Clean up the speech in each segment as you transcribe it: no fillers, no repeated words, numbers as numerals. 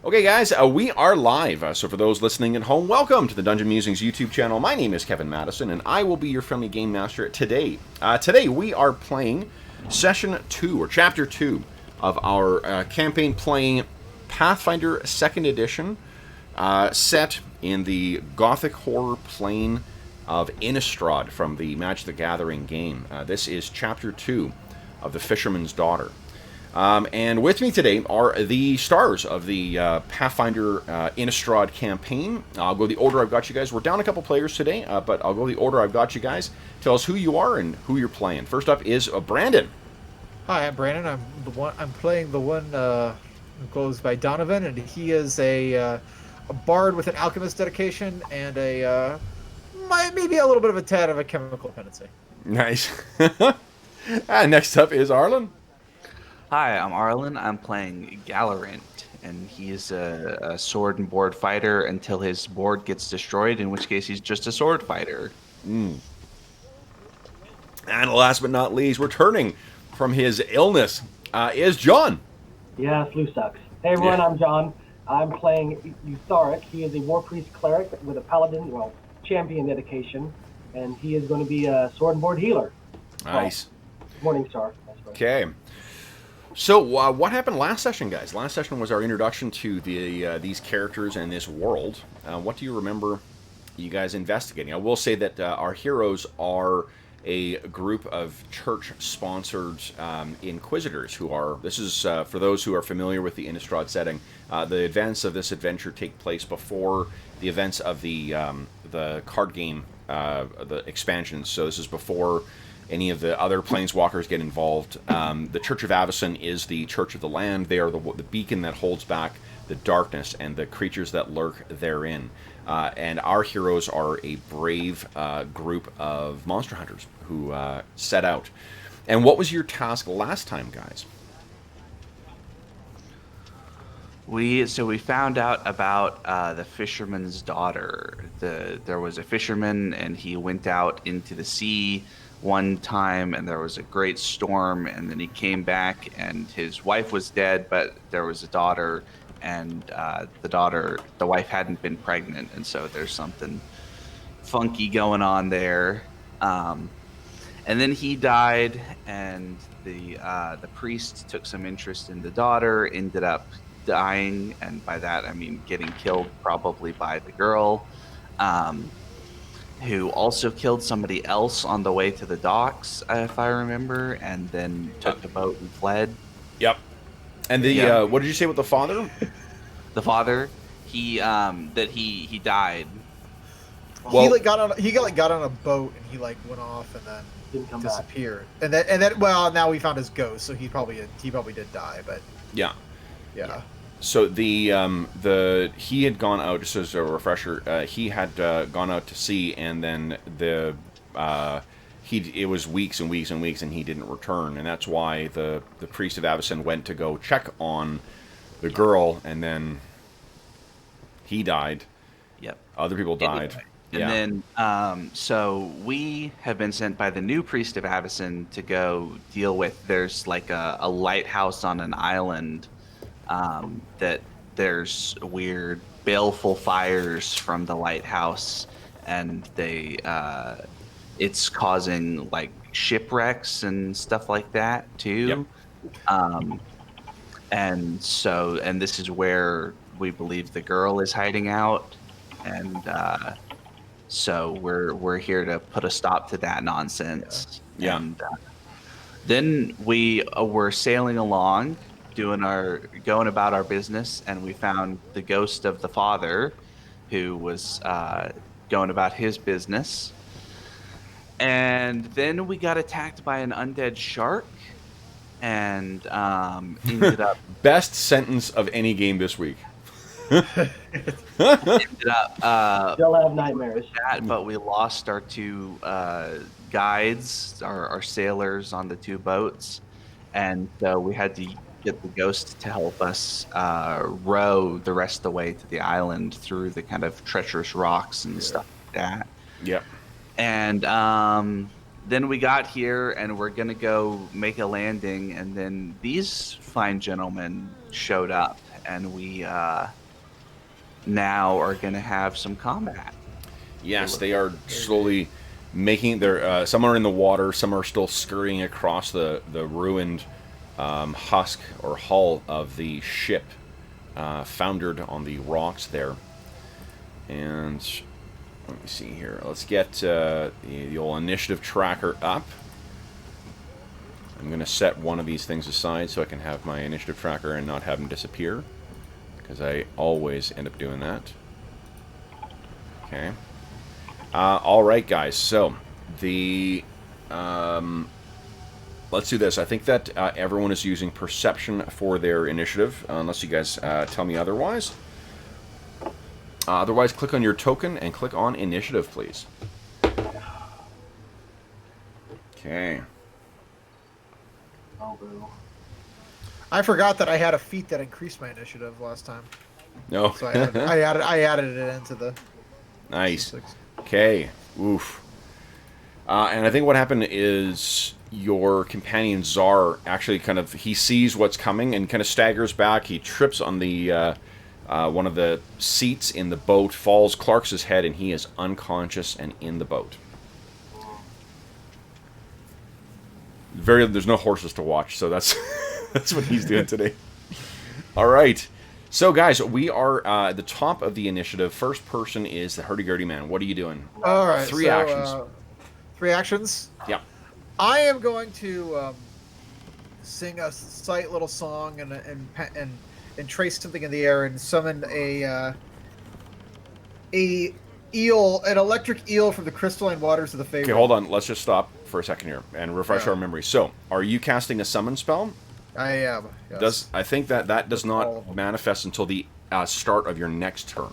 Okay, guys, we are live. So for those listening at home, welcome to the Dungeon Musings YouTube channel. My name is Kevin Madison, and I will be your friendly game master today. Today we are playing Session 2, or Chapter 2, of our campaign, playing Pathfinder 2nd Edition, set in the gothic horror plane of Innistrad from the Magic the Gathering game. This is Chapter 2 of the Fisherman's Daughter. And with me today are the stars of the Pathfinder Innistrad campaign. I'll go the order I've got you guys. We're down a couple players today, but I'll go the order I've got you guys. Tell us who you are and who you're playing. First up is Brandon. Hi, I'm Brandon. I'm playing the one who goes by Donovan, and he is a bard with an alchemist dedication and maybe a little bit of a tad of a chemical dependency. Nice. And next up is Arlen. Hi, I'm Arlen. I'm playing Gallerant, and he's a sword and board fighter until his board gets destroyed, in which case he's just a sword fighter. And last but not least, returning from his illness, is John. Yeah, flu sucks. Hey everyone, I'm John. I'm playing Eutharic. He is a war priest cleric with a paladin, champion dedication, and he is going to be a sword and board healer. Nice. Morning Star. Okay. So, what happened last session, guys? Last session was our introduction to these characters and this world. What do you remember you guys investigating? I will say that our heroes are a group of church-sponsored inquisitors who are... This is, for those who are familiar with the Innistrad setting, the events of this adventure take place before the events of the card game, the expansions. So this is before any of the other planeswalkers get involved. The Church of Avacyn is the church of the land. They are the beacon that holds back the darkness and the creatures that lurk therein. And our heroes are a brave group of monster hunters who set out. And what was your task last time, guys? We found out about the fisherman's daughter. There was a fisherman, and he went out into the sea one time, and there was a great storm, and then he came back, and his wife was dead, but there was a daughter, and the wife hadn't been pregnant, and so there's something funky going on there. And then he died, and the priest took some interest in the daughter, ended up dying, and by that I mean getting killed, probably by the girl, who also killed somebody else on the way to the docks, if I remember, and then took the boat and fled. Yep. And what did you say with the father? The father, he died. Well, he got on a boat and he got off and then Didn't come disappeared. Back. And then now we found his ghost, so he probably did die, but yeah. So he had gone out, just as a refresher, he had gone out to sea, and then it was weeks and weeks and weeks, and he didn't return, and that's why the priest of Avacyn went to go check on the girl, and then he died. Yep. Other people died. And then, so we have been sent by the new priest of Avacyn to go deal with, there's like a lighthouse on an island, that there's weird baleful fires from the lighthouse, and it's causing like shipwrecks and stuff like that too. Yep. And this is where we believe the girl is hiding out, and so we're here to put a stop to that nonsense. Yeah. And then we were sailing along, going about our business, and we found the ghost of the father, who was going about his business. And then we got attacked by an undead shark, and ended up best sentence of any game this week. ended up Still have nightmares. but we lost our two guides, our sailors on the two boats, and we had to get the ghost to help us row the rest of the way to the island through the kind of treacherous rocks and stuff like that. Yep. And then we got here, and we're going to go make a landing, and then these fine gentlemen showed up, and we now are going to have some combat. Yes, they are slowly making their. Some are in the water. Some are still scurrying across the ruined husk or hull of the ship, foundered on the rocks there. And let me see here. Let's get the old initiative tracker up. I'm going to set one of these things aside so I can have my initiative tracker and not have them disappear, because I always end up doing that. Okay. All right, guys. So the let's do this. I think that everyone is using perception for their initiative, unless you guys tell me otherwise. Otherwise, click on your token and click on initiative, please. Okay. Oh, boo. I forgot that I had a feat that increased my initiative last time. No. So I added it into the... Nice. 6. Okay. Oof. And I think what happened is your companion Czar actually he sees what's coming and kind of staggers back. He trips on the one of the seats in the boat, falls, clarks his head, and he is unconscious and in the boat. There's no horses to watch, so that's that's what he's doing today. All right. So, guys, we are at the top of the initiative. First person is the hurdy-gurdy man. What are you doing? All right. Three actions. 3 actions? Yeah. I am going to sing a slight little song and trace something in the air and summon an electric eel from the crystalline waters of the Fable. Okay, hold on. Let's just stop for a second here and refresh our memory. So, are you casting a summon spell? I am. Yes. I think that does not manifest until the start of your next turn.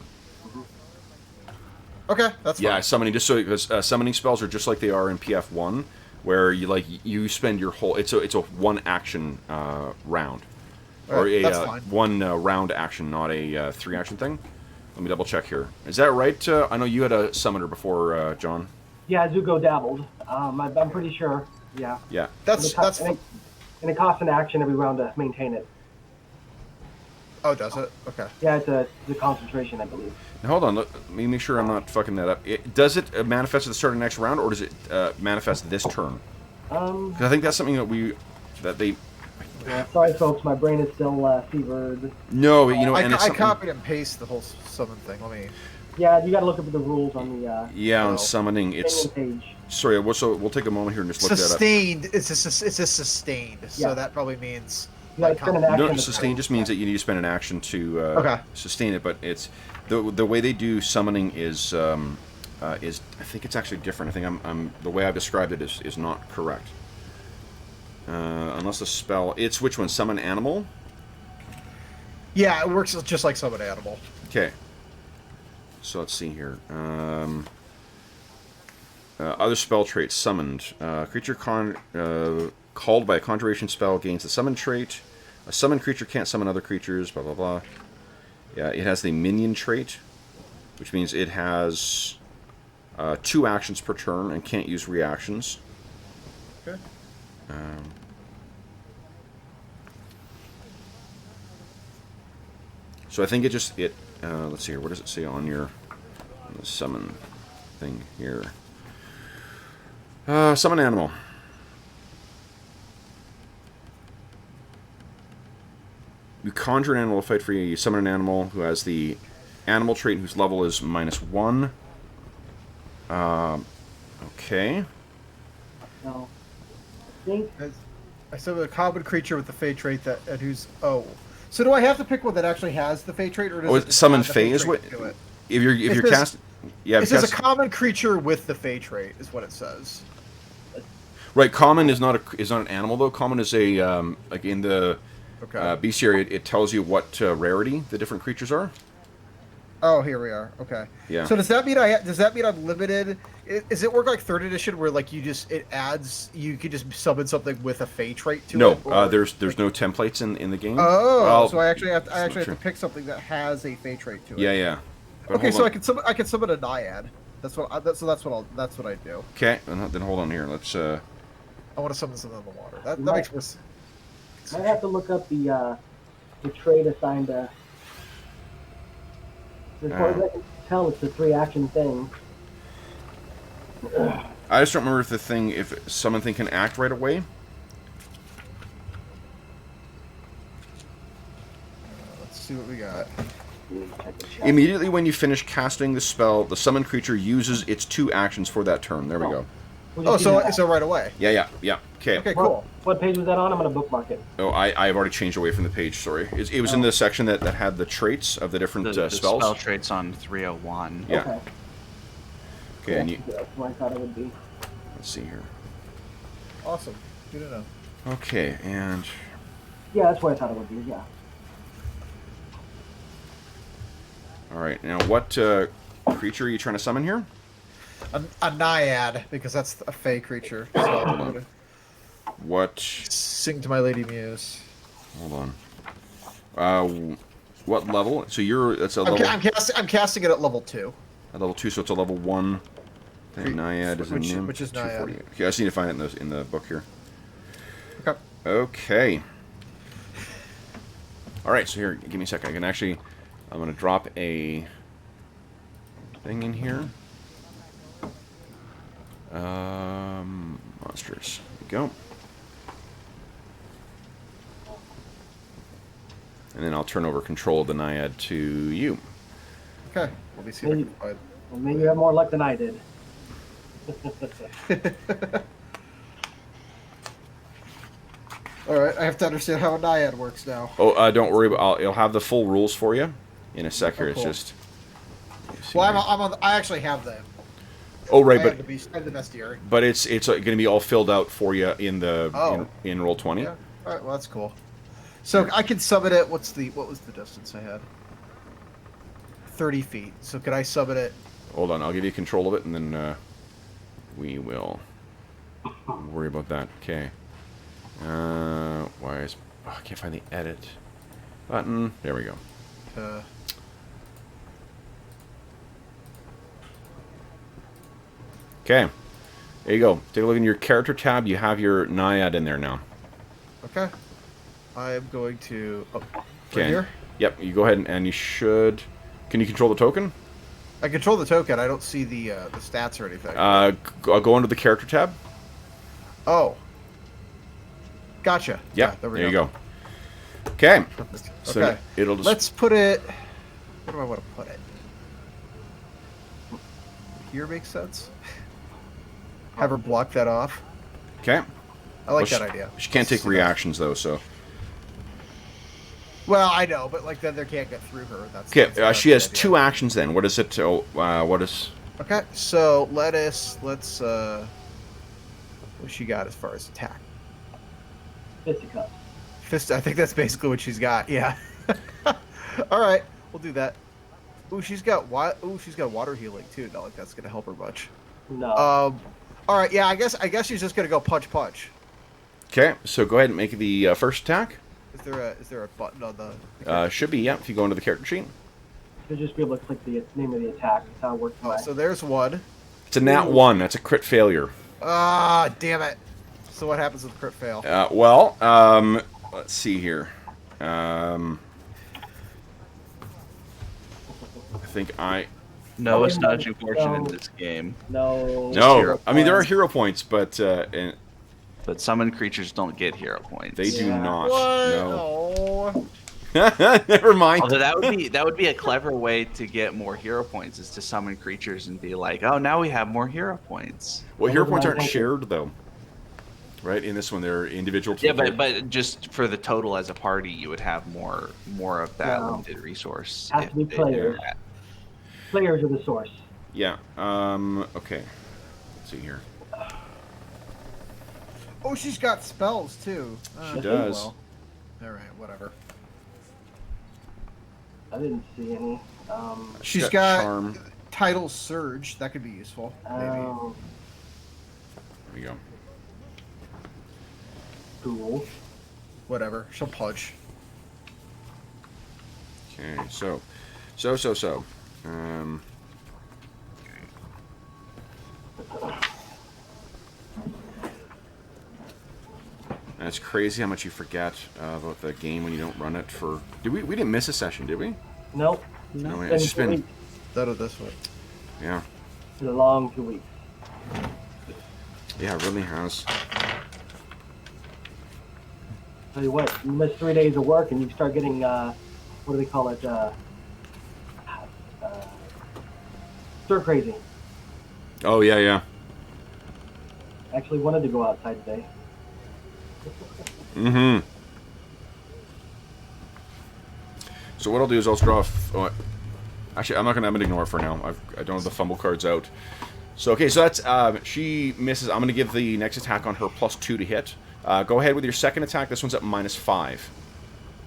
Okay, that's fine. Yeah, summoning, just so because summoning spells are just like they are in PF1, where you spend your whole it's a one action round, or a one round action, not a 3 action thing. Let me double check here. Is that right? I know you had a summoner before, John. Yeah, Zuko dabbled. I'm pretty sure. Yeah. Yeah. That's and it costs an action every round to maintain it. Oh, does it? Okay. Yeah, it's a concentration, I believe. Now, hold on. Let me make sure I'm not fucking that up. Does it manifest at the start of the next round, or does it manifest this turn? Because I think that's something that they. Yeah, sorry, folks. My brain is still fevered. No, you know, and I copied and pasted the whole summon thing. Let me. Yeah, you got to look up the rules on the. Yeah, on summoning, it's. Page. Sorry, we'll take a moment here and just look sustained. that up. It's a sustained. Yeah. So that probably means. Yeah, spend an action. No, sustained just means that you need to spend an action to sustain it, but it's the way they do summoning is I think it's actually different. I think I'm the way I've described it is not correct. Unless the spell, it's which one? Summon animal. Yeah, it works just like summon animal. Okay. So let's see here. Other spell traits summoned. Creature called by a conjuration spell gains the summon trait. A summoned creature can't summon other creatures. Blah blah blah. Yeah, it has the minion trait, which means it has 2 actions per turn and can't use reactions. Okay. So I think let's see here. What does it say on the summon thing here? Summon animal. You conjure an animal to fight for you. You summon an animal who has the animal trait whose level is -1. Okay. No. I think. I summon a common creature with the Fey trait and who's So do I have to pick one that actually has the Fey trait, or does it summon add the Fey is what? trait to it? If you're cast, yeah. It says a common creature with the Fey trait is what it says. Right, common is not an animal though. Common is a like in the bestiary. It tells you what rarity the different creatures are. Oh, here we are. Okay. Yeah. So does that mean I'm limited? Is it work like 3rd edition where like you could just summon something with a Fey trait to it? No, there's no templates in the game. Oh, so I actually have to pick something that has a Fey trait to it. Yeah, yeah. But okay, so I can summon a Naiad. That's what I do. Okay, then hold on here. Let's. I want to summon something in the water. That makes more sense. I have to look up the trait assigned to As far as I can tell, it's a 3-action thing. I just don't remember if summon thing can act right away. Let's see what we got. Immediately when you finish casting the spell, the summoned creature uses its 2 actions for that turn. There we go. Oh, so right away. Yeah. Okay. Okay, cool. What page was that on? I'm going to bookmark it. Oh, I've already changed away from the page, sorry. It was in the section that had the traits of the different The spells. spell traits on 301. Yeah. Okay. Okay, and That's what I thought it would be. let's see here. Awesome. Good to know. Okay, and Yeah, that's what I thought it would be, yeah. all right. Now, what creature are you trying to summon here? A naiad, because that's a fey creature. So I'm gonna What? sing to my lady muse. Hold on. What level? So that's a level. I'm casting it at level 2. At level 2, so it's a level 1. I think Naiad is a nymph. Which is Naiad. 240. Okay, I just need to find it in the book here. Okay. Okay. All right, so here, give me a second. I'm going to drop a thing in here. Monsters. There we go. And then I'll turn over control of the Naiad to you. Okay. Let me see if I can find. Well, maybe you have more luck than I did. All right, I have to understand how a naiad works now. Oh, don't worry. I'll have the full rules for you in a sec here. Oh, cool. It's just. Well, I'm on. I actually have them. Oh, right, I but have the bestiary. but it's going to be all filled out for you in the in roll 20. Yeah. All right. Well, that's cool. So I can summon it. What was the distance I had? 30 feet. So could I summon it? Hold on, I'll give you control of it, and then we will worry about that. Okay. I can't find the edit button. There we go. Okay. There you go. Take a look in your character tab. You have your Naiad in there now. Okay. I am going to. Oh, Okay. right here. Yep. You go ahead and you should. Can you control the token? I control the token. I don't see the stats or anything. Go under the character tab. Oh. Gotcha. Yep. Yeah, there we you go. Okay. So Okay. it'll just. Let's put it. Where do I want to put it? Here makes sense. Have her block that off. Okay. I like that idea. She can't take reactions though, so. Well, I know, but like then they can't get through her. Okay. She has 2 actions then. What is it? What is? Okay. So let's. What she got as far as attack? Fisticuffs. Fist. I think that's basically what she's got. Yeah. All right. We'll do that. Ooh, she's got she's got water healing too. Not like that's gonna help her much. No. All right. Yeah. I guess she's just gonna go punch. Okay. So go ahead and make the first attack. Is there a button on the? Should be, yeah, if you go into the character sheet. You'll just be able to click the name of the attack. That's how it works. Oh, so there's one. It's a nat 1. That's a crit failure. Ah, damn it. So what happens with crit fail? Let's see here. I think No, it's not unfortunate in this game. No. No, I mean, there are hero points, but But summoned creatures don't get hero points. they do not. What? No. Oh. Never mind. Although that would be a clever way to get more hero points, is to summon creatures and be like, oh, now we have more hero points. Well, hero points aren't shared, though. Right? In this one, they're individual to Yeah, the but just for the total as a party, you would have more of that Wow. limited resource. Has to be players. Players are the source. Yeah. Okay. Let's see here. Oh, she's got spells too. She does. Well. All right, whatever. I didn't see any. She's got Charm. Tidal Surge. That could be useful. Maybe. There we go. Cool. Whatever. She'll punch. Okay. So. That's crazy how much you forget about the game when you don't run it for. We didn't miss a session, did we? Nope. No, man, Been it's just 2 been. weeks. That or this one. Yeah. It's been a long 2 weeks. Yeah, it really has. Tell you what, you miss 3 days of work and you start getting, what do they call it? Stir crazy. Oh, yeah, yeah. Actually wanted to go outside today. Mm-hmm. So what I'll do is I'll draw. Actually, I'm gonna ignore it for now. I don't have the fumble cards out. So okay, so that's she misses. I'm gonna give the next attack on her +2 to hit. Go ahead with your second attack. This one's at -5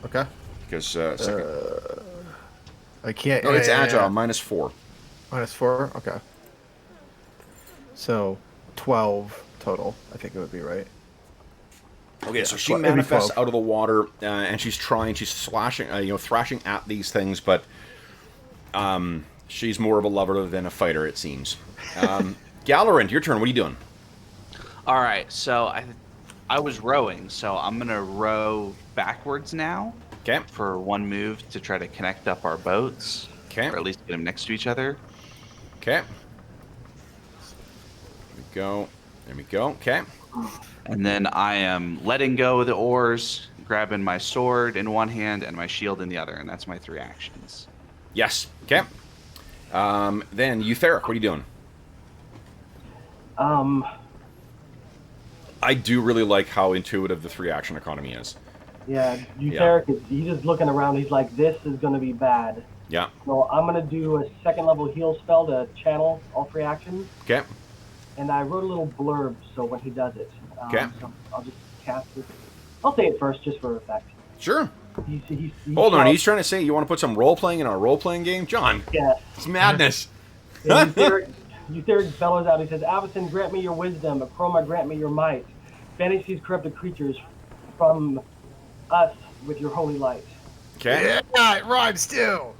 Okay. because second. I can't. No, it's agile yeah. -4. -4. Okay. So 12 total. I think it would be right. Okay, so she it'd be manifests 12. out of the water, and she's slashing, thrashing at these things, but she's more of a lover than a fighter, it seems. Galorant, your turn. What are you doing? All right, so I was rowing, so I'm gonna row backwards now Okay. for one move to try to connect up our boats, Okay. or at least get them next to each other. Okay. There we go. There we go. Okay. And then I am letting go of the oars, grabbing my sword in one hand and my shield in the other, and that's my 3 actions. Yes. Okay. Then Eutheric, what are you doing? I do really like how intuitive the 3-action economy is. Yeah, Eutheric he's just looking around. He's like, this is going to be bad. Yeah. So I'm going to do a 2nd level heal spell to channel all 3 actions. Okay. And I wrote a little blurb so when he does it. Okay. So I'll just cast it. I'll say it first just for effect. Sure. He's Hold on, he's trying to say you want to put some role-playing in our role-playing game? John, Yes. it's madness. Yeah, Eutheric bellows out. He says, Avacyn, grant me your wisdom. Acroma, grant me your might. Banish these corrupted creatures from us with your holy light. Okay. Yeah, it rhymes too.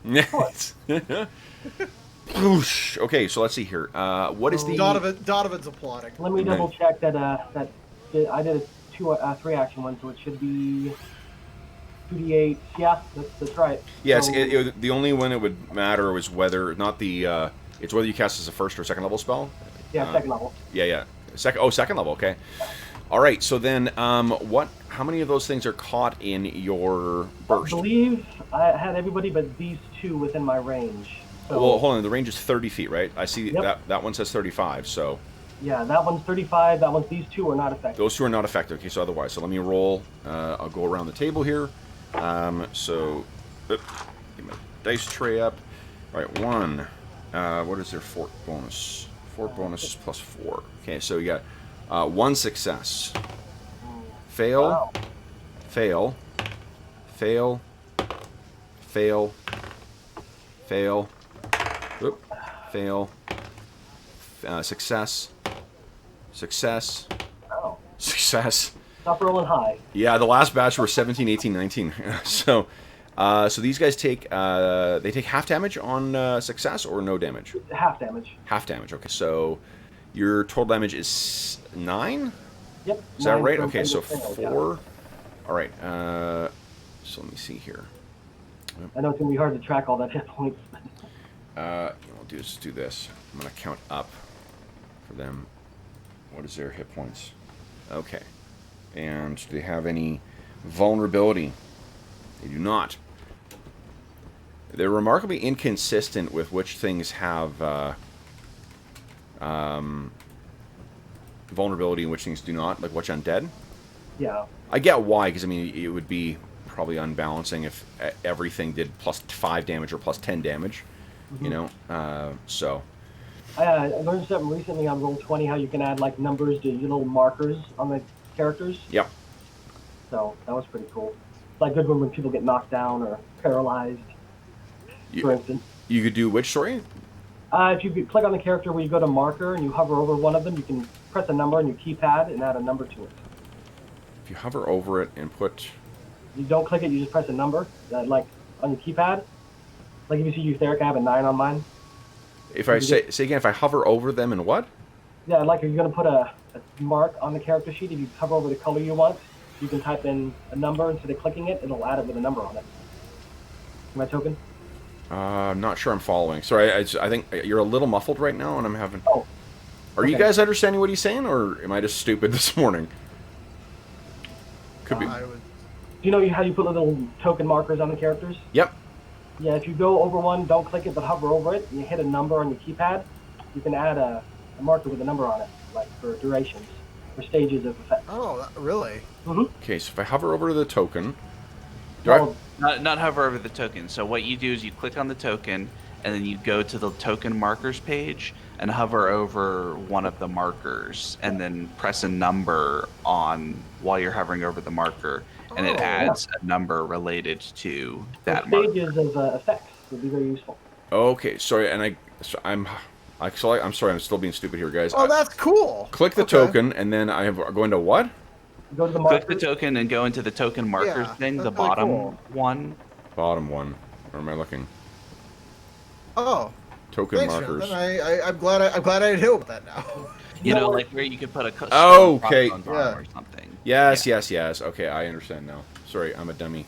Whoosh. Okay, so let's see here. What is the... Donovan's applauding. Let me double check that I did a 3-action one, so it should be 2d8. Yeah, that's right. Yes, So, the only one it would matter was whether, not the... it's whether you cast as a 1st or 2nd level spell. yeah, 2nd level. Yeah, yeah. Second level, okay. All right, so then how many of those things are caught in your burst? I believe I had everybody but these 2 within my range. So, Well, hold on, the range is 30 feet, right? I see Yep. that one says 35, so... yeah, that one's 35. That one's these 2 are not affected. Those 2 are not affected. Okay, so otherwise. So let me roll. I'll go around the table here. So, get my dice tray up. All right, 1. What is their fort bonus? Fort bonus is +4. Okay, so you got 1 success. Fail. Wow. Fail. Fail. Fail. Fail. Oop. Fail. Success. Success. Oh, Success. stop rolling high. Yeah, the last batch were 17, 18, 19. So these guys take they take half damage on success or no damage? Half damage. Half damage. Okay, so your total damage is 9. Yep. Is that 9 right? from Okay, so single fail, 4. All right. So let me see here. yeah. I know it's gonna be hard to track all that hit points. What I'll do is do this. I'm gonna count up for them. What is their hit points? Okay. And do they have any vulnerability? They do not. They're remarkably inconsistent with which things have vulnerability and which things do not, like which undead. Yeah. I get why, because I mean it would be probably unbalancing if everything did +5 damage or +10 damage. You know, so. I learned something recently on Roll20 how you can add like numbers to your little markers on the characters. Yep. So that was pretty cool. It's like good when people get knocked down or paralyzed, for instance. You could do which, sorry? If you click on the character where you go to marker and you hover over one of them, you can press a number on your keypad and add a number to it. If you hover over it and put... You don't click it, you just press a number, like on your keypad. Like if you see Eutheric, I have a 9 on mine. If I say again, if I hover over them and what? Yeah, like if you're going to put a mark on the character sheet, if you hover over the color you want, you can type in a number instead of clicking it, it'll add it with a number on it. My token? I'm not sure I'm following. Sorry, I think you're a little muffled right now, and I'm having... Oh. Are you Okay. guys understanding what he's saying, or am I just stupid this morning? Could be. I would. Do you know how you put little token markers on the characters? Yep. Yeah, if you go over one, don't click it, but hover over it, and you hit a number on your keypad, you can add a marker with a number on it, like for durations, for stages of effect. Oh, really? Okay, so if I hover over the token... Do I... Well, Not hover over the token. So what you do is you click on the token, and then you go to the token markers page and hover over one of the markers, and then press a number on while you're hovering over the marker, and it Oh, adds a number related to that for marker. stages of effects would be very useful. Okay, sorry, and I'm sorry, I'm still being stupid here, guys. Oh, that's cool. Click the Okay. token, and then I have going to what? Go to the Click markers. the token and go into the token markers Yeah, thing, the that's really bottom cool. one. Bottom one. Where am I looking? Oh, Token thanks, markers. Jonathan. I'm glad I know about that now. You No, know, what? like where you could put a stone Oh, okay. crossbones on Yeah. or something. Yes, Yeah. yes. Okay, I understand now. Sorry, I'm a dummy.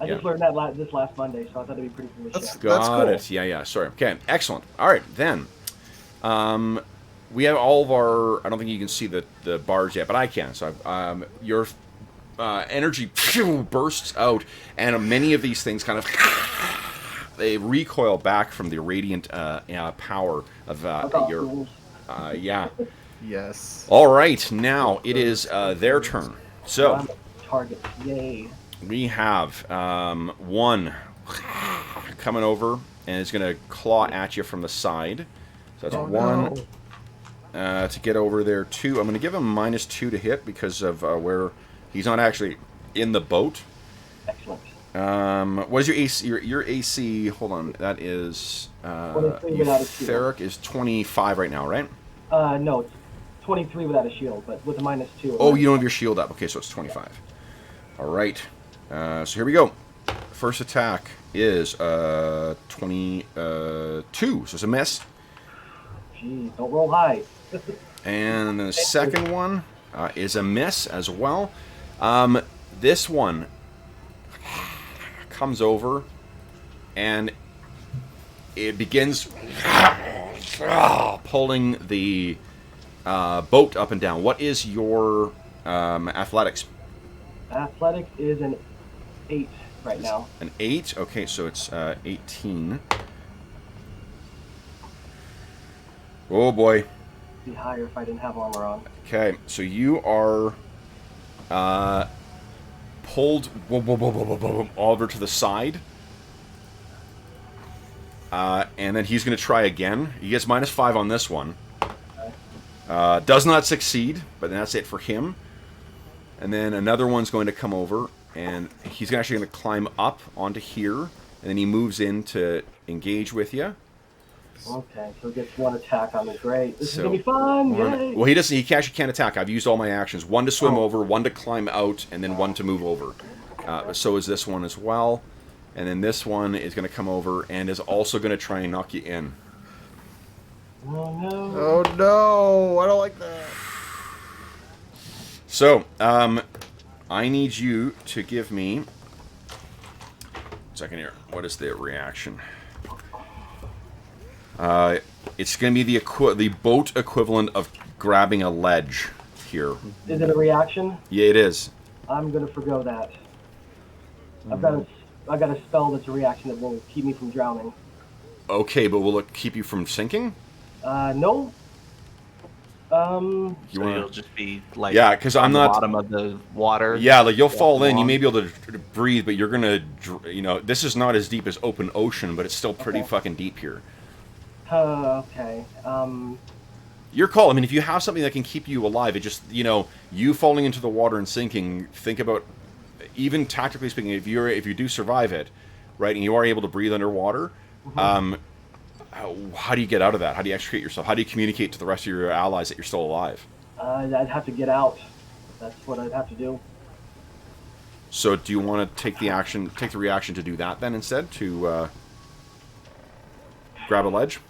I just learned that this last Monday, so I thought it'd be pretty foolish. That's- Yeah. Got cool. it. Yeah. Sorry. Okay, excellent. All right, then. We have all of our... I don't think you can see the bars yet, but I can. So your energy bursts out, and many of these things kind of... They recoil back from the radiant power of your... Rules. Yeah. Yes. All right, now it is their turn. So... I'm a target. Yay. We have one coming over, and is going to claw at you from the side. So that's Oh, one no. to get over there. Two. I'm going to give him -2 to hit because of where he's not actually in the boat. Excellent. What is your AC? Your AC? Hold on. That is 23 without a shield. Eutheric is 25 right now, right? No, it's 23 without a shield, but with a -2. Oh, you don't have your shield up. Okay, so it's 25. All right. So here we go. First attack is 22, so it's a miss. Jeez, don't roll high. And then the second one is a miss as well. This one comes over, and it begins pulling the boat up and down. What is your athletics? Athletics is an 8 right now. An 8? Okay, so it's 18. Oh boy. Be higher if I didn't have armor on. Okay, so you are pulled over to the side. And then he's going to try again. He gets -5 on this one. Does not succeed, but that's it for him. And then another one's going to come over, and he's actually going to climb up onto here, and then he moves in to engage with you. Okay, so it gets one attack on me. Great. This is So, gonna be fun. Yay. Well, he doesn't. He actually can't attack. I've used all my actions. One to swim Oh. over, one to climb out, and then one to move over. So is this one as well. And then this one is going to come over and is also going to try and knock you in. Oh no. Oh no! I don't like that. So, I need you to give me... Second here. What is the reaction? It's going to be the boat equivalent of grabbing a ledge here. Is it a reaction? Yeah, it is. I'm gonna forgo that. I got a spell that's a reaction that will keep me from drowning. Okay, but will it keep you from sinking? No. You So wanna- you'll just be like Yeah, 'cause I'm on the not- bottom of the water. Yeah, like you'll fall in. You long. may be able to breathe, but you're gonna, this is not as deep as open ocean, but it's still pretty Okay. fucking deep here. Okay. Your call. I mean, if you have something that can keep you alive, it just, you falling into the water and sinking. Think about, even tactically speaking, if you do survive it, right, and you are able to breathe underwater, how do you get out of that? How do you extricate yourself? How do you communicate to the rest of your allies that you're still alive? I'd have to get out. That's what I'd have to do. So, do you want to take the reaction to do that then instead, to grab a ledge?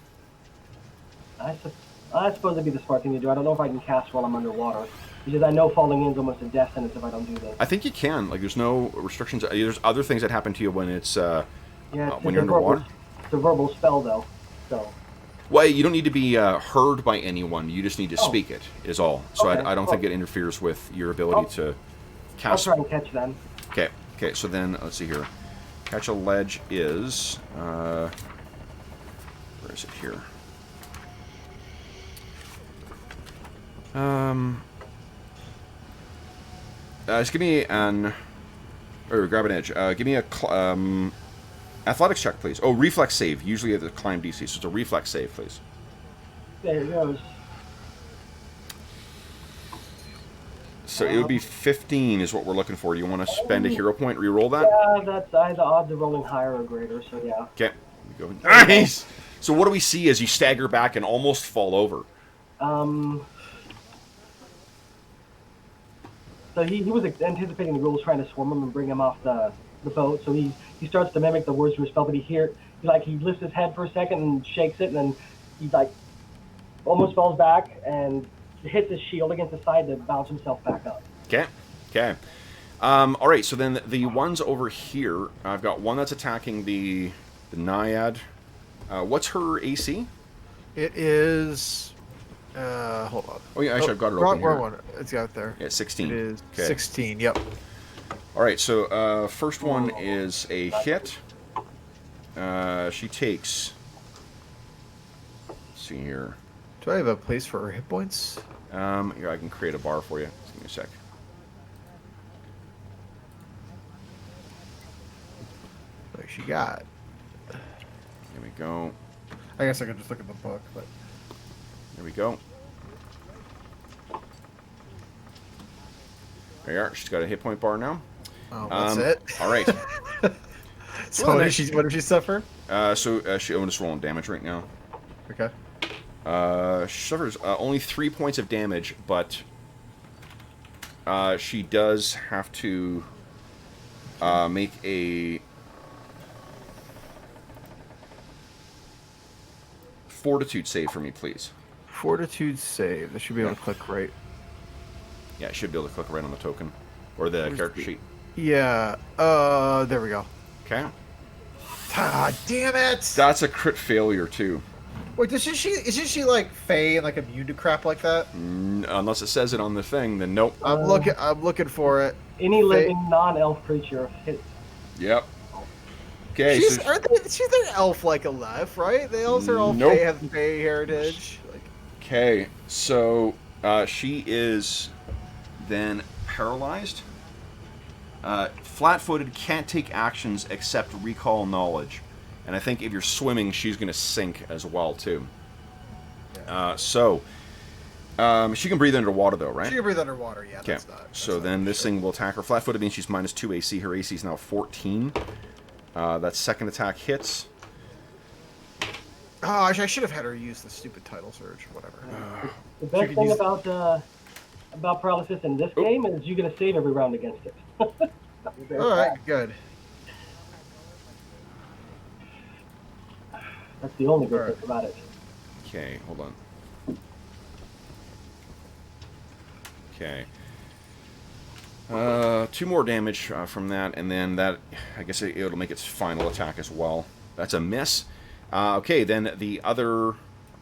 I suppose it'd be the smart thing to do. I don't know if I can cast while I'm underwater, because I know falling in is almost a death sentence if I don't do this. I think you can. Like, there's no restrictions. There's other things that happen to you when it's Yeah, when you're underwater? It's a verbal spell, though. So. Well, you don't need to be heard by anyone. You just need to speak it, is all. So Okay. I don't think it interferes with your ability to I'll cast. try and catch them. Okay. Okay. So then let's see here. Catch a ledge is where is it here? Just give me an or grab an edge. Give me a athletics check, please. Oh, reflex save. Usually at the climb DC, so it's a reflex save, please. There it goes. So it would be 15 is what we're looking for. Do you want to spend a hero point, re-roll that? Yeah, I have the odds of rolling higher or greater, so yeah. Okay. Go. Nice! So what do we see as you stagger back and almost fall over? So he was anticipating the rules, trying to swarm him and bring him off the boat. So he starts to mimic the words from his spell, but he lifts his head for a second and shakes it, and then he almost falls back and hits his shield against the side to bounce himself back up. Okay. Okay. All right. So then the ones over here, I've got one that's attacking the Naiad. What's her AC? It is. Hold on. Oh yeah, actually I've got it wrong, open here. wrong one. It's out there. Yeah, 16. It is Okay. 16. Yep. All right. So first one is a hit. She takes. Let's see here. Do I have a place for her hit points? Here, I can create a bar for you. Just give me a sec. What she got? Here we go. I guess I could just look at the book, but There we go. There you are. She's got a hit point bar now. oh, that's it. All right. So Well, what did she suffer? I'm just rolling damage right now. Okay. She suffers only 3 points of damage, but she does have to make a fortitude save for me, please. Fortitude save. That should be able to click right. Yeah, I should be able to click right on the token or the character sheet. Yeah. There we go. Okay. Ah, damn it! That's a crit failure too. Wait, isn't she like fey and like immune to crap like that? Unless it says it on the thing, then nope. I'm looking for it. Any living non-elf creature hits. Yep. Okay. She's an elf like Aleph, right? The elves are all Nope. fey, have fey heritage. Okay, so she is then paralyzed. Flat-footed, can't take actions except recall knowledge. And I think if you're swimming, she's going to sink as well, too. Yeah. She can breathe underwater, though, right? She can breathe underwater, yeah. Okay, That's so not then an this issue. thing will attack her. Flat-footed means she's minus 2 AC. Her AC is now 14. That second attack hits. Oh, I should have had her use the stupid title surge, whatever. The best could thing use- about paralysis in this game is you get a save every round against it. All right, good. That's the only good Alright. thing about it. Okay, hold on. Okay. 2 more damage from that, and then that, I guess it'll make its final attack as well. That's a miss. Okay, then the other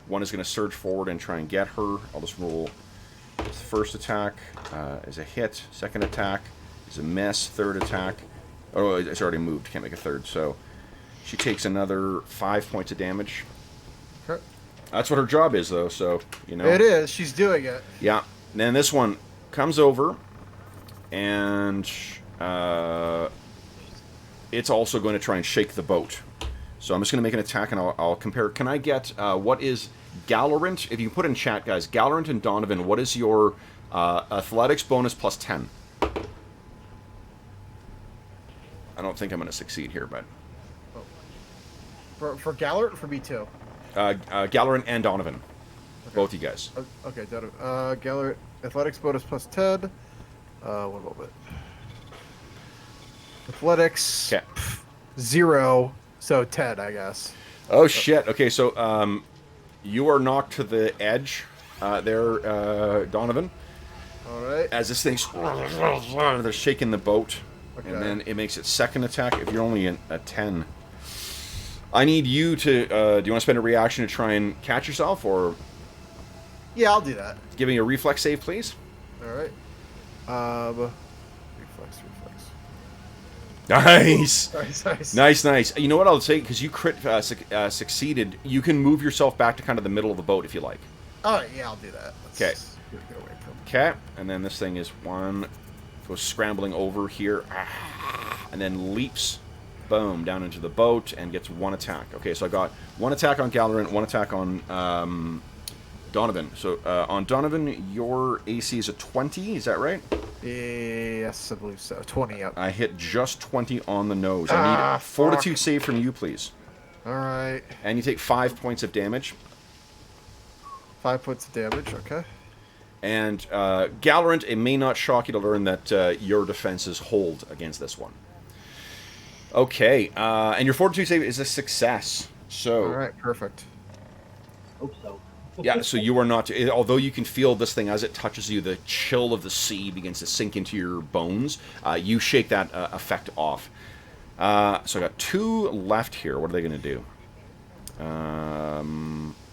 one is going to surge forward and try and get her. I'll just roll. First attack is a hit. Second attack is a miss. Third attack. Oh, it's already moved. Can't make a third. So she takes another 5 points of damage. Okay. That's what her job is, though. So you know. It is. She's doing it. Yeah. Then this one comes over, and it's also going to try and shake the boat. So I'm just going to make an attack, and I'll compare. Can I get what is Galorant? If you can put in chat, guys, Galorant and Donovan, what is your athletics bonus plus 10? I don't think I'm going to succeed here, but For Gallert or for me too? Galorant and Donovan, both you guys. Okay, Gallert, athletics bonus plus 10. One moment. Athletics. Okay. 0, so 10, I guess. Oh shit. Okay, so you are knocked to the edge there, Donovan. All right. As this thing's they're shaking the boat, Okay. and then it makes its second attack. If you're only a 10, I need you to. Do you want to spend a reaction to try and catch yourself, or Yeah, I'll do that. give me a reflex save, please? All right. Reflex. Nice. Nice. You know what I'll say? Because you succeeded, you can move yourself back to kind of the middle of the boat if you like. All right, yeah, I'll do that. Okay. Get away from. Okay. And then this thing is goes scrambling over here, and then leaps, boom, down into the boat and gets 1 attack. Okay, so I got 1 attack on Gallerant, 1 attack on Donovan. So on Donovan, your AC is a 20. Is that right? Yes, I believe so. 20 up. I hit just 20 on the nose. I need fortitude save from you, please. All right. And you take 5 points of damage. 5 points of damage. Okay. And Gallerant, it may not shock you to learn that your defenses hold against this one. Okay, and your fortitude save is a success. So. All right. Perfect. Hope so. Yeah, so you are not, although you can feel this thing as it touches you, the chill of the sea begins to sink into your bones. You shake that effect off. So I got 2 left here. What are they going to do?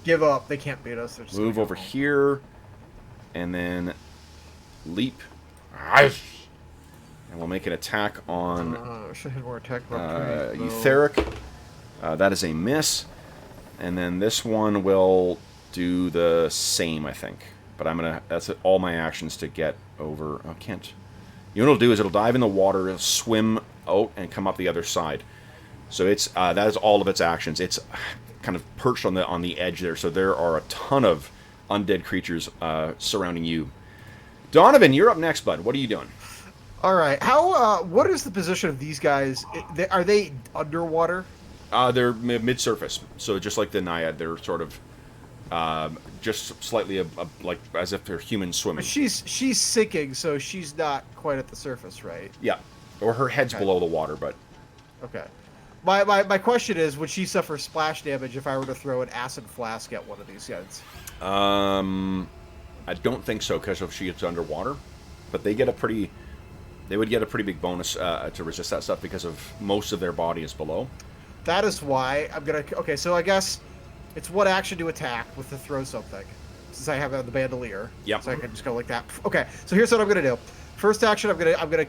Give up. They can't beat us. Move over here, and then leap. And we'll make an attack on should have more attack. Eutheric. That is a miss. And then this one will do the same, I think. But that's all my actions to get over. Oh, can't. You know what it'll do is it'll dive in the water, it'll swim out, and come up the other side. So it's that is all of its actions. It's kind of perched on the edge there. So there are a ton of undead creatures surrounding you. Donovan, you're up next, bud. What are you doing? All right. How? What is the position of these guys? Are they underwater? They're mid-surface. So just like the Naiad, they're sort of just slightly like as if they're human swimming. She's sinking, so she's not quite at the surface, right? Yeah, or her head's below the water, but okay. My question is, would she suffer splash damage if I were to throw an acid flask at one of these guys? I don't think so because if she gets underwater, but they would get a pretty big bonus to resist that stuff because of most of their body is below. That is why I'm gonna. Okay, so I guess it's one action to attack with to throw something, since I have the bandolier. Yep. So I can just go like that. Okay. So here's what I'm gonna do. First action, I'm gonna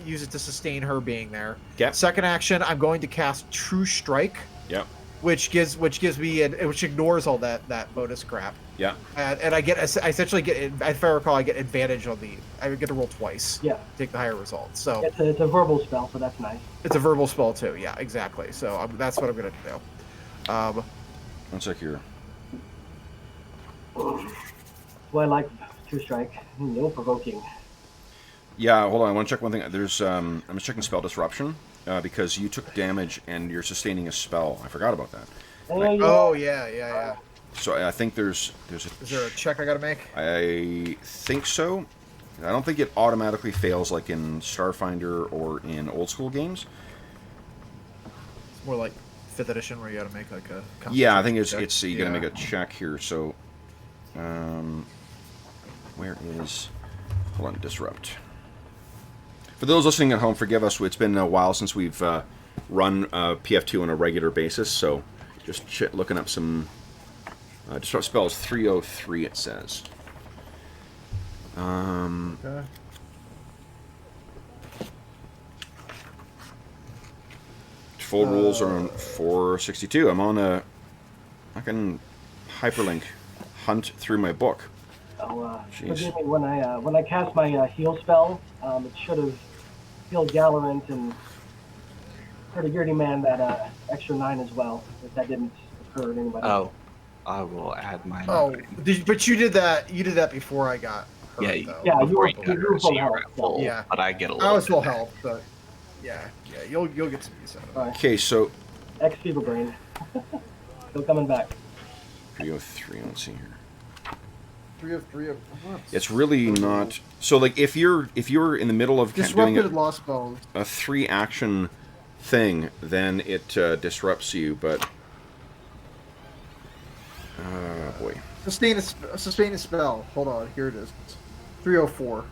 use it to sustain her being there. Yep. Second action, I'm going to cast True Strike. Yep. Which gives me which ignores all that bonus crap. Yeah. And I essentially get, if I recall, I get advantage on I get to roll twice. Yeah. To take the higher result. So it's a verbal spell, so that's nice. it's a verbal spell too. Yeah, exactly. So that's what I'm gonna do. One sec here. Well, I like True Strike. No provoking. Yeah, hold on. I want to check one thing. There's I'm just checking spell disruption because you took damage and you're sustaining a spell. I forgot about that. Oh yeah. So I think there's a. Is there a check I gotta make? I think so. I don't think it automatically fails like in Starfinder or in old school games. It's more like 5th edition where you gotta make like a. Yeah, I think it's you gotta make a check here. So, where is? Hold on, disrupt. For those listening at home, forgive us. It's been a while since we've run PF2 on a regular basis, so just looking up some disrupt spells. 303 it says. Okay. Full rules are on 462. I'm on a. I can hyperlink hunt through my book. Oh, forgive me, when I cast my heal spell, it should have healed Gallerant and Hurdy-Gurdy Man that extra 9 as well, if that didn't occur to anybody. Oh, I will add mine. Oh, but you did that. You did that before I got hurt, Yeah, though. Yeah, before you you were got her, so full you were health, at full, yeah. but I get a little. I was full bit. health, but yeah, you'll get some use out of it. All right. Okay, so Ex Fever Brain. Still coming back. 303. Let's see here. 3 of. It's really not. So like if you're in the middle of doing Disrupted lost bones. a 3 action thing, then it disrupts you. But boy. Sustain a spell. Hold on, here it is. 304.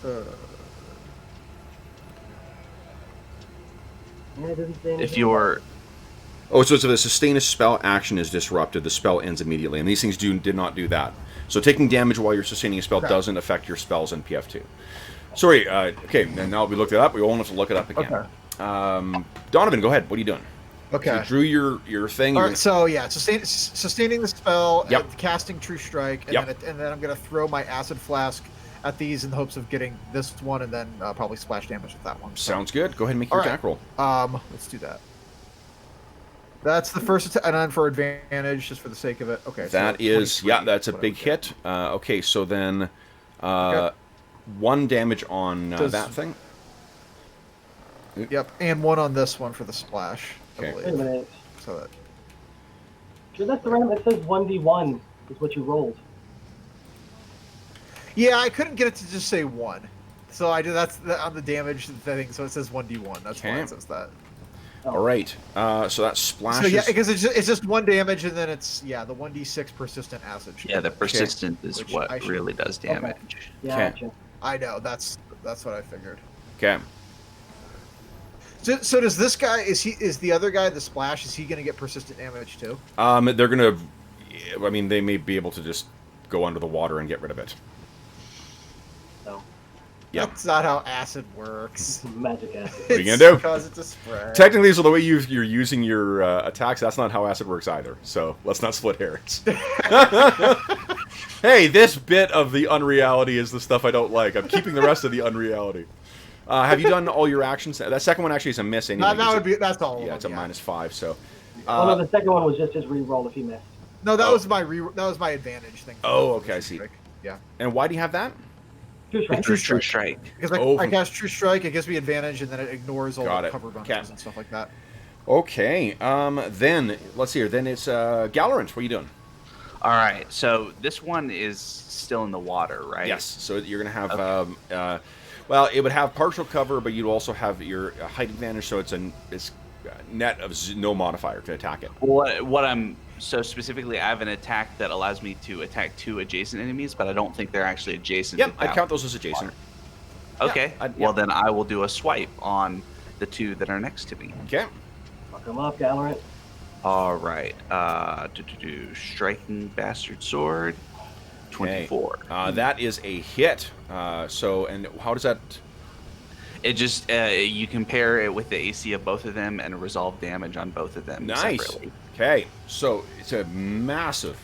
Yeah, it doesn't say anything If you're Oh, so if the sustain a spell action is disrupted, the spell ends immediately, and these things did not do that. So taking damage while you're sustaining a spell doesn't affect your spells in PF2. Sorry, okay, and now we looked it up. We won't have to look it up again. Okay. Donovan, go ahead. What are you doing? Okay. So you drew your thing. All right, so yeah, sustaining the spell, Yep. and casting True Strike, and, Yep. then I'm gonna throw my Acid Flask at these in the hopes of getting this one, and then probably splash damage with that one. So, Sounds good. Go ahead and make your attack roll. let's do that. That's the first attack, and then for advantage, just for the sake of it. Okay. That so is, 23, yeah, that's a whatever, big okay. hit. Okay, so then Okay. 1 damage on Does- that thing. Yep, and 1 on this one for the splash. Okay. I Wait a believe. minute. So that. Sure, that's the random. It says 1d1 is what you rolled. Yeah, I couldn't get it to just say 1. So I did on the damage thing, so it says 1d1. That's why Okay. it says that. All right. So that splashes. So yeah, because it's just 1 damage, and then it's the 1d6 persistent acid. yeah, the persistent is Which what I should- really does damage. Yeah, Okay. gotcha. I know that's what I figured. Okay. So does this guy is the other guy the splash? Is he going to get persistent damage too? They're gonna. I mean, they may be able to just go under the water and get rid of it. So, Yeah. That's not how acid works. magic acid. What are you gonna do? Cause it's a spray. Technically, so the way you're using your attacks, that's not how acid works either. So let's not split hairs. Hey, this bit of the unreality is the stuff I don't like. I'm keeping the rest of the unreality. Have you done all your actions? That second one actually is a miss anyway. That's all. Yeah, it's a -5. So. Oh no, the second one was just his reroll if he missed. No, that Oh. was my advantage thing. Oh, okay, I see. Yeah. And why do you have that? True strike. True strike. Because I cast True Strike, it gives me advantage, and then it ignores all Got the it. cover bonuses Okay. and stuff like that. Okay. Then let's see here. Then it's Gallerant. What are you doing? All right, so this one is still in the water, right? Yes. So you're gonna have. Okay. Well, it would have partial cover, but you'd also have your height advantage. So it's net of no modifier to attack it. So specifically, I have an attack that allows me to attack 2 adjacent enemies, but I don't think they're actually adjacent. Yep, I'd without count those as adjacent. water. Okay. Yeah, Well, then I will do a swipe on the 2 that are next to me. Okay. Fuck him up, Gallerant. All right. Striking bastard sword. 24. That is a hit. So, and how does that? It just you compare it with the AC of both of them and resolve damage on both of them Nice. separately. Okay, so it's a massive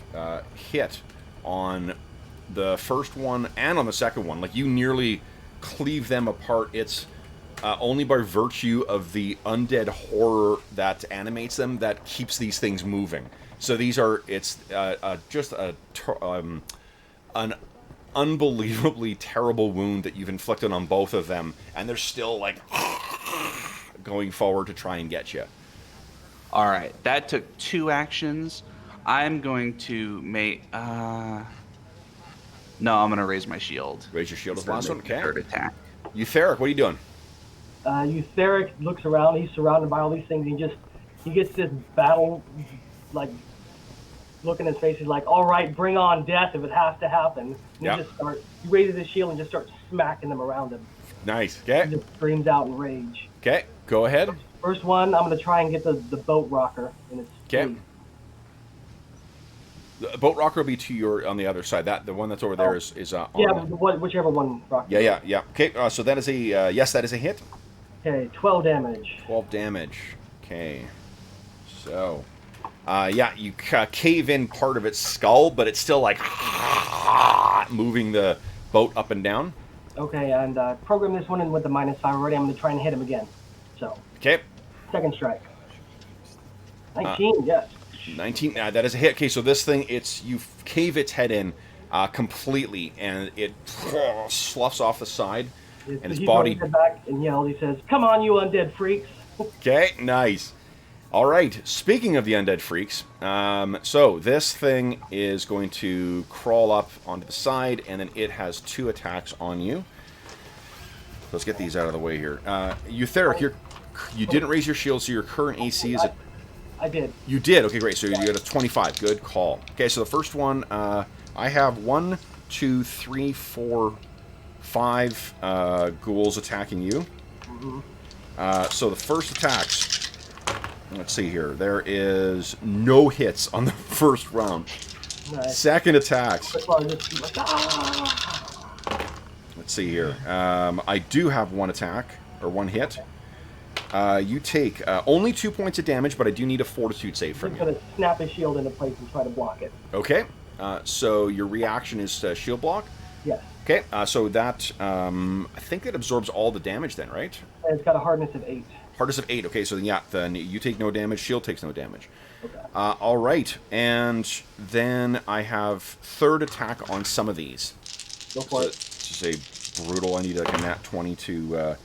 hit on the first one and on the second one. Like you nearly cleave them apart. It's only by virtue of the undead horror that animates them that keeps these things moving. So these are just an unbelievably terrible wound that you've inflicted on both of them, and they're still like going forward to try and get you. All right, that took 2 actions. I'm going to make. No, I'm going to raise my shield. Raise your shield as the last one. Okay. Third attack. Eutheric, what are you doing? Eutheric looks around. He's surrounded by all these things. He gets this battle, like, look in his face. He's like, all right, bring on death if it has to happen. And he raises his shield and just starts smacking them around him. Nice. Okay. He just screams out in rage. Okay. Go ahead. First one, I'm going to try and get the boat rocker in its Okay. sleeve. The boat rocker will be to your on the other side. That the one that's over there is on. Yeah, whichever one rocker. Yeah. Okay. So that is a yes. That is a hit. Okay, 12 damage. 12 damage. Okay. So, you cave in part of its skull, but it's still like moving the boat up and down. Okay, and program this one in with the -5 already. I'm going to try and hit him again. So, Okay. second strike. 19, yes. 19. That is a hit. Okay, so this thing, you cave its head in completely, and it sloughs off the side, and its He body. throws it back and yells. He says, "Come on, you undead freaks!" Okay, nice. All right. Speaking of the undead freaks, so this thing is going to crawl up onto the side, and then it has 2 attacks on you. Let's get these out of the way here. Eutheric, you didn't raise your shield, so your current AC is I did. You did. Okay, great. So you got a 25. Good call. Okay, so the first one, I have 1, 2, 3, 4, 5 ghouls attacking you. So the first attacks, let's see here. There is no hits on the first round. Nice. Second attacks. First of all, just like, ah! Let's see here. I do have 1 attack, or 1 hit. You take only 2 points of damage, but I do need a fortitude save from He's you. going to snap his shield into place and try to block it. Okay. So your reaction is shield block. Yes. Okay. So that, I think it absorbs all the damage then, right? And it's got a hardness of 8. Hardness of 8. Okay, so then, yeah, then you take no damage, shield takes no damage. Okay. All right. And then I have 3rd attack on some of these. Go for it. This is a brutal. I need like a nat 20 to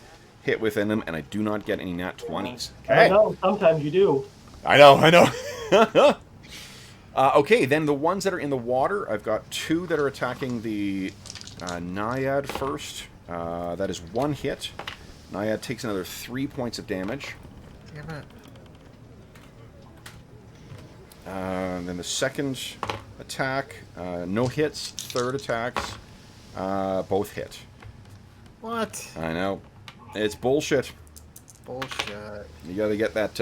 hit within them, and I do not get any nat 20s. I know, sometimes you do. I know. Okay, then the ones that are in the water, I've got 2 that are attacking the Naiad first. That is 1 hit. Naiad takes another 3 points of damage. Damn it. Then the second attack, no hits. 3rd attacks, both hit. What? I know. It's bullshit. Bullshit. You gotta get that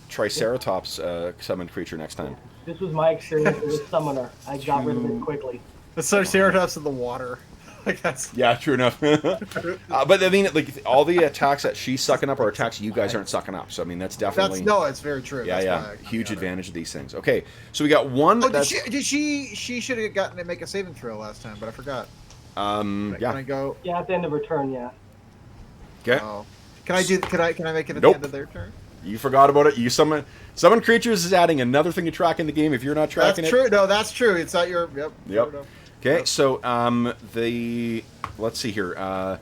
Triceratops summoned creature next time. This was my experience with a summoner. I got rid of it quickly. The Triceratops in the water. Like that's. Yeah, true enough. But I mean, like all the attacks that she's sucking up are attacks you guys aren't sucking up. So I mean, that's definitely. It's very true. Yeah, That's yeah. why I Huge got it. advantage of these things. Okay, so we got 1. Oh, that's, she should have gotten to make a saving throw last time, but I forgot. Can I yeah. go? Yeah, at the end of her turn, yeah. Okay. Oh. Can I make it at Nope. the end of their turn? You forgot about it. You summon creatures is adding another thing to track in the game. If you're not tracking That's it. true. No, that's true. It's not your. Yep. Yep. Okay, so let's see here. I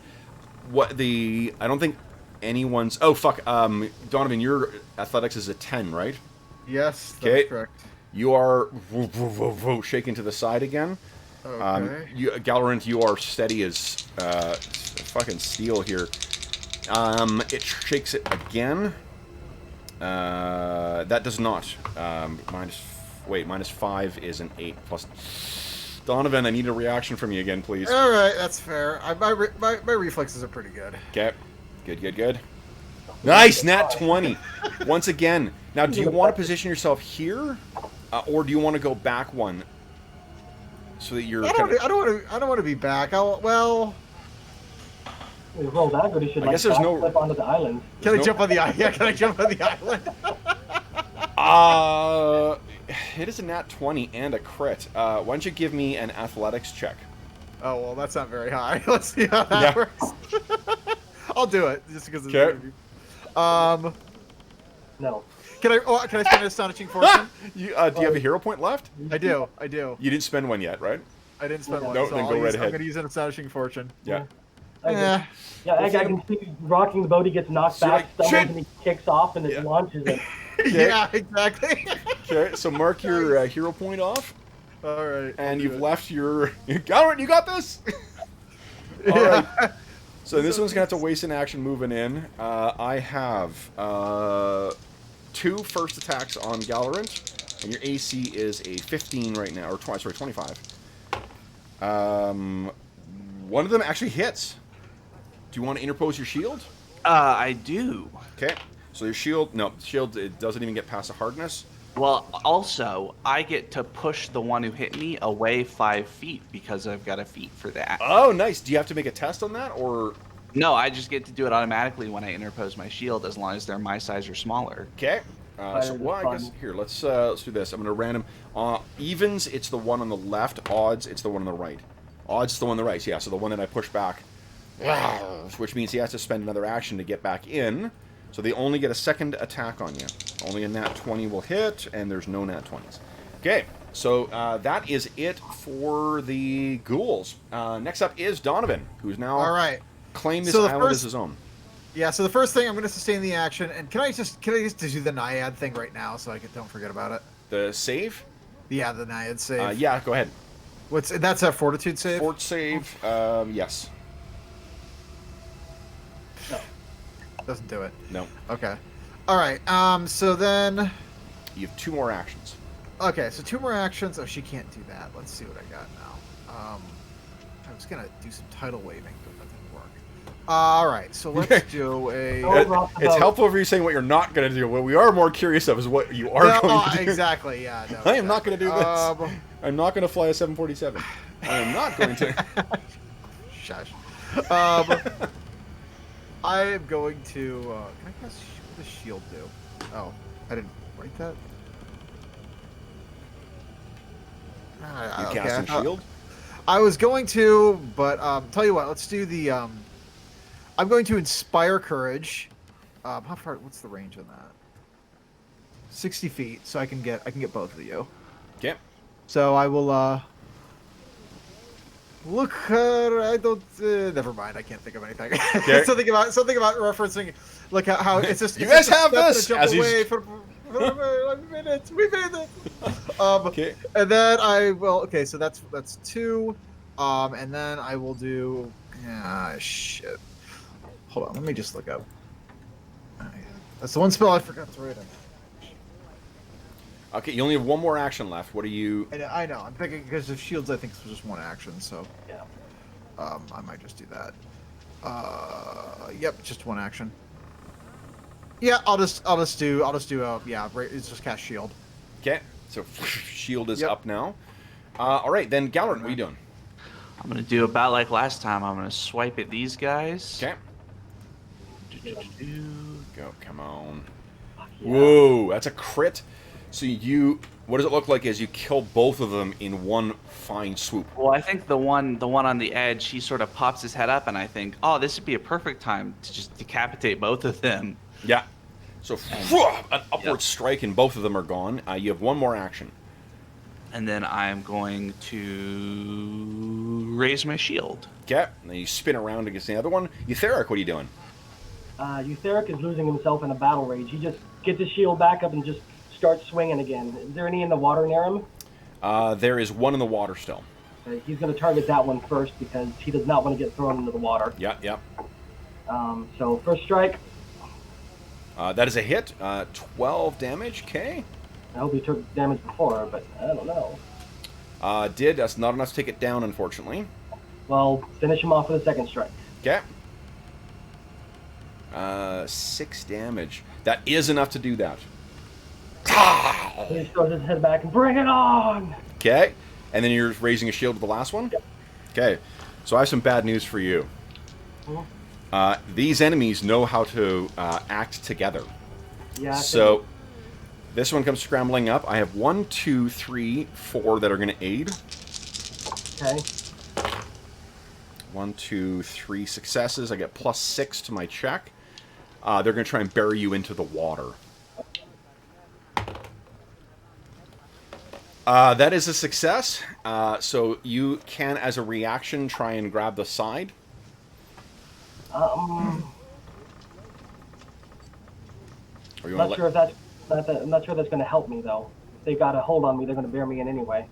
don't think anyone's. Oh fuck. Donovan, your athletics is a 10, right? Yes, that's Okay. correct. You are shaking to the side again. Okay. Galorant, you are steady as fucking steel here. It shakes it again. That does not. Minus 5 is an 8 plus. Donovan, I need a reaction from you again, please. All right, that's fair. My reflexes are pretty good. Okay. Good. Nice, nat 20. Once again. Now, do you want to position yourself here, or do you want to go back 1, so that you're? I don't want to be back. Well. If you roll that good, he should I guess there's no- flip onto the island. Can I jump on the island? Yeah, can I jump on the island? It is a nat 20 and a crit. Why don't you give me an athletics check? Oh well, that's not very high. Let's see how that works. I'll do it just because. Okay. No. Can I spend an astonishing fortune? Do you have a hero point left? I do. You didn't spend one yet, right? I didn't spend one. No, so then I'll go right use, ahead. I'm going to use an astonishing fortune. Yeah. Yeah. Yeah, I can see rocking the boat. He gets knocked So back, like, stumbles, shit! and he kicks off, and it launches it. Yeah, exactly. Okay, so mark your hero point off, All right. and you've left your. Galorant, you got this. All right. So this one's gonna have to waste an action moving in. I have 2 first attacks on Galorant, and your AC is a 15 right now, or 25. One of them actually hits. Do you want to interpose your shield? I do. Okay. So your shield, it doesn't even get past a hardness. Well, also, I get to push the one who hit me away 5 feet because I've got a feat for that. Oh, nice. Do you have to make a test on that, or? No, I just get to do it automatically when I interpose my shield, as long as they're my size or smaller. Okay. So well, I guess here let's do this. I'm gonna random. Evens, it's the one on the left. Odds, it's the one on the right. Odds, the one on the right. Yeah. So the one that I push back, which means he has to spend another action to get back in. So they only get a second attack on you. Only a nat 20 will hit, and there's no nat 20s. Okay. So that is it for the ghouls. Next up is Donovan, who's now All right. claimed this So the island first- as his own. Yeah. So the first thing I'm going to sustain the action, and can I just do the Naiad thing right now so I don't forget about it? The save? Yeah, the Naiad save. Yeah, go ahead. That's a fortitude save. Fort save, yes. Doesn't do it. No. Okay. All right. So then. You have 2 more actions. Okay. So 2 more actions. Oh, she can't do that. Let's see what I got now. I was gonna do some tidal waving, but that didn't work. All right, so let's do a. It's helpful for you saying what you're not going to do. What we are more curious of is what you are going to do. Exactly, yeah. No, I am not going to do this. I'm not going to fly a 747. I am not going to. Shush. I am going to. Can I guess what does shield do? Oh, I didn't write that. You casting shield? I was going to, but tell you what. Let's do the. I'm going to inspire courage. How far? What's the range on that? 60 feet, so I can get both of you. Okay. So I will. Look, I don't. Never mind. I can't think of anything. Okay. something about referencing. Look how it's just. You it's guys have this. Jump As away for minutes. We made it. Okay. And then I will. Okay, so that's 2. And then I will do. Shit. Hold on. Let me just look up. That's the one spell I forgot to write in. Okay, you only have one more action left. What are you... I know. I'm thinking because of shields, I think it's just one action. So Yeah. I might just do that. Yep, just one action. Yeah, I'll just do it's just cast shield. Okay, so shield is Yep. up now. All right, then Gallerin, what are you doing? I'm gonna do about like last time. I'm gonna swipe at these guys. Okay. Do-do-do-do. Go, come on. Yeah. Whoa, that's a crit. So what does it look like as you kill both of them in one fine swoop? Well, I think the one on the edge, he sort of pops his head up, and I think, oh, this would be a perfect time to just decapitate both of them. Yeah. So an upward strike and both of them are gone. You have one more action. And then I'm going to raise my shield. Okay, and then you spin around against the other one. Eutheric, what are you doing? Eutheric is losing himself in a battle rage. He just gets his shield back up and just starts swinging again. Is there any in the water near him? There is one in the water still. He's going to target that one first because he does not want to get thrown into the water. Yeah, yeah. So first strike. That is a hit. 12 damage. Okay. I hope he took damage before, but I don't know. That's not enough to take it down, unfortunately. Well, finish him off with a second strike. Okay. 6 damage. That is enough to do that. He throws his head back and bring it on! Okay. And then you're raising a shield with the last one? Yep. Okay. So I have some bad news for you. These enemies know how to act together. Yeah. So this one comes scrambling up. I have 1, 2, 3, 4 that are going to aid. Okay. 1, 2, 3 successes. I get +6 to my check. They're going to try and bury you into the water. That is a success. So you can, as a reaction, try and grab the side. I'm Or you not want sure if I'm not sure that's going to help me though. If they got a hold on me, they're going to bear me in anyway.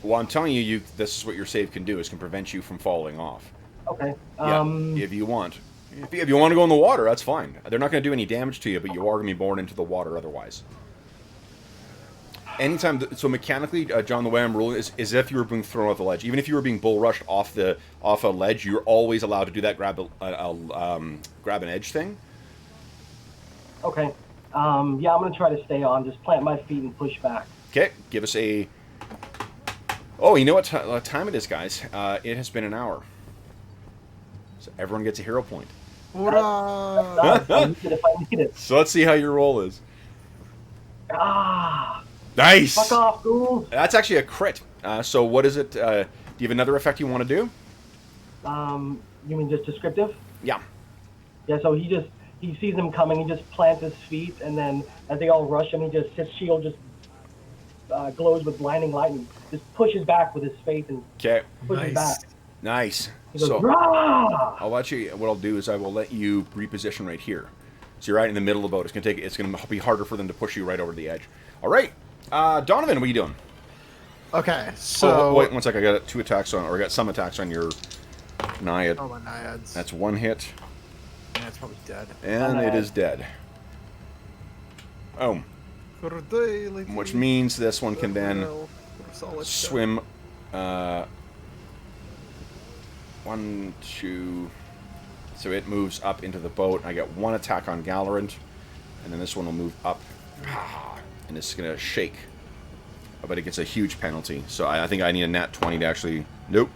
Well, I'm telling you, this is what your save can do. Is can prevent you from falling off. Okay. Yeah, if you want. If you want to go in the water, that's fine. They're not going to do any damage to you, but you are going to be borne into the water otherwise. Anytime, so mechanically, John, the way I'm ruling is if you were being thrown off the ledge. Even if you were being bull rushed off a ledge, you're always allowed to do that grab an edge thing. Okay. Yeah, I'm going to try to stay on. Just plant my feet and push back. Okay, give us a... Oh, you know what time it is, guys? It has been an hour. So everyone gets a hero point. I need it if I need it. So let's see how your roll is. Ah! Nice! Fuck off, ghouls! That's actually a crit. So what is it? Do you have another effect you want to do? You mean just descriptive? Yeah. Yeah, so he sees them coming, he just plants his feet, and then as they all rush him, his shield just glows with blinding light and just pushes back with his face and Okay. pushes back. Nice. He goes, So Rah! I'll let you. What I'll do is I will let you reposition right here. So you're right in the middle of the boat. It's gonna be harder for them to push you right over the edge. All right, Donovan, what are you doing? Okay, so Oh, wait 1 second. I got 2 attacks on, or I got some attacks on your Naiad. Oh, my naiads. That's 1 hit, Yeah, it's probably dead. and it is dead. Oh, which means this one can then swim 1, 2. So it moves up into the boat. I get 1 attack on Gallerant, and then this one will move up, and it's going to shake. But it gets a huge penalty. So I think I need a nat 20 to actually... Nope.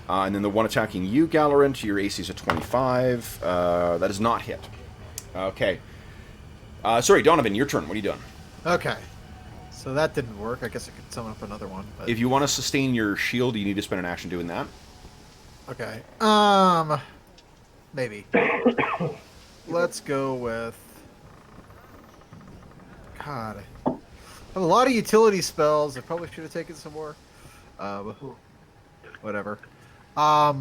And then the one attacking you, Gallerant, your AC is a 25. That is not hit. Okay. Sorry, Donovan, your turn. What are you doing? Okay. So that didn't work. I guess I could summon up another one. But... If you want to sustain your shield, you need to spend an action doing that. Okay. Maybe. Let's go with... God. I have a lot of utility spells. I probably should have taken some more. Whatever. Hell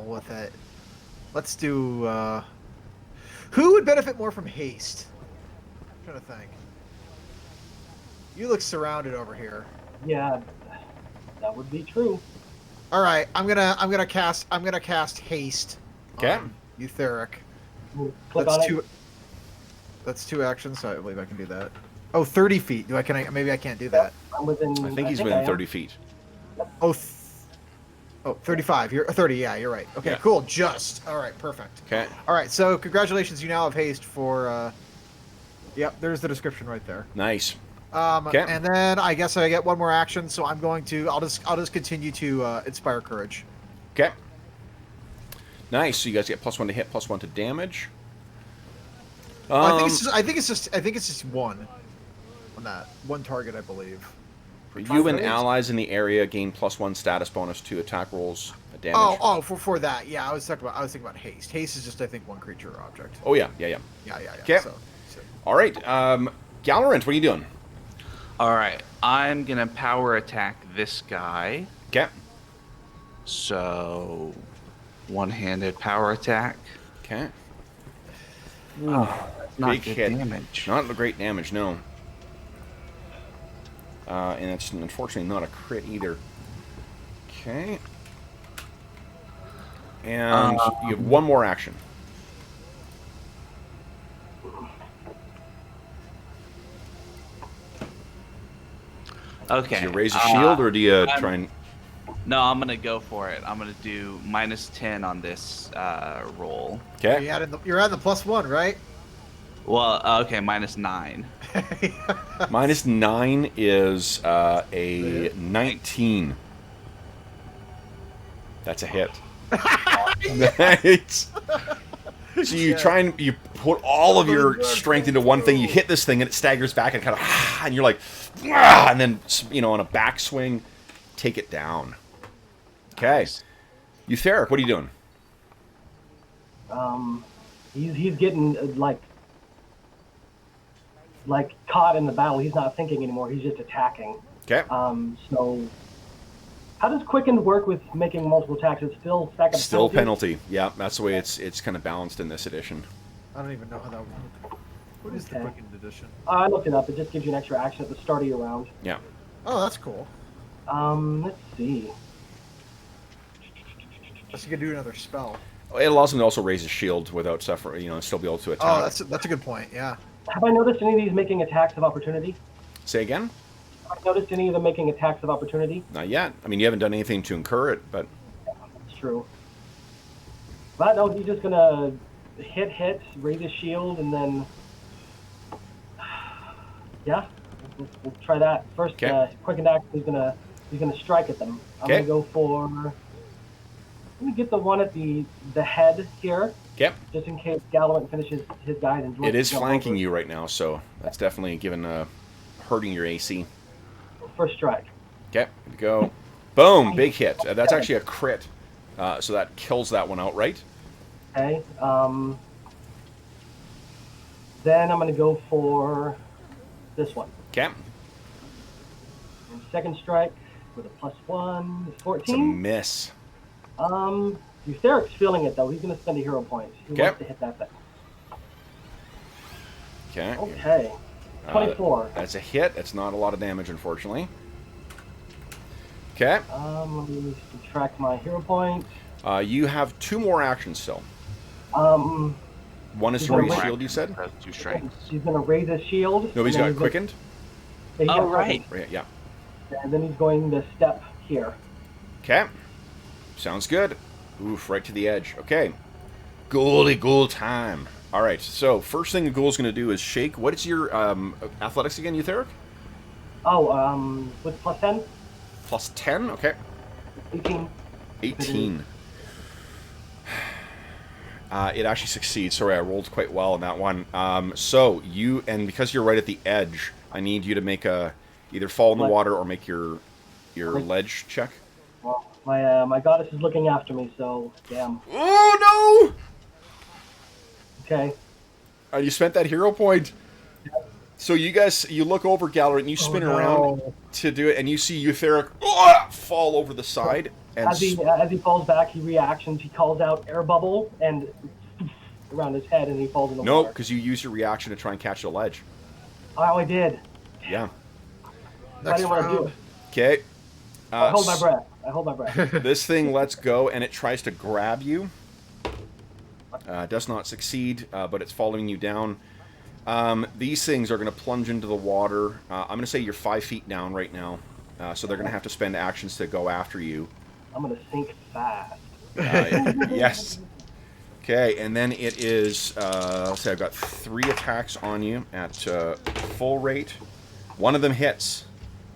with it. Let's do, who would benefit more from haste? I'm trying to think. You look surrounded over here. Yeah, that would be true. All right, I'm gonna cast haste. Okay. On Eutheric. Click on it. That's 2 actions, so I believe I can do that. Oh, 30 feet. Maybe I can't do that. I'm within. I think he's within 30 feet. Oh, 35. You're 30. Yeah, you're right. Okay, Yeah. cool. Just. All right, perfect. Okay. All right, so congratulations. You now have haste for. Yep, there's the description right there. Nice. Okay. And then I guess I get 1 more action, so I'm going to. I'll just continue to inspire courage. Okay. Nice. So you guys get +1 to hit, +1 to damage. I think it's just 1 on that 1 target, I believe. You and allies in the area gain +1 status bonus to attack rolls damage. Oh, for that. Yeah, I was thinking about haste. Haste is just, I think, 1 creature or object. Oh yeah. Yeah. Okay. So. All right. Gallerant, what are you doing? All right, I'm gonna power attack this guy. Okay. So, one-handed power attack. Okay. That's not Big good hit. damage. Not great damage, no. And it's unfortunately not a crit either. Okay. And you have 1 more action. Okay. Do you raise a shield or do you try and... No, I'm gonna go for it. I'm gonna do -10 on this roll. Okay. You're adding the +1, right? Well, okay, -9. -9 is a 19. That's a hit. Nice. So you try and you put all of your strength into one thing. You hit this thing and it staggers back and kind of, and you're like, and then on a backswing, take it down. Okay. Nice. Eutheric, what are you doing? He's getting like caught in the battle. He's not thinking anymore. He's just attacking. Okay. So how does quickened work with making multiple attacks? It's still second. Still penalty. Yeah, that's the way it's kind of balanced in this edition. I don't even know how that works. What is the quickened edition? I looked it up. It just gives you an extra action at the start of your round. Yeah. Oh, that's cool. Let's see. So you can do another spell. It allows him to also raise his shield without suffering, and still be able to attack. Oh, that's a good point. Yeah. Have I noticed any of these making attacks of opportunity? Say again? Have I noticed any of them making attacks of opportunity? Not yet. I mean, you haven't done anything to incur it, but... It's true. But no, he's just gonna hit, raise his shield, and then... Yeah, we'll try that. First, quickened action, he's gonna strike at them. I'm gonna go for... Let me get the one at the head here. Yep. Just in case Gallerant finishes his guys and... It is flanking you right now, so that's definitely hurting your AC. First strike. Okay, here we go. Boom, big hit. That's actually a crit, so that kills that one outright. Okay. Then I'm going to go for this one. Okay. And second strike with a +1 is 14. It's a miss. Eutheric's feeling it though. He's going to spend a hero point. He wants to hit that thing. Okay. Okay. 24. That's a hit. It's not a lot of damage, unfortunately. Okay. Let me subtract my hero point. You have 2 more actions still. One is to raise shield, you said? 2 strengths. He's going to raise his shield. Nobody's got quickened? Yeah, Oh, right. Yeah. And then he's going to step here. Okay. Sounds good. Oof, right to the edge. Okay. Ghouly ghoul time. All right, so first thing the ghoul's going to do is shake. What is your athletics again, Eutheric? Oh, with plus 10? Plus 10? Okay. 18. 18. It actually succeeds. Sorry, I rolled quite well on that one. So you, and because you're right at the edge, I need you to make either fall in the water or make your ledge check. Well, my goddess is looking after me, so damn. Oh no! Okay. You spent that hero point. So you guys, you look over Gallery and you spin around to do it, and you see Eutheric fall over the side. And as he falls back, he reactions. He calls out air bubble and around his head, and he falls in the water. No, because you use your reaction to try and catch the ledge. Oh, I did. Yeah. I didn't want to do it. Okay. I hold my breath. This thing lets go, and it tries to grab you. Does not succeed, but it's following you down. These things are going to plunge into the water. I'm going to say you're 5 feet down right now, so they're going to have to spend actions to go after you. I'm going to sink fast. Yes. Okay, and then it is, let's say I've got 3 attacks on you at full rate. One of them hits.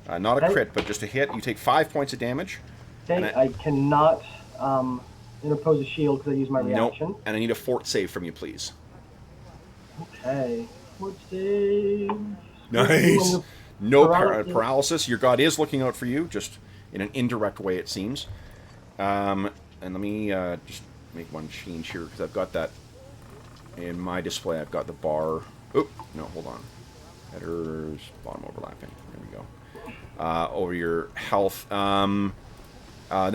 Not a crit, but just a hit. You take 5 points of damage. I cannot interpose a shield because I use my reaction. Nope. And I need a fort save from you, please. Okay. Fort save. Nice. No paralysis. Your god is looking out for you, just in an indirect way, it seems. And let me just make one change here, because I've got that in my display. I've got the bar. Oh, no, hold on. Headers, bottom overlapping. There we go. Over your health. Then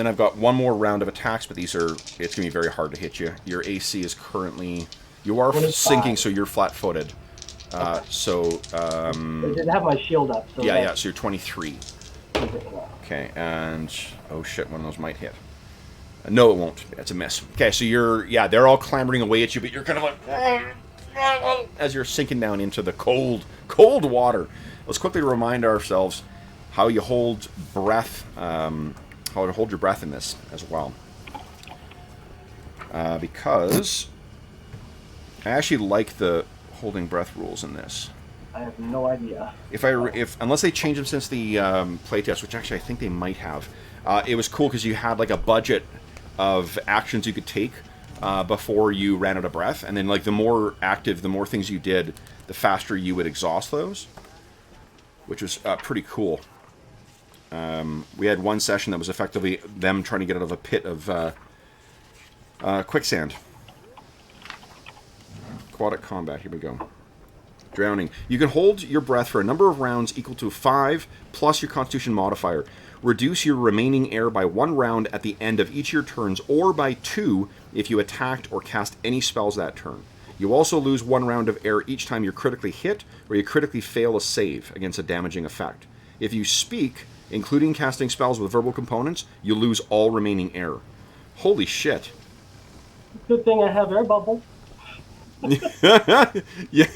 I've got one more round of attacks, but it's going to be very hard to hit you. Your AC is currently... You are sinking, so you're flat-footed. Okay. I didn't have my shield up. So yeah, so you're 23. Okay, and... Oh shit, one of those might hit. No, it won't. It's a miss. Okay, so they're all clambering away at you, but you're kind of like... As you're sinking down into the cold water. Let's quickly remind ourselves how you hold breath... how to hold your breath in this as well. Because I actually like the holding breath rules in this. I have no idea. Unless they changed them since the playtest, which actually I think they might have, it was cool because you had like a budget of actions you could take before you ran out of breath, and then like the more active, the more things you did, the faster you would exhaust those, which was pretty cool. We had one session that was effectively them trying to get out of a pit of quicksand. Aquatic combat, here we go. Drowning. You can hold your breath for a number of rounds equal to 5 plus your constitution modifier. Reduce your remaining air by 1 round at the end of each of your turns, or by 2 if you attacked or cast any spells that turn. You also lose 1 round of air each time you're critically hit or you critically fail a save against a damaging effect. If you speak, including casting spells with verbal components, you lose all remaining air. Holy shit. Good thing I have air bubble. Yeah.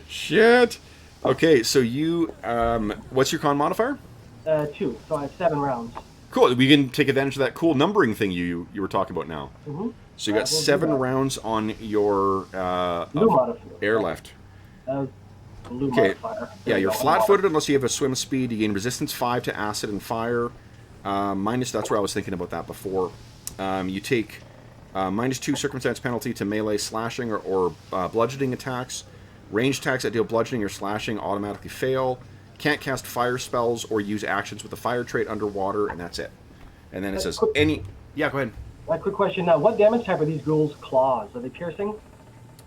Shit. Okay, so you, what's your con modifier? 2, so I have 7 rounds. Cool, we can take advantage of that cool numbering thing you were talking about now. Mm-hmm. So you got 7 rounds on your air left. Blue modifier. Yeah, you're flat-footed unless you have a swim speed. You gain resistance 5 to acid and fire. That's where I was thinking about that before. You take -2 circumstance penalty to melee slashing or bludgeoning attacks. Ranged attacks that deal bludgeoning or slashing automatically fail. Can't cast fire spells or use actions with the fire trait underwater, and that's it. And then it says any... Yeah, go ahead. A quick question now. What damage type are these ghouls' claws? Are they piercing?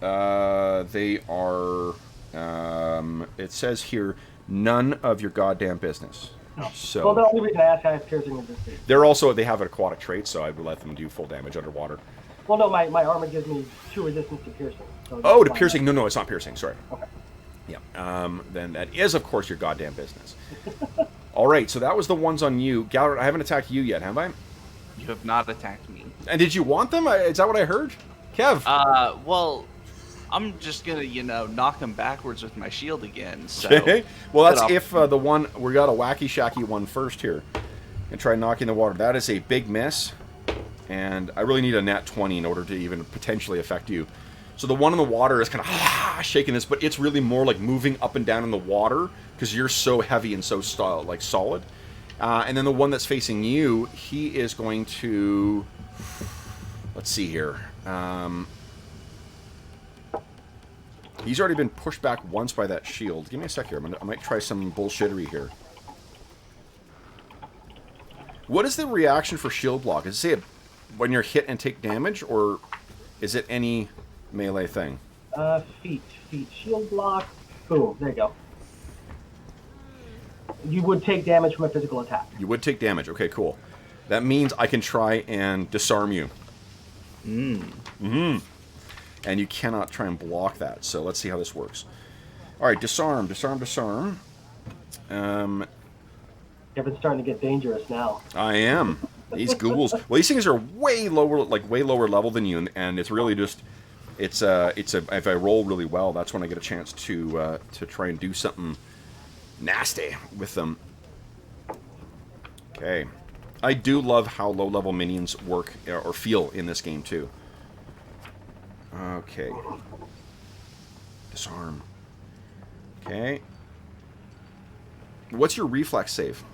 They are... it says here, none of your goddamn business. No. So, well, the only reason I ask I have piercing is this thing. They have an aquatic trait, so I would let them do full damage underwater. Well, no, my armor gives me 2 resistance to piercing. So to piercing? No, it's not piercing, sorry. Okay. Yeah. Then that is, of course, your goddamn business. Alright, so that was the ones on you. Gallard, I haven't attacked you yet, have I? You have not attacked me. And did you want them? Is that what I heard? Kev? Well, I'm just gonna, knock him backwards with my shield again. So. Okay. Well, that's But if the one we got a wacky shacky one first here, and try knocking the water. That is a big miss, and I really need a nat 20 in order to even potentially affect you. So the one in the water is kind of shaking this, but it's really more like moving up and down in the water because you're so heavy and so solid. And then the one that's facing you, he is going to. Let's see here. He's already been pushed back once by that shield. Give me a sec here. I might try some bullshittery here. What is the reaction for shield block? Is it when you're hit and take damage, or is it any melee thing? Feet. Shield block. Boom. There you go. You would take damage from a physical attack. You would take damage. Okay, cool. That means I can try and disarm you. And you cannot try and block that. So let's see how this works. All right, disarm. Kevin's starting to get dangerous now. I am. These ghouls. Well, these things are way lower level than you, and it's really just. If I roll really well, that's when I get a chance to try and do something nasty with them. Okay. I do love how low-level minions work or feel in this game, too. Okay. Disarm. Okay. What's your reflex save?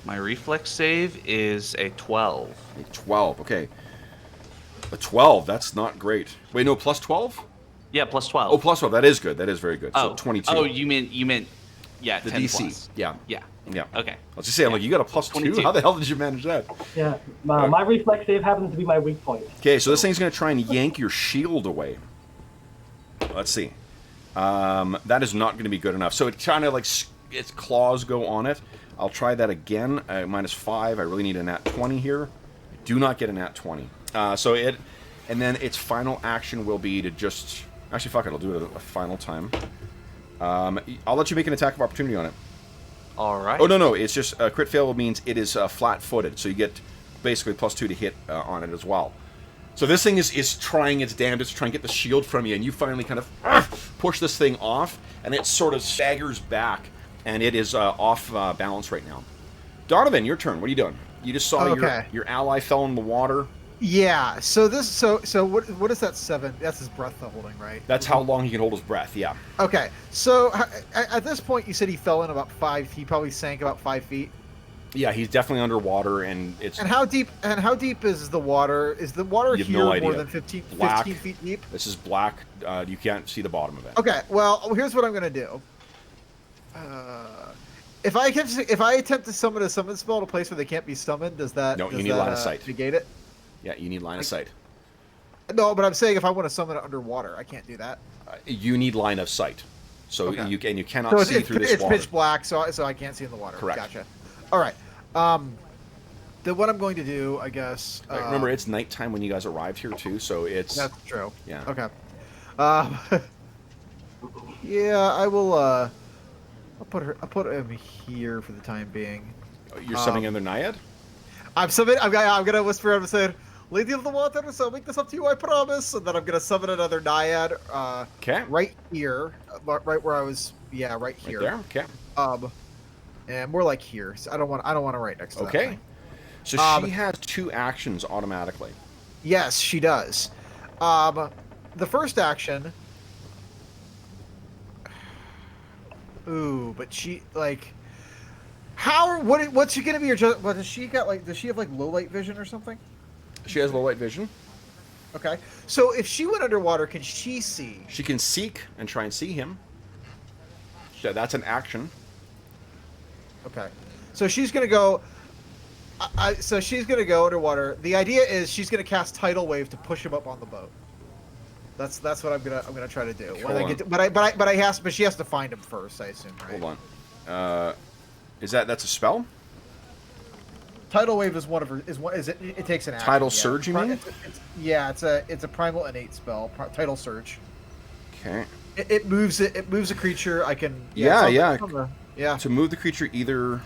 My reflex save is a 12. A 12, okay. A 12, that's not great. Wait, no, plus 12? Yeah, plus 12. Oh, plus 12, that is good. That is very good. So 22. Oh, you meant, yeah, the 10 DC. plus. Yeah. Yeah. Okay. I was just saying, like, you got a plus 2? 22. How the hell did you manage that? Yeah, my reflex save happens to be my weak point. Okay, so this thing's going to try and yank your shield away. Let's see. That is not going to be good enough. So it kind of, like, its claws go on it. I'll try that again. -5. I really need a nat 20 here. I do not get a nat 20. And then its final action will be to just... Actually, fuck it. I'll do it a final time. I'll let you make an attack of opportunity on it. All right. Oh, no. It's just crit fail means it is flat-footed. So you get basically +2 to hit on it as well. So this thing is trying its damnedest to try and get the shield from you. And you finally kind of push this thing off. And it sort of staggers back. And it is off balance right now. Donovan, your turn. What are you doing? You just saw your ally fell in the water. Yeah. So what is that 7? That's his breath holding, right? That's how long he can hold his breath. Yeah. Okay. So at this point, you said he fell in about 5. He probably sank about 5 feet. Yeah, he's definitely underwater, and it's. And how deep is the water? Is the water here no idea. more than 15 feet deep? This is black. You can't see the bottom of it. Okay. Well, here's what I'm gonna do. If I attempt to summon a summon spell to a place where they can't be summoned, does that you need line of sight. negate it? Yeah, you need line of sight. No, but I'm saying if I want to summon it underwater, I can't do that. You need line of sight, so Okay. you cannot see through this water. It's pitch black, so I can't see in the water. Correct. Gotcha. All right. Then what I'm going to do, I guess. Right, remember, it's nighttime when you guys arrived here too, so it's. That's true. Yeah. Okay. Yeah, I will. I'll put him here for the time being. You're summoning another naiad? I'm gonna whisper. I'm saying, "Lady of the Water, so I'll make this up to you, I promise." And then I'm gonna summon another naiad. Okay. Right here, right where I was. Yeah, right here. Right there. Okay. And more like here. So I don't want to right next to that Okay. thing. So she has 2 actions automatically. Yes, she does. The first action. Ooh, but she like. What's she gonna be? What does she got? Like, does she have like low light vision or something? She has low light vision. Okay, so if she went underwater, can she see? She can seek and try and see him. So that's an action. Okay, so she's gonna go. So she's gonna go underwater. The idea is she's gonna cast tidal wave to push him up on the boat. That's what I'm gonna try to do. When I get to, but she has to find him first, I assume, right? Hold on. That's a spell? Tidal wave is one of her. It takes an action. Tidal surge, you mean? It's a primal innate spell. Tidal surge. Okay. It moves a creature. I can. Yeah. Yeah. To move the creature, either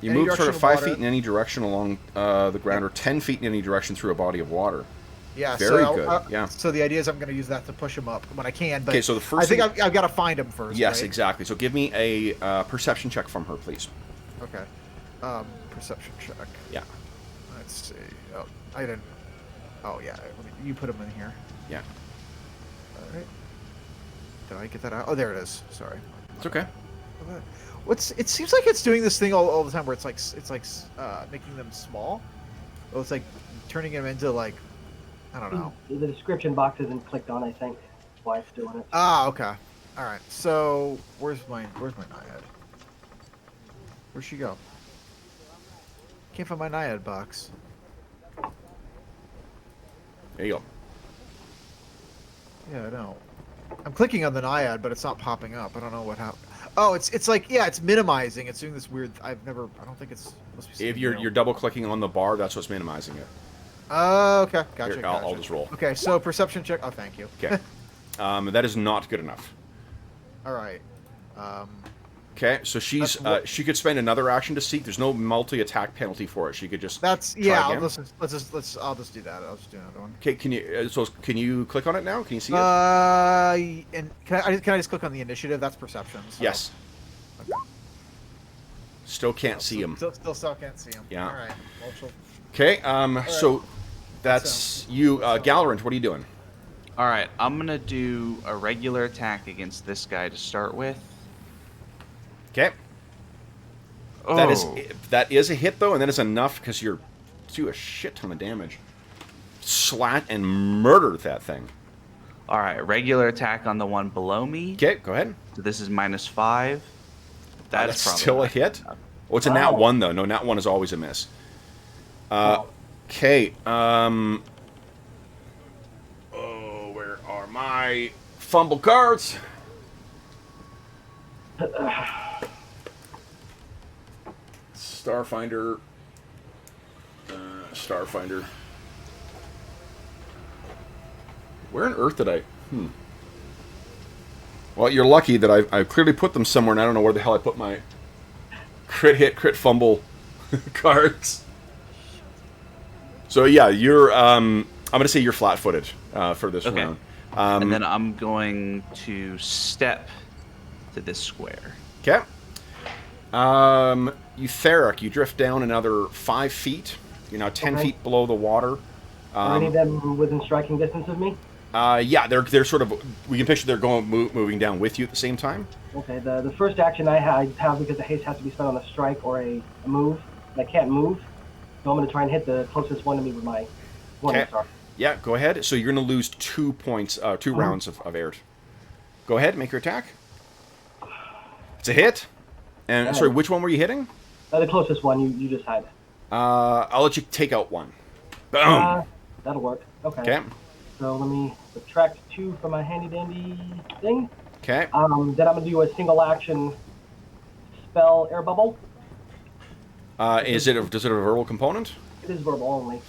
you Any move sort of direction of 5 water. feet in any direction along the ground, or 10 feet in any direction through a body of water. Yeah. Very so, good. Yeah. So the idea is I'm going to use that to push him up when I can. But Okay, so the first I think thing- I've got to find him first. Yes, right? exactly. So give me a perception check from her, please. Okay. Perception check. Yeah. Let's see. Oh, I didn't. Oh yeah. You put him in here. Yeah. All right. Did I get that out? Oh, there it is. Sorry. It's okay. It seems like it's doing this thing all the time where it's like making them small. Oh, it's like turning them into like, I don't know. The description box isn't clicked on, I think. That's why it's doing it. Ah, okay. All right. So where's my naiad? Where'd she go? Can't find my naiad box. There you go. Yeah, I know. I'm clicking on the naiad, but it's not popping up. I don't know what happened. Oh, it's like, yeah, it's minimizing. It's doing this weird. I don't think it's supposed to be. If you're double clicking on the bar, that's what's minimizing it. Okay, gotcha. Here, Gotcha. I'll just roll. Okay, so perception check. Oh, thank you. Okay. That is not good enough. All right. Okay, so she's she could spend another action to seek. There's no multi-attack penalty for it. She could just I'll just do that. I'll just do another one. Okay, can you click on it now? Can you see it? And can I just click on the initiative? That's perception. So. Yes. Okay. Still can't see him. Still can't see him. Yeah. All right. Well, Okay. So right. that's you, Gallerant. What are you doing? All right, I'm gonna do a regular attack against this guy to start with. Okay. Oh. That is a hit though, and that is enough because you're do a shit ton of damage. Slat and murder that thing. All right, regular attack on the one below me. Okay, go ahead. So this is -5. That's probably still a not hit. enough. Oh, it's a nat 1 though. No, nat 1 is always a miss. Okay. Oh, where are my fumble cards? Starfinder. Starfinder. Where on earth did I... Well, you're lucky that I clearly put them somewhere, and I don't know where the hell I put my crit hit, crit fumble cards. So yeah, you're... I'm going to say you're flat-footed for this Okay. round. And then I'm going to step to this square. Okay. Eutheric, you drift down another 5 feet. You're now 10 Okay. feet below the water. Are any of them within striking distance of me? Yeah, they're sort of... We can picture they're going moving down with you at the same time. Okay, the first action I have because the haste has to be spent on a strike or a move. And I can't move, so I'm going to try and hit the closest one to me with my warning Okay. star. Yeah, go ahead. So you're going to lose 2 points, 2 rounds of air. Go ahead, make your attack. It's a hit. And sorry, which one were you hitting? The closest one, you just had. I'll let you take out 1. Boom. That'll work. Okay. Okay. So let me subtract 2 from my handy dandy thing. Okay. Then I'm going to do a single action spell air bubble. Does it have a verbal component? It is verbal only.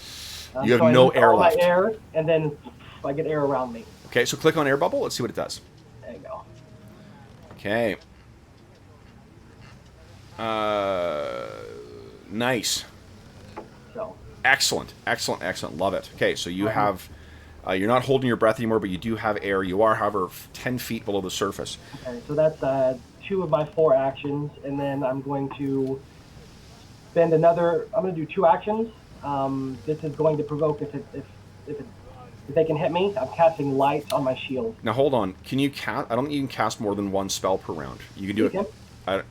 You have so I no use air all my left. air, and then I get air around me. Okay, so click on air bubble. Let's see what it does. There you go. Okay. Nice. So. Excellent. Love it. Okay, so you have... you're not holding your breath anymore, but you do have air. You are, however, 10 feet below the surface. Okay, so that's 2 of my 4 actions, and then I'm going to spend another. I'm going to do 2 actions. This is going to provoke if they can hit me. I'm casting light on my shield. Now, hold on. Can you cast... I don't think you can cast more than 1 spell per round. You can do You it... can? I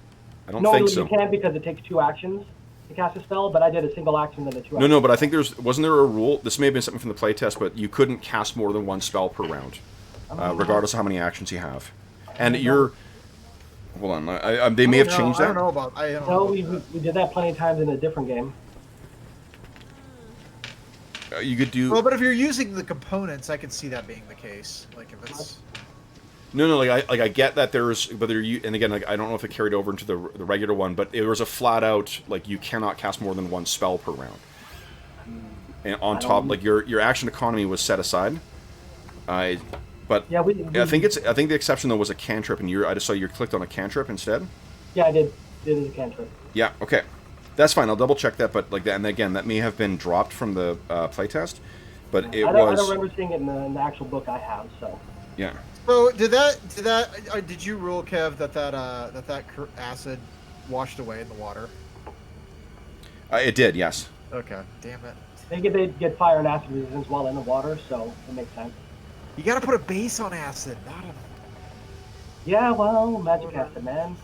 don't No, think so. you can because it takes 2 actions to cast a spell, but I did a single action then a 2 No, but I think there's... Wasn't there a rule? This may have been something from the playtest, but you couldn't cast more than 1 spell per round, regardless of how many actions you have. And you're... Hold on. They may have changed that. I don't know about. I don't No, know. we did that plenty of times in a different game. You could do... Well, but if you're using the components, I could see that being the case. Like if it's. No, I get that there's whether you and again I don't know if it carried over into the regular one, but it was a flat out you cannot cast more than 1 spell per round. And on top, your action economy was set aside. But Yeah, I think the exception though was a cantrip, and I just saw you clicked on a cantrip instead. Yeah, I did. It is a cantrip. Yeah, okay, that's fine. I'll double check that, but like that, and again that may have been dropped from the playtest. but it I don't was remember seeing it in the actual book I have. So yeah. So did you rule, Kev, that acid washed away in the water? It did, yes. Okay, damn it. they get fire and acid resistance while in the water, so it makes sense. You gotta put a base on acid, not a... Yeah, well, magic acid, man.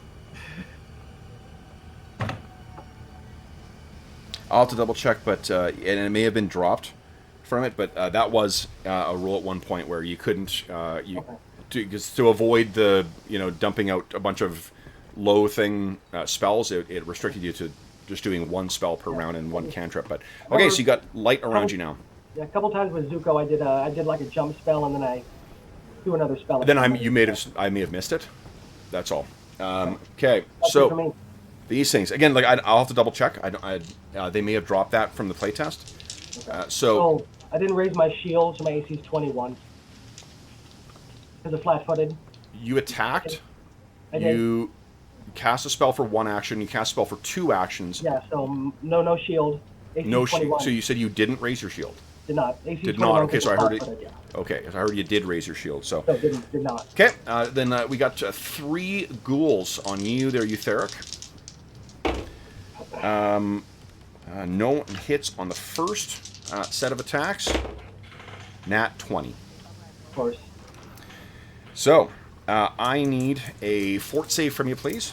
I'll have to double check, but and it may have been dropped from it, but that was a rule at one point where you couldn't to avoid the dumping out a bunch of low thing spells. It restricted you to just doing one spell per round and one cantrip. But okay, so you got light around you now. Yeah, a couple times with Zuko, I did like a jump spell, and then I do another spell. Then I may have missed it. That's all. Okay, That's so it for me. these things again, like I'll have to double check. They may have dropped that from the playtest. Okay. So I didn't raise my shield, so my AC is 21. Because of flat-footed. you attacked. I did. You cast a spell for one action. You cast a spell for two actions. Yeah, so no shield. AC No 21. shield. So you said you didn't raise your shield. Did not. AC Did 21 not. Okay, so I heard it. flat-footed, yeah. Okay, so I heard you did raise your shield. So No, did not. okay, then we got 3 ghouls on you there, Eutheric. No one hits on the first set of attacks. Nat 20. Of course. So I need a fort save from you, please.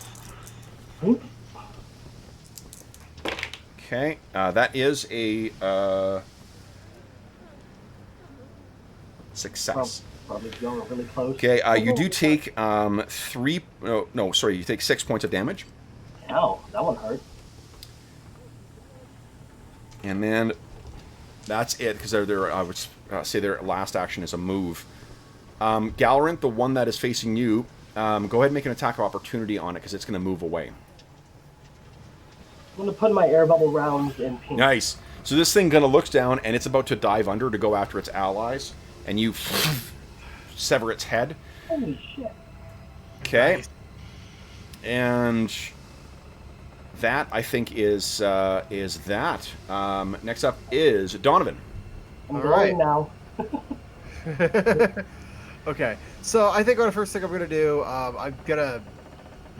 Hmm? Okay, that is a success. Probably going really close. Okay, you do take 3. No, sorry, you take 6 points of damage. Ow, that one hurt. And then that's it, because I would say their last action is a move. Galorant, the one that is facing you, go ahead and make an attack of opportunity on it, because it's going to move away. I'm going to put my air bubble rounds in pink. Nice. So this thing kind of looks down, and it's about to dive under to go after its allies, and you sever its head. Holy shit. Okay. Nice. And that, I think, is that. Next up is Donovan. I'm All going right. now. Okay, so I think the first thing I'm gonna do, I'm gonna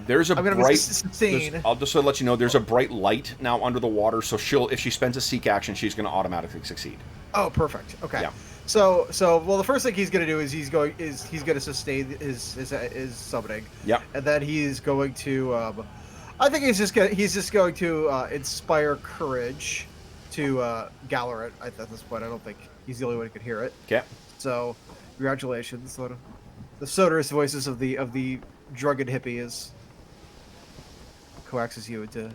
Bright. sustain. I'll just let you know, there's a bright light now under the water, so if she spends a seek action, she's going to automatically succeed. Oh, perfect. Okay. Yeah. So well, the first thing he's gonna do is he's going to sustain his summoning. Yep. And then he's going to, I think he's just going to inspire courage to Galorant at this point. I don't think he's the only one who could hear it. Okay. So, congratulations, the sonorous voices of the drunken hippie coaxes you into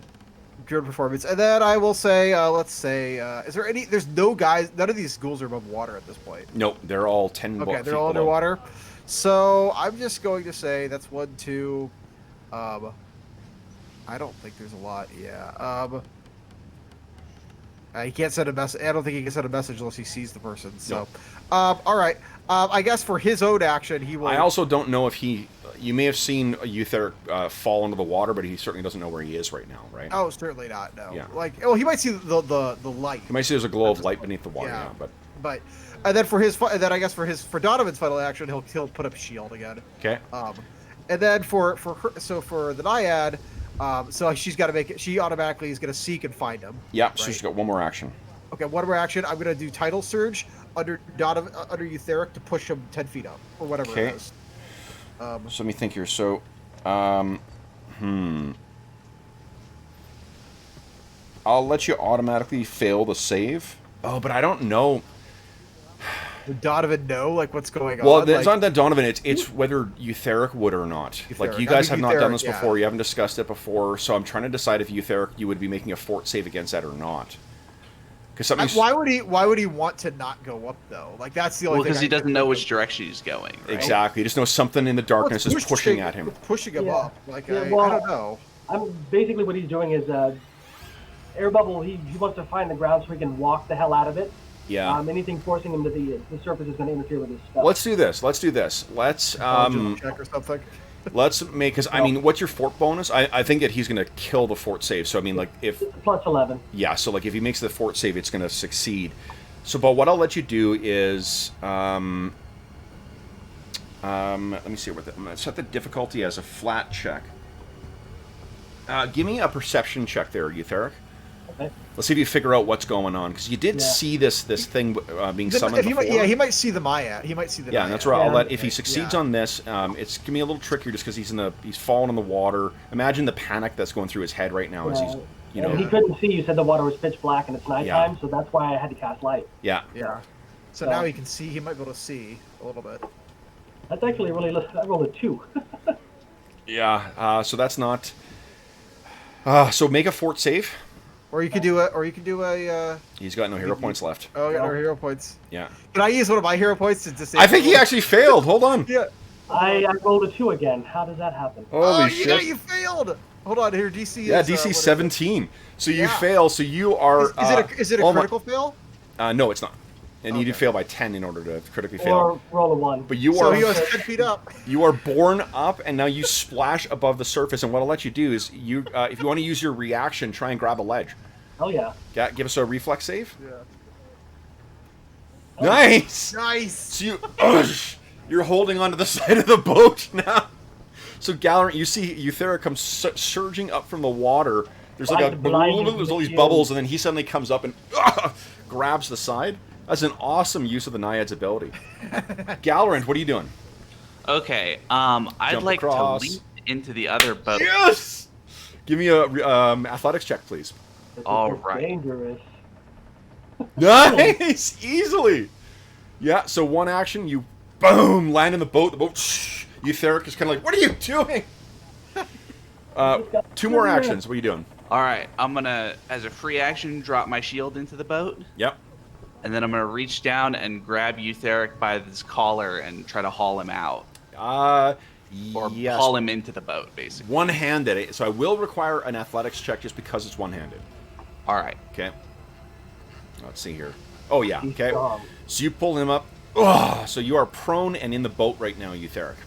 good performance. And then I will say, let's say, is there any? There's no guys. None of these ghouls are above water at this point. No, they're all 10. Okay, feet they're all below. underwater. So I'm just going to say that's 1, 2. I don't think there's a lot. Yeah. He can't send a message. I don't think he can send a message unless he sees the person. So, all right. I guess for his own action, he will. I also don't know if he. You may have seen Eutheric fall into the water, but he certainly doesn't know where he is right now, right? Oh, certainly not. No. Yeah. He might see the light. You might see there's a glow of light beneath the water, Yeah. yeah, But, and then I guess for Donovan's final action, he'll put up a shield again. Okay. And then for her, so for the Naiad, so she's got to make it. She automatically is going to seek and find him. Yeah, so right? she's got one more action. Okay, one more action. I'm going to do Tidal Surge under Eutheric to push him 10 feet up or whatever Okay. it is. So let me think here. So, I'll let you automatically fail the save. Oh, but I don't know. Would Donovan know what's going on? Well, it's not that Donovan. It's whether Eutheric would or not. Like, you guys have not done this before. You haven't discussed it before. So I'm trying to decide if Eutheric, you would be making a fort save against that or not. Because why would he want to not go up though? Like, that's the only Well, thing. because he doesn't know which direction he's going. Right? Exactly. He just knows something in the darkness is pushing at him. Pushing him Yeah. up. Like, Yeah, I well, don't know. Basically what he's doing is air bubble. He wants to find the ground so he can walk the hell out of it. Yeah. Anything forcing him to the surface is going to interfere with his spell. Let's do this. Let's Check or something. let's make, because I mean, what's your fort bonus? I think that he's going to kill the fort save. So I mean, like, if Plus 11. yeah, so like if he makes the fort save, it's going to succeed. So, but what I'll let you do is, let me see what I'm going to set the difficulty as a flat check. Give me a perception check there, Eutheric. Okay. Let's see if you figure out what's going on, because you did see this thing being summoned before. He might see the Maya. He might see the. Yeah, Maya. that's right. Yeah. I'll let if he succeeds on this, it's gonna be a little trickier just because he's fallen in the water. Imagine the panic that's going through his head right now as he's, you know. And he couldn't see. You said the water was pitch black and it's nighttime, Yeah. so that's why I had to cast light. Yeah. Yeah. So now he can see. He might be able to see a little bit. That's actually really. I rolled a 2. Yeah. So that's not. So make a fort save. Or you could do a. He's got no hero points left. Oh, yeah, no hero points. Yeah. Can I use one of my hero points to disable? I think he actually failed. Hold on. Yeah. I rolled a 2 again. How does that happen? Holy shit. Yeah, you failed. Hold on, here DC. Yeah, is, DC what is it? 17. So you Yeah. fail. So you are. Is it a critical fail? No, it's not. And you need to Okay. fail by 10 in order to critically fail. Or roll a 1. But you So are he was 10 feet up. you are borne up, and now you splash above the surface. And what I'll let you do is you, if you want to use your reaction, try and grab a ledge. Oh yeah. Give us a reflex save. Yeah. Nice. Nice. So you're holding onto the side of the boat now. So Gallerant, you see Euthera comes surging up from the water. There's like there's all these bubbles, and then he suddenly comes up and grabs the side. That's an awesome use of the Naiad's ability. Gallerant, what are you doing? Okay, I'd Jump like across. to leap into the other boat. Yes. Give me a athletics check, please. All It's right. dangerous. Nice, easily. Yeah. So one action, you boom land in the boat. The boat. Eutheric is kind of like, what are you doing? 2 more actions. What are you doing? All right, I'm gonna, as a free action, drop my shield into the boat, Yep. and then I'm gonna reach down and grab Eutheric by this collar and try to haul him out, or Yes. haul him into the boat, basically. One-handed. So I will require an athletics check just because it's one-handed. All right. Okay. Let's see here. Oh yeah. He's Okay. strong. So you pull him up. Oh, so you are prone and in the boat right now, Eutheric.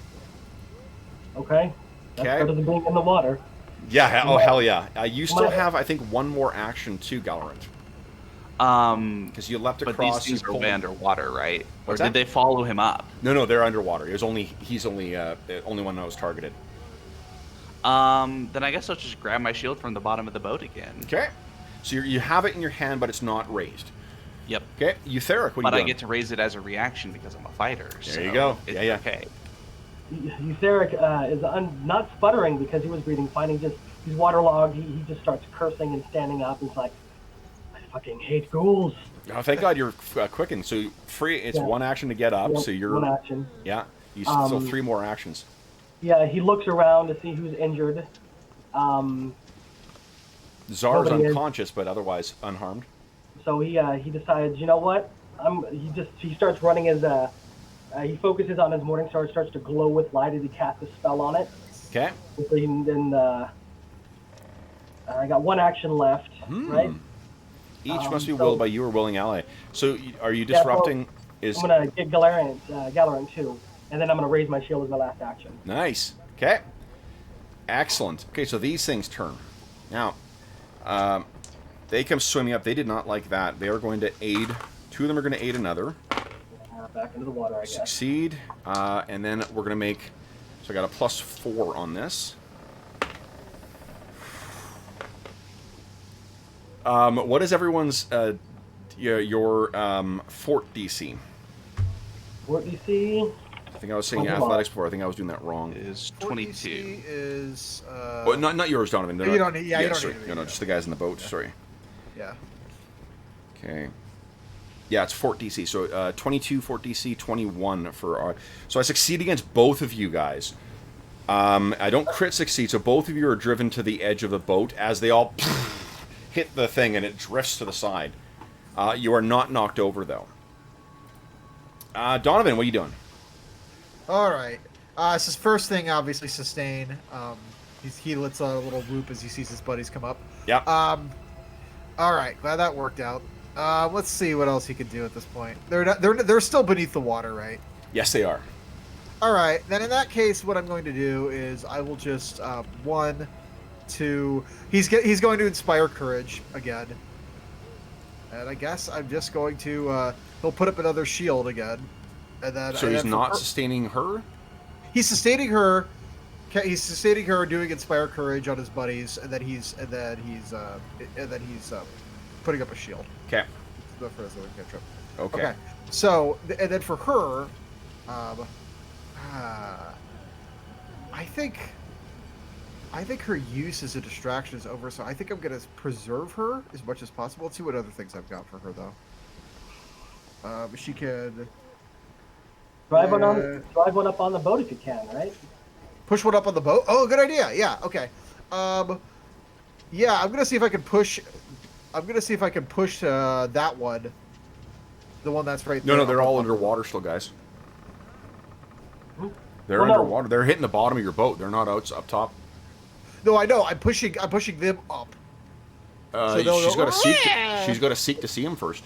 Okay. That's Okay. better than being in the water. Yeah. Oh hell yeah. You still My- have, I think, one more action too, Gallerant, because you leapt But across. these things you are pulled way him- underwater, right? Or What's did that? they follow him up? No, they're underwater. He's only the only one that was targeted. Then I guess I'll just grab my shield from the bottom of the boat again. Okay. So you have it in your hand, but it's not raised. Yep. Okay. Eutheric, what are But you I doing? get to raise it as a reaction because I'm a fighter. There you go. It's Yeah. okay. Eutheric is not sputtering because he was breathing fine. He's waterlogged. He just starts cursing and standing up. He's like, I fucking hate ghouls. Oh, thank God you're quickened. So free. It's Yeah. one action to get up. Yep, So you're one action. yeah. You still 3 more actions. Yeah, he looks around to see who's injured. Czar's Nobody is. unconscious, but otherwise unharmed. So he decides, you know what? He starts running his he focuses on his morning star. It starts to glow with light as he casts a spell on it. Okay. And so I got 1 action left, right? Each must be so- willed by you or willing ally. So are you Yeah, well, disrupting? Is I'm gonna get Gallerant too, and then I'm gonna raise my shield as my last action. nice. Okay. Excellent. Okay, so these things turn. Now, they come swimming up. They did not like that. They are going to aid. 2 of them are going to aid another. Back into the water, I guess. Succeed. And then we're going to make... So I got a +4 on this. What is everyone's... your fort DC? What you see? I think I was saying 21. athletics before. I think I was doing that wrong. Is Fort 22. DC is. Well, not yours, Donovan. They're You not- don't need- yeah, you don't sorry. need to No, read it. just the guys in the boat. Sorry. Yeah. Okay. Yeah, it's Fort DC. So 22 Fort DC, 21 for our... So I succeed against both of you guys. I don't crit succeed, so both of you are driven to the edge of the boat as they all hit the thing and it drifts to the side. You are not knocked over, though. Donovan, what are you doing? All right. So his first thing, obviously, sustain. He lets a little whoop as he sees his buddies come up. Yep. All right. Glad that worked out. Let's see what else he could do at this point. They're still beneath the water, right? Yes, they are. All right. Then in that case, what I'm going to do is I will just 1, 2. He's going to inspire courage again. And I guess I'm just going to. He'll put up another shield again, and then. So and he's then for not her- sustaining her? He's sustaining her. He's sustaining her, doing inspire courage on his buddies, and then he's putting up a shield. Okay. For his other cantrip. Okay. So, and then for her, I think her use as a distraction is over. So I think I'm gonna preserve her as much as possible. Let's see what other things I've got for her though. She can Drive one up on the boat if you can, right? push one up on the boat. Oh, good idea. Yeah. Okay. Yeah, I'm gonna see if I can push. I'm gonna see if I can push that one. The one that's right there. No, they're all underwater still, guys. They're Well, no. underwater. They're hitting the bottom of your boat. They're not up top. No, I know. I'm pushing them up. So they'll She's go, got to seek. "Wah!" She's got to seek to see him first.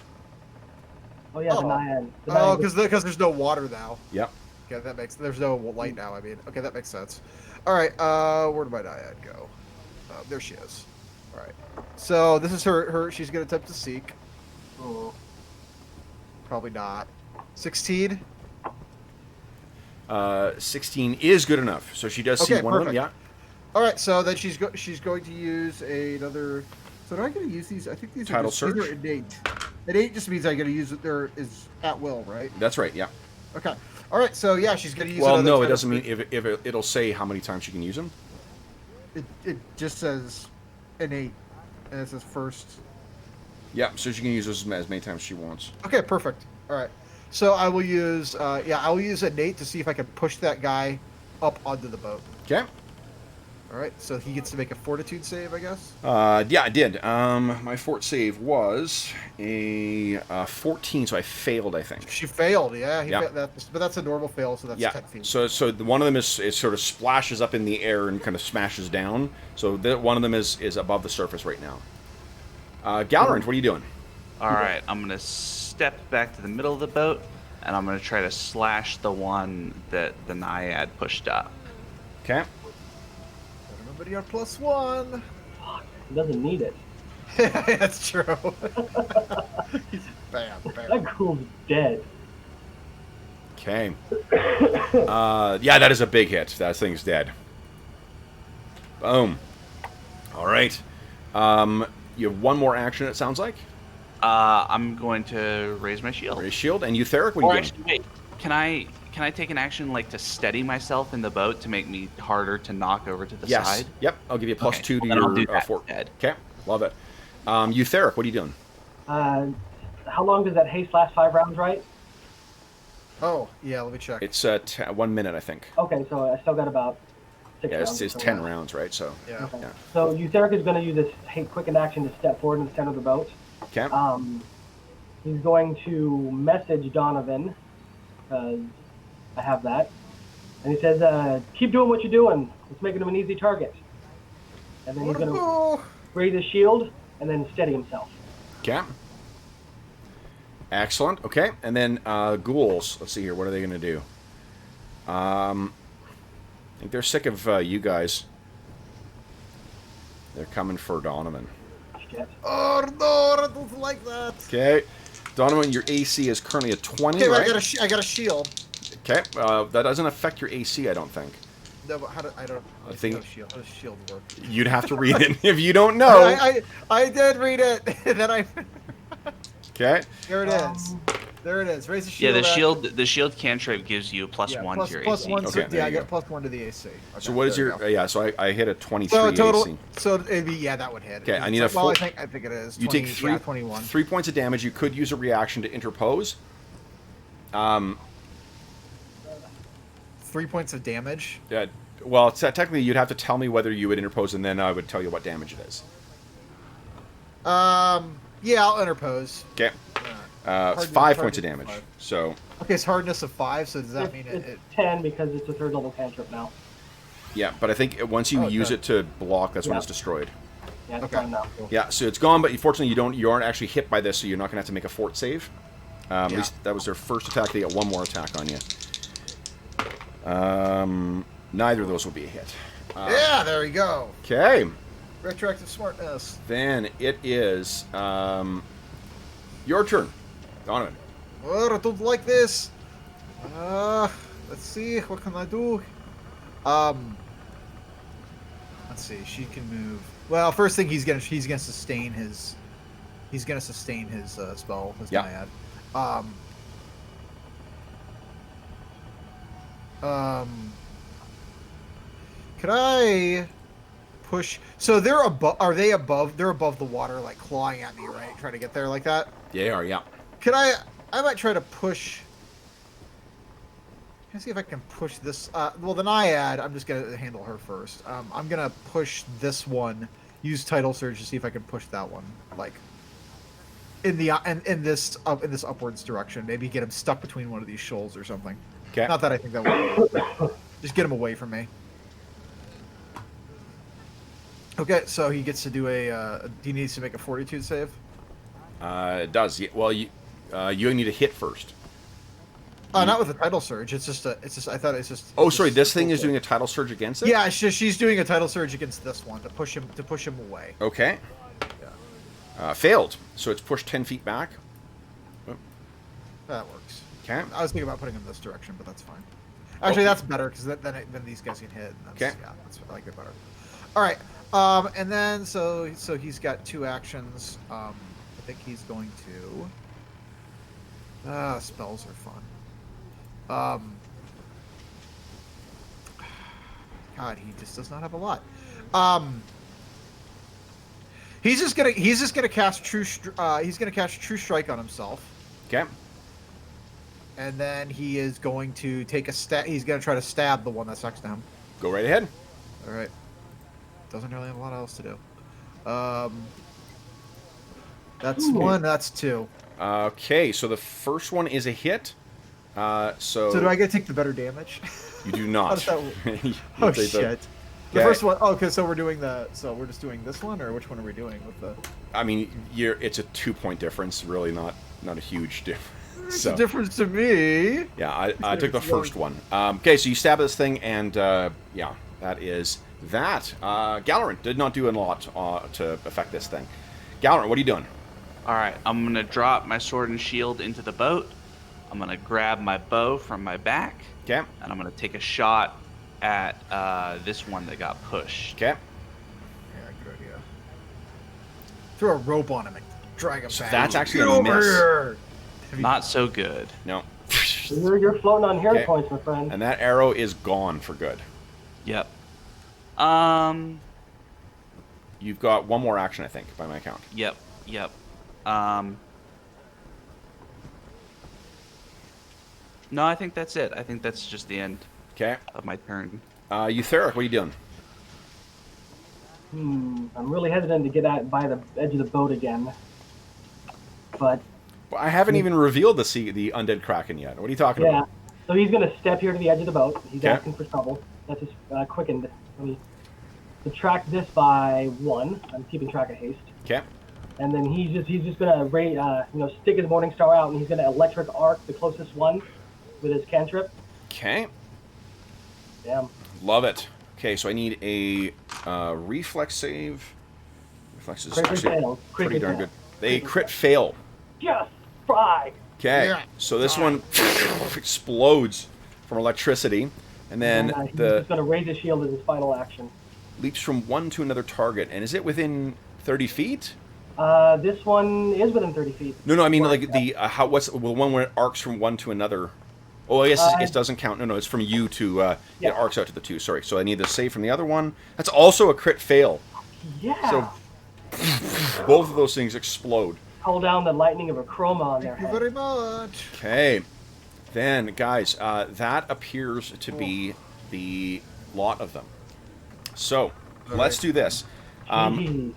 Oh yeah, Oh. the naiad. The Oh, naiad- because there's no water now. Yep. Okay, that makes. There's no light now. I mean, okay, that makes sense. All right. Where did my naiad go? There she is. All right. So this is her. She's gonna attempt to seek. Oh. Probably not. 16. 16 is good enough. So she does see Okay, one of them. perfect. Yeah. All right. So then she's going to use another. So am I going to use these? I think these Title are just, these search? are innate. Innate just means I got to use it. There is at will, right? That's right. Yeah. Okay. All right. So yeah, she's going to use. Well, another no, it title doesn't mean search. if it'll say how many times she can use them. It just says innate, and it says first. Yeah. So she can use those as many times as she wants. Okay, perfect. All right. So I will use, I will use innate to see if I can push that guy up onto the boat. Okay. All right. So he gets to make a fortitude save, I guess. Yeah, I did. My fort save was a 14, so I failed, I think. She failed. Yeah. Yeah. But that's a normal fail, so that's Yeah. 10 feet. So one of them is sort of splashes up in the air and kind of smashes down. So one of them is above the surface right now. Gallerant, what are you doing? All right, I'm gonna step back to the middle of the boat, and I'm gonna try to slash the one that the naiad pushed up. Okay. Remember your +1. He doesn't need it. That's true. Bam, That bam. ghoul's dead. Okay. Yeah, that is a big hit. That thing's dead. Boom. All right. You have one more action, it sounds like. I'm going to raise my shield. Raise shield. And Eutheric, what Or are you doing? actually, wait, can I take an action like to steady myself in the boat to make me harder to knock over to the Yes. side? Yep. I'll give you a +2 to well, then I'll do your that fort. instead. Okay. Love it. Eutheric, what are you doing? How long does that haste last? 5 rounds, right? Oh, yeah, let me check. It's 1 minute, I think. Okay, so I still got about 6 Yeah, rounds. it's or so 10 left. rounds, right? So. Yeah. Okay. Yeah. So Eutheric is going to use this quicken action to step forward in the center of the boat. Okay. He's going to message Donovan. I have that. And he says, keep doing what you're doing. It's making him an easy target. And then he's going to Oh, raise his shield and then steady himself. Okay. Excellent. Okay. And then ghouls. Let's see here. What are they going to do? I think they're sick of you guys. They're coming for Donovan. Shit. oh no, I don't like that. Okay. Donovan, your AC is currently a 20, Okay, but right? I got a shield. Okay. That doesn't affect your AC, I don't think. No, but I don't. I think- how does shield work? You'd have to read it if you don't know. I did read it. Then I. Okay. There it is. There it is. Raise the Yeah, shield. the shield cantrip gives you +1 to your plus AC. 1. Okay, So, there yeah, I you got go. +1 to the AC. So Okay, what is there your... we go. yeah, so I hit a 23 So total. AC. So it'd be that would hit. Okay, I need It's a like, well, full- I think it is. You 20, take 3, yeah, 21. 3 points of damage. You could use a reaction to interpose. 3 points of damage. Well, technically, you'd have to tell me whether you would interpose, and then I would tell you what damage it is. Yeah, I'll interpose. Okay. It's Hardness- 5 points of hardness damage. 5. So, Okay, it's hardness of 5. So does that mean It's it 10 because it's a 3rd level cantrip now. yeah, but I think once you Oh, use okay. it to block, that's when Yeah. it's destroyed. Yeah, it's Okay. gone now. Cool. Yeah, so it's gone, but fortunately you aren't actually hit by this, so you're not going to have to make a fort save. At Yeah. least that was their first attack. They get one more attack on you. Neither of those will be a hit. yeah, there we go. Okay. Retroactive smartness. Then it is Your turn. Donovan. Oh, I don't like this. Let's see. What can I do? Let's see. She can move. Well, first thing he's gonna sustain his. He's gonna sustain his spell. His Yeah. Naiad. Could I push? So they're above. Are they above? They're above the water, like clawing at me, right? Trying to get there like that. They are, yeah. Could I? I might try to push. Let's see if I can push this. Well, the Naiad, I'm just gonna handle her first. I'm gonna push this one. Use Tidal Surge to see if I can push that one, like in this upwards direction. Maybe get him stuck between one of these shoals or something. Okay. Not that I think that would. Just get him away from me. Okay, so he gets to do a. He needs to make a Fortitude save. It does. Yeah, well, you need to hit first. Not with a Tidal Surge. It's just. I thought it's just. Oh, sorry. This thing is doing a tidal surge against it. Yeah, it's just, she's doing a Tidal Surge against this one to push him away. Okay. Yeah. Failed. So it's pushed 10 feet back. That works. Okay. I was thinking about putting him this direction, but that's fine. Actually, that's better because then these guys can hit. And that's, Okay. Yeah, I like it better. All right. And then so he's got 2 actions. I think he's going to. Spells are fun. God, he just does not have a lot. He's just gonna cast True Strike on himself. Okay. And then he is going to take a stab. He's going to try to stab the one that's next to him. Go right ahead. All right. Doesn't really have a lot else to do. That's 1. That's 2. Okay, so the first one is a hit. So do I get to take the better damage? You do How not. does that work? You Oh take shit. The Okay. first one. Oh, okay. So we're doing we're just doing this one, or which one are we doing with the? I mean, it's a 2-point difference. Really, not a huge difference. It's a difference to me. Yeah, I took the first one. Okay, so you stab this thing, and yeah, that is that. Gallerin did not do a lot to affect this thing. Gallerin, what are you doing? All right, I'm gonna drop my sword and shield into the boat. I'm gonna grab my bow from my back, Okay. and I'm gonna take a shot at this one that got pushed. Okay. Yeah, good idea. Throw a rope on him and drag him So back. that's actually Get a over miss. here! Not so good. No. You're floating on hero Okay. points, my friend. And that arrow is gone for good. Yep. You've got one more action, I think, by my count. Yep. No, I think that's it. I think that's just the end Okay. of my turn. Eutheric, what are you doing? I'm really hesitant to get out by the edge of the boat again. But Well, I haven't even revealed the undead kraken yet. What are you talking yeah, about? so he's gonna step here to the edge of the boat. He's Okay. asking for trouble. That's just quickened. Let me subtract this by 1. I'm keeping track of haste. Okay. And then he's just gonna stick his morning star out, and he's gonna electric arc the closest one with his cantrip. Okay. Damn. Love it. Okay, so I need a reflex save. Reflex is Crit actually fail. Crit pretty darn fail. good. They crit fail. Just fry. Okay, Yeah. so this one explodes from electricity, and then He's the just gonna raise his shield as his final action. leaps from one to another target. And is it within 30 feet? This one is within 30 feet. No, I mean like the what's the one where it arcs from one to another? Oh, I guess it doesn't count. No, it's from you to it Yeah. arcs out to the 2. Sorry, so I need the save from the other one. That's also a crit fail. Yeah. So both of those things explode. Call down the lightning of a chroma on their Thank you head. very much. Okay, then guys, that appears to be the lot of them. So let's do this. Jeez.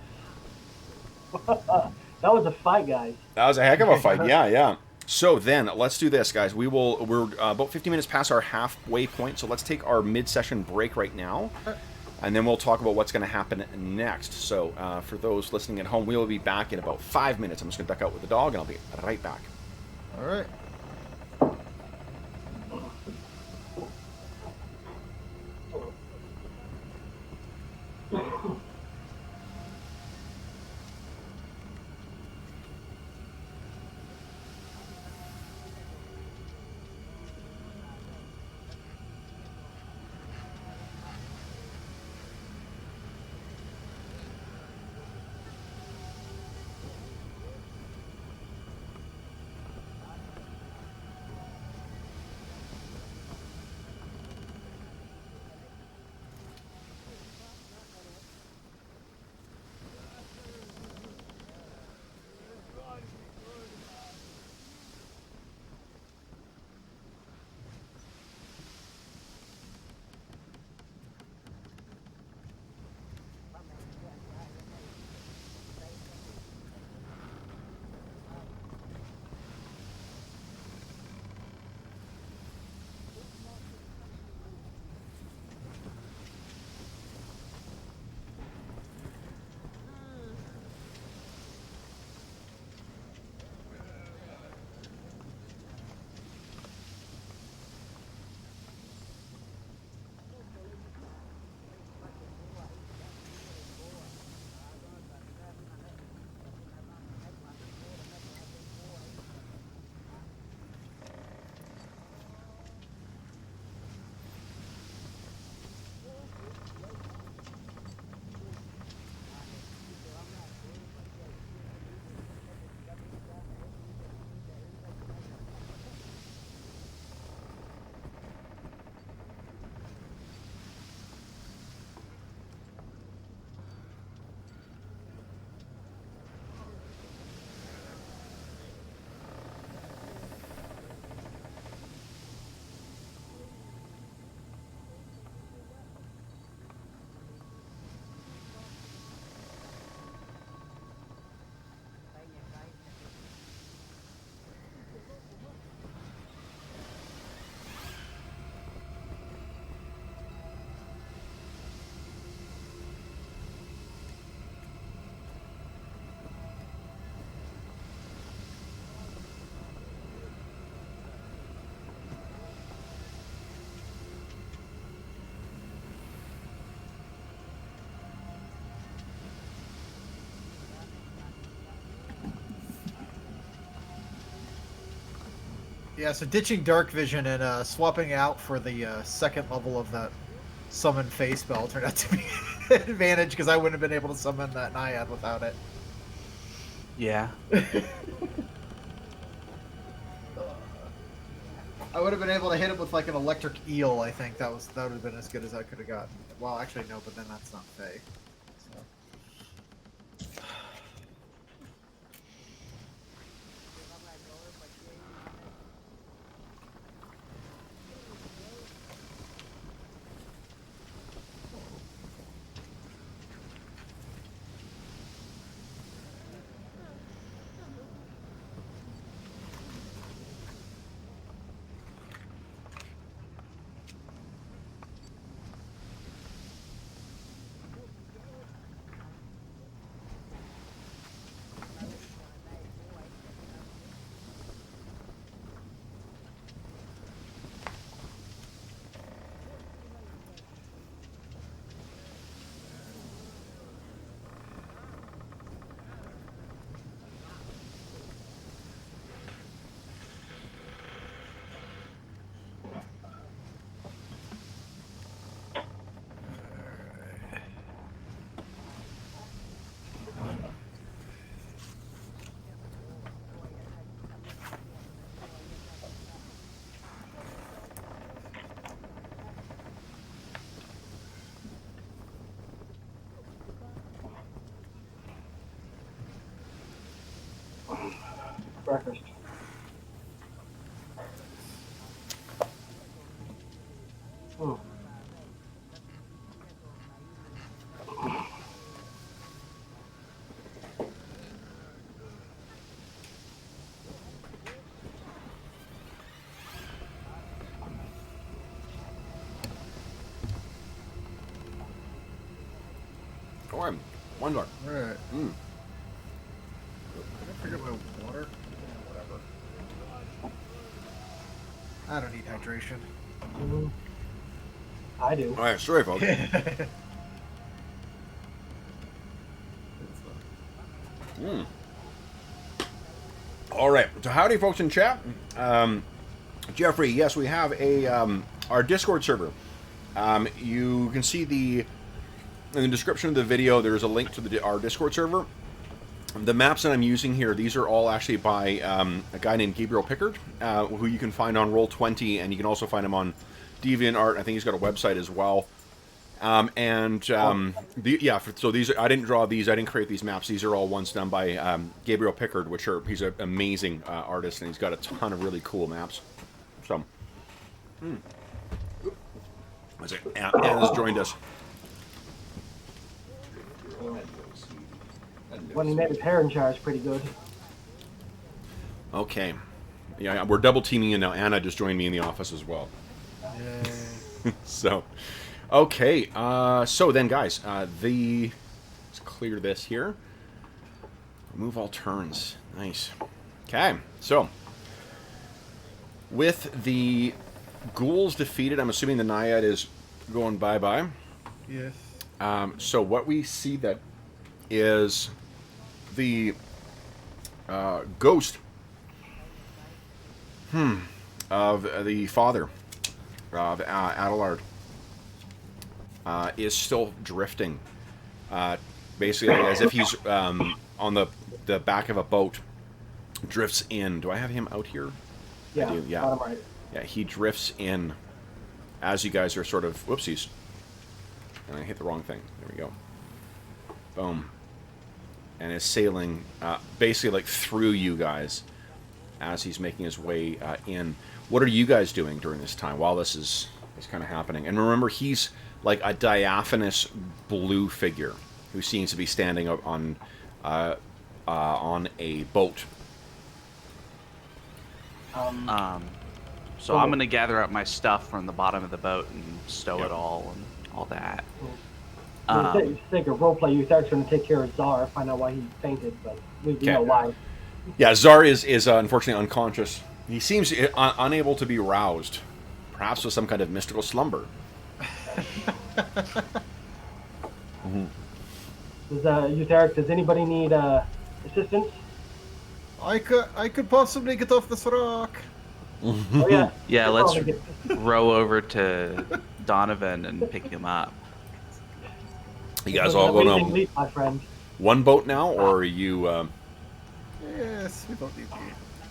That was a fight, guys. That was a heck of a fight. Yeah. So then, let's do this, guys. We're about 50 minutes past our halfway point, so let's take our mid-session break right now, and then we'll talk about what's going to happen next. So for those listening at home, we will be back in about 5 minutes. I'm just going to duck out with the dog, and I'll be right back. All right. Yeah, so ditching dark vision and swapping out for the second level of that summon face spell turned out to be an advantage because I wouldn't have been able to summon that Naiad without it. Yeah. I would have been able to hit it with like an electric eel. I think that would have been as good as I could have gotten. Well, actually no, but then that's not Fae. So. Breakfast. Hmm. Oh, I'm one more. Alright. Mm. Did I forget my water? Whatever. I don't need hydration. I do. All right, sorry, folks. Mm. All right, so howdy, folks in chat. Jeffrey, yes, we have a our Discord server. You can see in the description of the video, there's a link to our Discord server. The maps that I'm using here, these are all actually by a guy named Gabriel Pickard, who you can find on Roll20, and you can also find him on DeviantArt. I think he's got a website as well. So these, I didn't draw these, I didn't create these maps. These are all ones done by Gabriel Pickard, he's an amazing artist, and he's got a ton of really cool maps. So, Anna's joined us. When he made his hair in jar is pretty good. Okay. Yeah, we're double teaming you now. Anna just joined me in the office as well. Yay. So, okay. So then, guys, let's clear this here. Remove all turns. Nice. Okay. So, with the ghouls defeated, I'm assuming the Naiad is going bye-bye. Yes. So what we see that is the ghost of the father of Adelard is still drifting, basically as if he's on the back of a boat, drifts in. Do I have him out here? Yeah, I do, yeah. bottom right. Yeah, he drifts in as you guys are sort of, whoopsies. And I hit the wrong thing. There we go. Boom. And is sailing basically like through you guys as he's making his way in. What are you guys doing during this time while this is kind of happening? And remember, he's like a diaphanous blue figure who seems to be standing up on a boat. So I'm going to gather up my stuff from the bottom of the boat and stow it all and all that. Take a roleplay. You start trying to take care of Czar, find out why he fainted, but we know why. Yeah, Czar is unfortunately unconscious. He seems unable to be roused, perhaps with some kind of mystical slumber. Does anybody need assistance? I could possibly get off this rock. Oh yeah. Yeah, You're let's probably good. row over to Donovan and pick him up. You This guys was all an going amazing on leap, my friend. one boat now, or are you? Yes, we don't need to.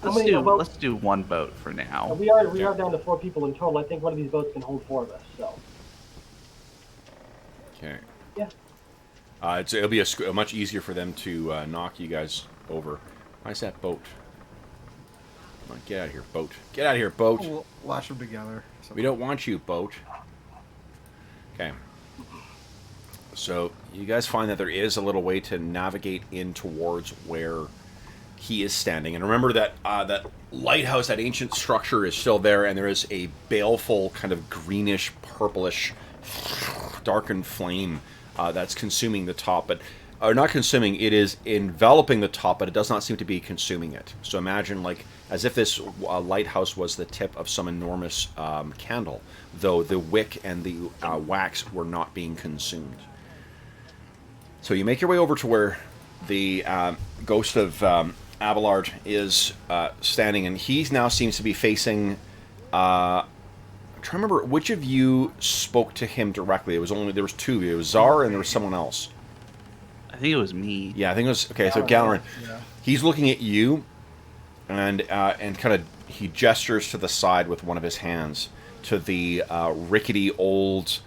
How many? Well, Let's do one boat for now. we are down to 4 people in total. I think one of these boats can hold 4 of us. So Okay. yeah. It'll be much easier for them to knock you guys over. Why's that boat? Come on, get out of here, boat. Get out of here, boat. We'll lash them together. We don't want you, boat. Okay. So you guys find that there is a little way to navigate in towards where he is standing, and remember that that lighthouse, that ancient structure, is still there, and there is a baleful kind of greenish, purplish, darkened flame that's consuming the top, but or not consuming. It is enveloping the top, but it does not seem to be consuming it. So imagine like as if this lighthouse was the tip of some enormous candle, though the wick and the wax were not being consumed. So you make your way over to where the ghost of Abelard is standing, and he now seems to be facing. I'm trying to remember which of you spoke to him directly. There was two. It was Czar and there was someone else. I think it was me. Yeah, I think it was okay. So Galarin, Yeah. he's looking at you, and kind of he gestures to the side with one of his hands to the rickety old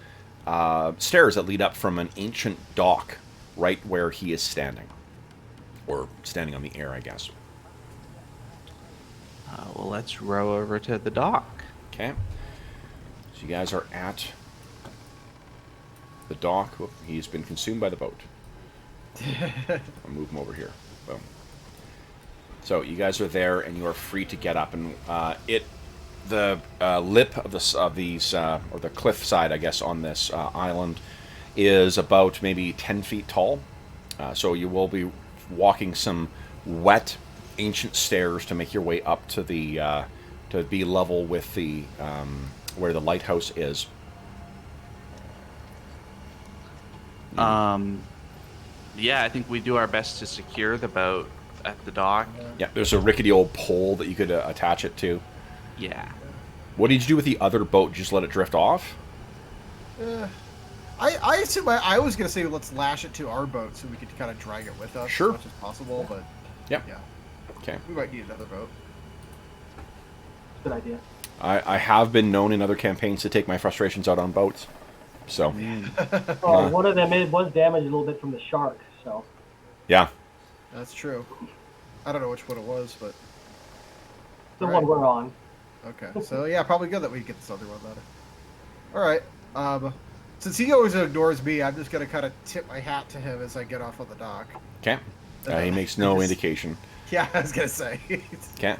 stairs that lead up from an ancient dock, right where he is standing, or standing on the air, I guess. Well, let's row over to the dock. Okay. So you guys are at the dock. Whoop, he's been consumed by the boat. I'll move him over here. Boom. So you guys are there, and you are free to get up. And the lip of these or the cliff side, I guess, on this island is about maybe 10 feet tall. So you will be walking some wet, ancient stairs to make your way up to the to be level with the where the lighthouse is. Yeah, I think we do our best to secure the boat at the dock. Yeah, there's a rickety old pole that you could attach it to. Yeah. What did you do with the other boat? Just let it drift off? I assume I was gonna say let's lash it to our boat so we could kind of drag it with us Sure. as much as possible, but Yep. yeah, Okay. we might need another boat. Good idea. I have been known in other campaigns to take my frustrations out on boats. So, Oh, one of them was damaged a little bit from the shark. So yeah. That's true. I don't know which one it was, but the Right. one we're on. okay. So yeah, probably good that we get this other one better. All right. Since he always ignores me, I'm just gonna kind of tip my hat to him as I get off on the dock. Okay. He makes no indication. Yeah, I was gonna say. Okay.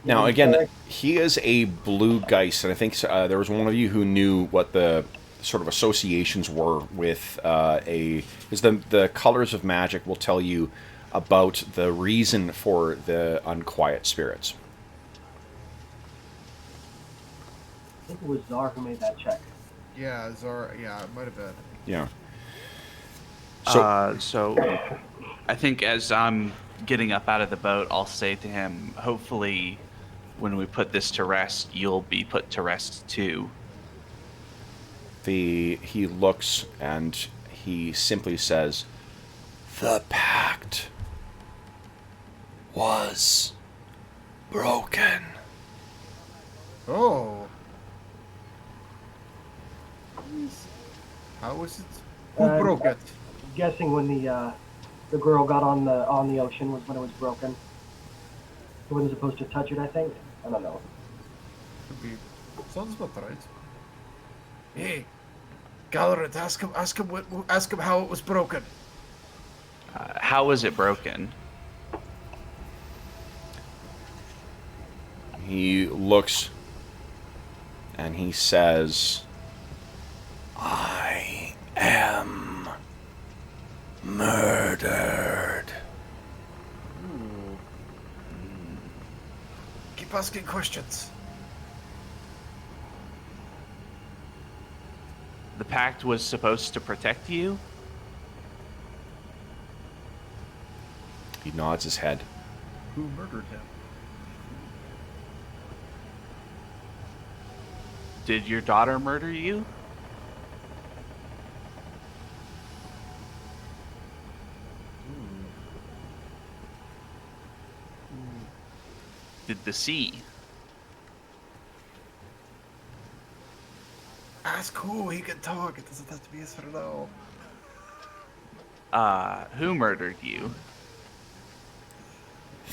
Now, again, he is a blue geist, and I think there was one of you who knew what the sort of associations were with because the colors of magic will tell you about the reason for the unquiet spirits. I think it was Czar who made that check. Yeah, Zara. Yeah, it might have been. Yeah. So I think as I'm getting up out of the boat, I'll say to him, hopefully when we put this to rest, you'll be put to rest too. He looks and he simply says, "The pact was broken." Oh. How was it? Who broke it? Guessing when the girl got on the ocean was when it was broken. She wasn't supposed to touch it, I think. I don't know. Could be. Sounds about right. Hey, Gallerit, ask him how it was broken. How was it broken? He looks and he says, "I am murdered." Keep asking questions. The pact was supposed to protect you? He nods his head. Who murdered him? Did your daughter murder you? Did the sea? That's cool. He can talk. It doesn't have to be yes or no. Who murdered you?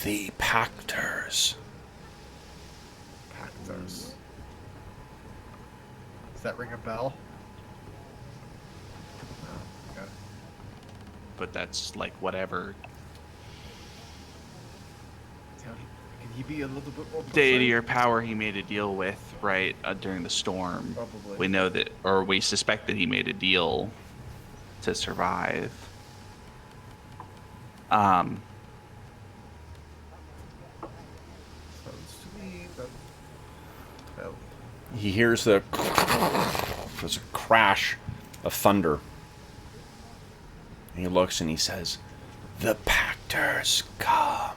The Pactors. Pactors. Does that ring a bell? No. Okay. But that's like whatever. Can he be a little bit more Deity precise? or power he made a deal with, right, during the storm. Probably. We know that, or we suspect that he made a deal to survive. Sounds to me that. Well, He hears there's a crash of thunder. And he looks and he says, "The Pactors come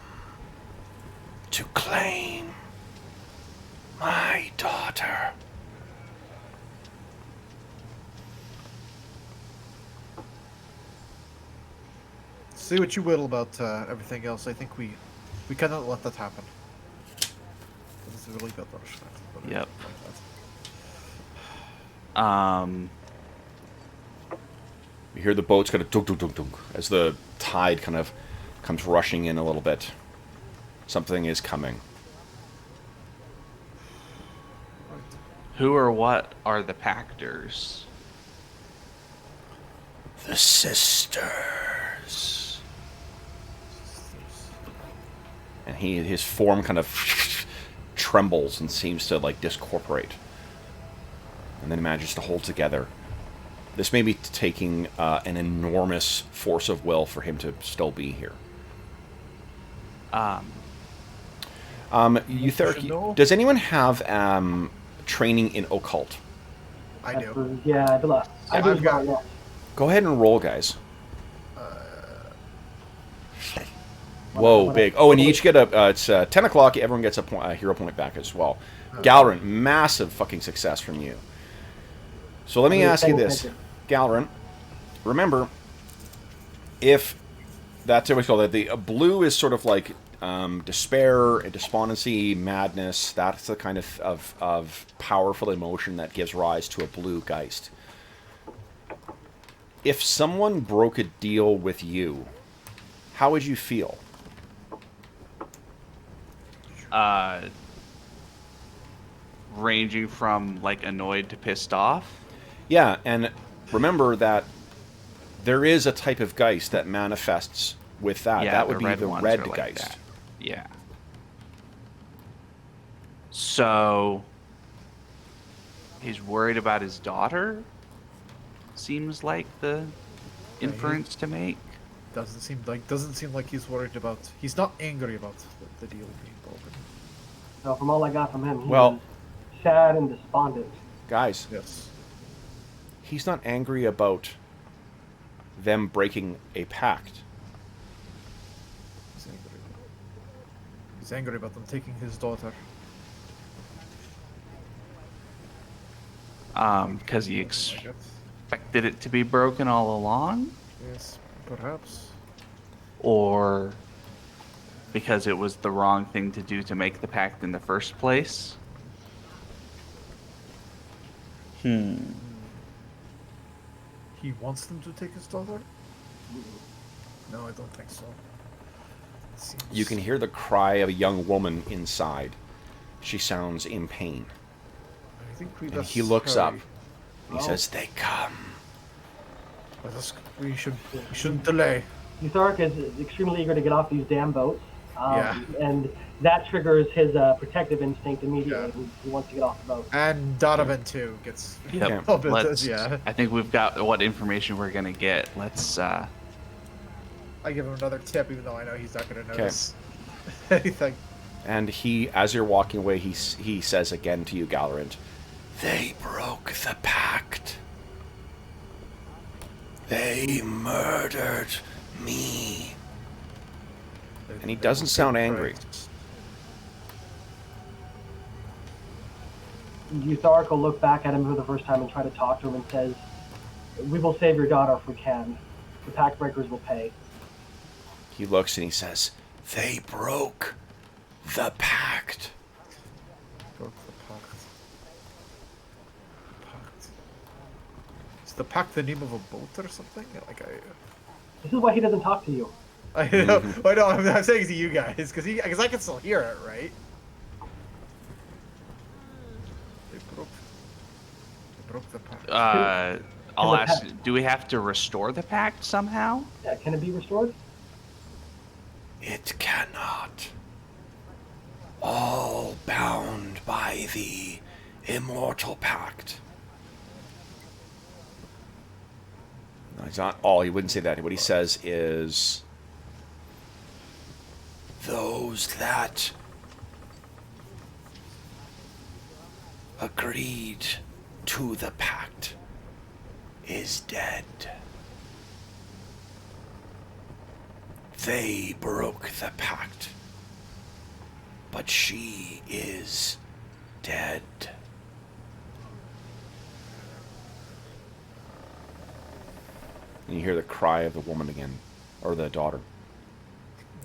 to claim my daughter." say what you will about everything else. I think we cannot let that happen. This is really good. Yep. You hear the boats kind of dunk, dunk, dunk, dunk, as the tide kind of comes rushing in a little bit. Something is coming. Who or what are the Pactors? The sisters. And his form kind of trembles and seems to like discorporate. And then manages to hold together. This may be taking an enormous force of will for him to still be here. Eutheric, does anyone have training in occult? I do. Yeah, I do. I've got- Yeah. Go ahead and roll, guys. Whoa, big. Oh, and you each get it's 10 o'clock. Everyone gets a hero point back as well. Galrin, massive fucking success from you. So let me ask you this. Galrin, remember, if that's what we call it, the blue is sort of like despair, despondency, madness. That's the kind of powerful emotion that gives rise to a blue geist. If someone broke a deal with you, how would you feel? Ranging from like annoyed to pissed off. Yeah, and remember that there is a type of geist that manifests with that. Yeah, that would be red the ones red are like geist. that. Yeah. So he's worried about his daughter. Seems like the inference to make. Doesn't seem like he's worried about. He's not angry about the deal being broken. So from all I got from him, he Well- was sad and despondent. Guys, Yes. he's not angry about them breaking a pact. He's angry. He's angry about them taking his daughter. Because he expected it to be broken all along, Yes, perhaps. or because it was the wrong thing to do to make the pact in the first place. He wants them to take his daughter? No, I don't think so. Seems... You can hear the cry of a young woman inside. She sounds in pain. I think we And best he looks up. hurry. He says, "They come." We shouldn't delay. Eutharic is extremely eager to get off these damn boats. Yeah. And that triggers his protective instinct immediately. Yeah. He wants to get off the boat. And Donovan too gets. Yep. Oh, but Let's, yeah. I think we've got what information we're gonna get. Let's. I give him another tip, even though I know he's not going to notice anything. And he, as you're walking away, he says again to you, Galorant, "They broke the pact. They murdered me." And he doesn't sound angry. Eutharic will look back at him for the first time and try to talk to him and says, "We will save your daughter if we can. The Pact Breakers will pay." He looks and he says, "They broke the pact." Broke the pact. Pact. Is the pact the name of a boat or something? Like This is why he doesn't talk to you. I know. I know. I'm saying to you guys because I can still hear it, right? They broke the pact. I'll ask. Do we have to restore the pact somehow? Yeah, can it be restored? It cannot. All bound by the immortal pact. No, it's not all. He wouldn't say that. What he says is, those that agreed to the pact is dead. They broke the pact, but she is dead. And you hear the cry of the woman again, or the daughter,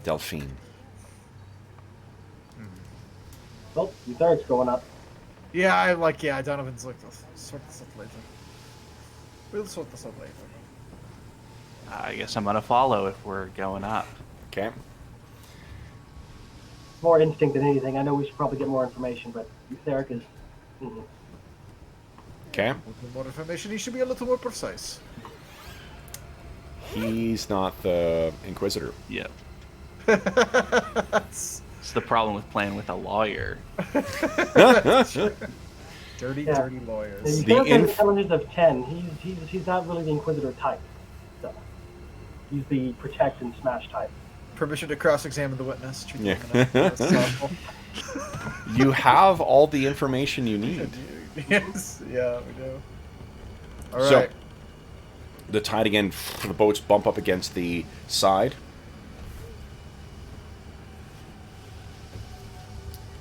Delphine. Well, Eutharic's going up. Yeah, Donovan's like, let's sort this out later. We'll sort this out later. I guess I'm gonna follow if we're going up. Okay. More instinct than anything. I know we should probably get more information, but Eutharic is... Okay. With more information, he should be a little more precise. He's not the Inquisitor. Yep. That's It's the problem with playing with a lawyer. dirty The lawyers. The Eutharic has inf- intelligence of 10. He's not really the Inquisitor type. So, he's the protect and smash type. Permission to cross-examine the witness. Treat Yeah. them as possible. You have all the information you need. Yes, yeah, we do. All So- right. The tide again, the boats bump up against the side.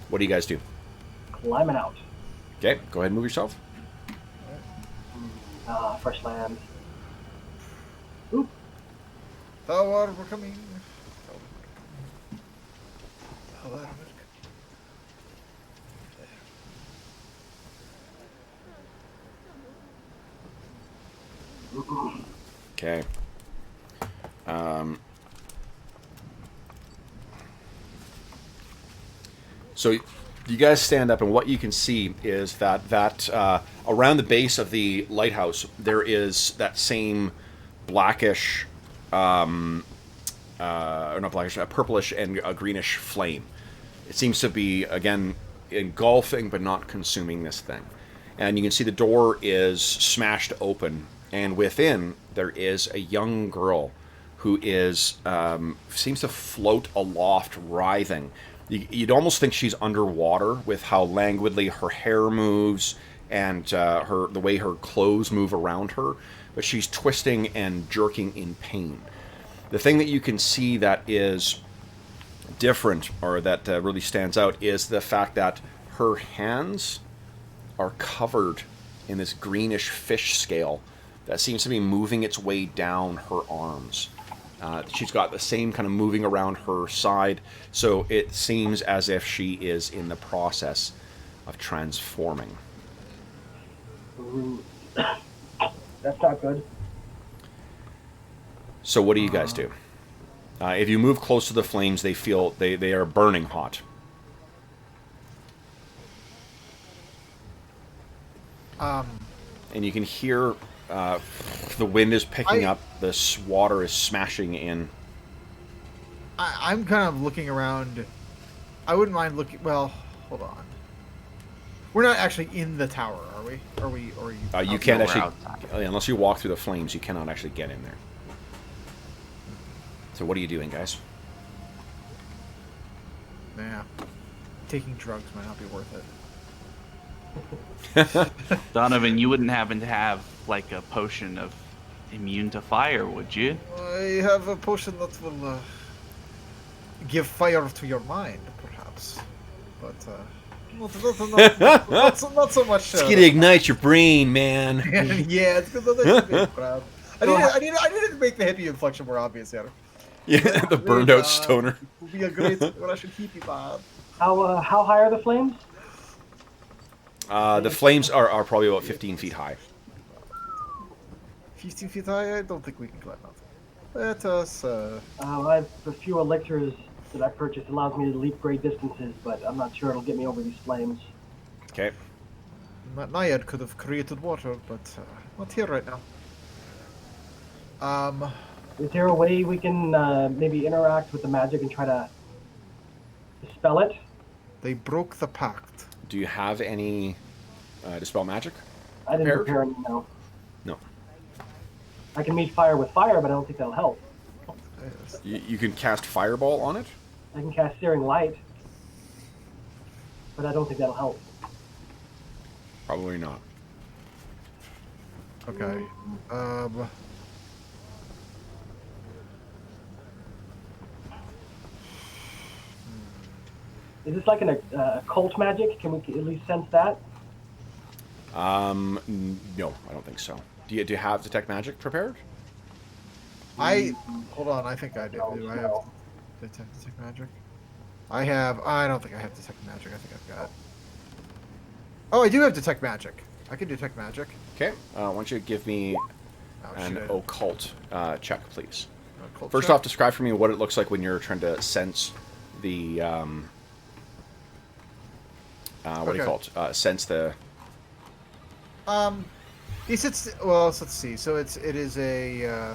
What do you guys do? Climbing out. Okay, go ahead and move yourself. Fresh land. Oop. Thou art becoming. Thou art Okay. So you guys stand up, and what you can see is that around the base of the lighthouse there is that same blackish, or not blackish, purplish and a greenish flame. It seems to be again engulfing but not consuming this thing. And you can see the door is smashed open, and within there is a young girl who is seems to float aloft, writhing. You'd almost think she's underwater with how languidly her hair moves and the way her clothes move around her, but she's twisting and jerking in pain. The thing that you can see that is different, or that really stands out, is the fact that her hands are covered in this greenish fish scale that seems to be moving its way down her arms. She's got the same kind of moving around her side, so it seems as if she is in the process of transforming. Ooh. That's not good. So what do you guys do? If you move close to the flames, they feel they are burning hot. And you can hear the wind is picking up. This water is smashing in. I'm kind of looking around. I wouldn't mind looking. Well, hold on. We're not actually in the tower, are we? Or you? You can't we're actually, outside. unless you walk through the flames, you cannot actually get in there. So what are you doing, guys? Yeah. Taking drugs might not be worth it. Donovan, you wouldn't happen to have like a potion of immune to fire, would you? I have a potion that will give fire to your mind, perhaps. But Not so much. It's gonna ignite your brain, man. Yeah, it's good. That should be proud. I need to make the hippie inflection more obvious here. Yeah, the burned out stoner. It would be a great Russian hippie vibe. How high are the flames? The flames are probably about 15 feet high. 15 feet high? I don't think we can climb up. Let us. I have a few elixirs that I purchased. Allows me to leap great distances, but I'm not sure it'll get me over these flames. Okay. Naiad could have created water, but not here right now. Is there a way we can maybe interact with the magic and try to dispel it? They broke the pact. Do you have any dispel magic? I didn't Prepared? prepare any, no. No. I can meet fire with fire, but I don't think that'll help. Yes. You can cast fireball on it. I can cast searing light, but I don't think that'll help. Probably not. Okay. Is this like an occult magic? Can we at least sense that? No, I don't think so. Do you have detect magic prepared? Hold on. I think I do. Do I have detect magic? I don't think I have detect magic. I think I've got. Oh, I do have detect magic. I can detect magic. Okay. Why don't you give me an shit. occult check, please? Occult First check? off, describe for me what it looks like when you're trying to sense the what do you call it? Sense the. He sits. Well, let's see. So it is a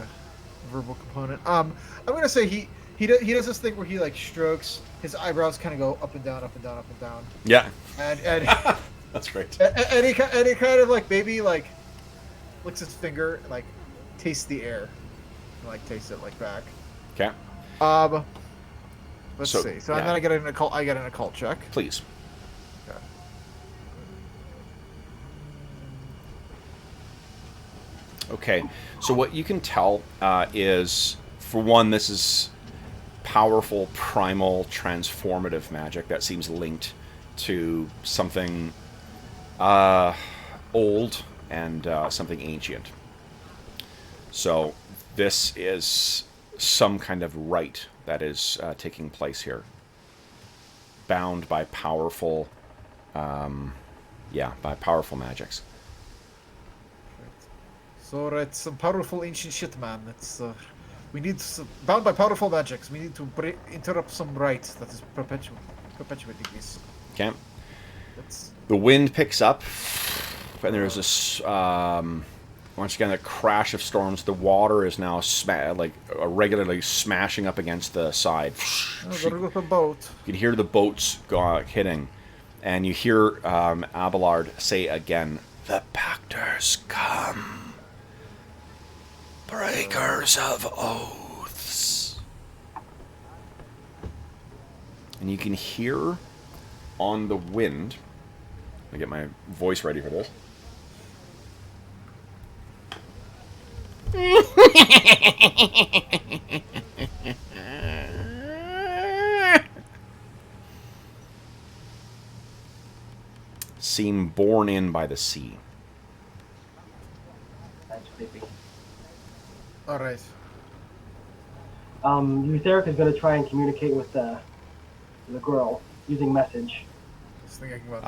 verbal component. I'm gonna say he does this thing where he like strokes his eyebrows, kind of go up and down, up and down, up and down. Yeah. And That's great. and he kind of like maybe like licks his finger, and, like tastes the air, and, like tastes it like back. Okay. Let's So, see. So yeah. and then I get an occult check. Please. Okay. Okay, so what you can tell is, for one, this is powerful, primal, transformative magic that seems linked to something old and something ancient. So this is some kind of rite that is taking place here, bound by powerful, by powerful magics. So it's some powerful ancient shit, man. It's we need bound by powerful magics. We need to interrupt some rite that is perpetuating this. Okay. That's The wind picks up, and there's this once again a crash of storms. The water is now regularly smashing up against the side. there goes a boat. You can hear the boats hitting, and you hear Abelard say again, "The Pactors come. Breakers of oaths." And you can hear on the wind. Let me get my voice ready for this. Seem borne in by the sea. That's creepy. All right. Eutheric is going to try and communicate with the girl using message. Just thinking about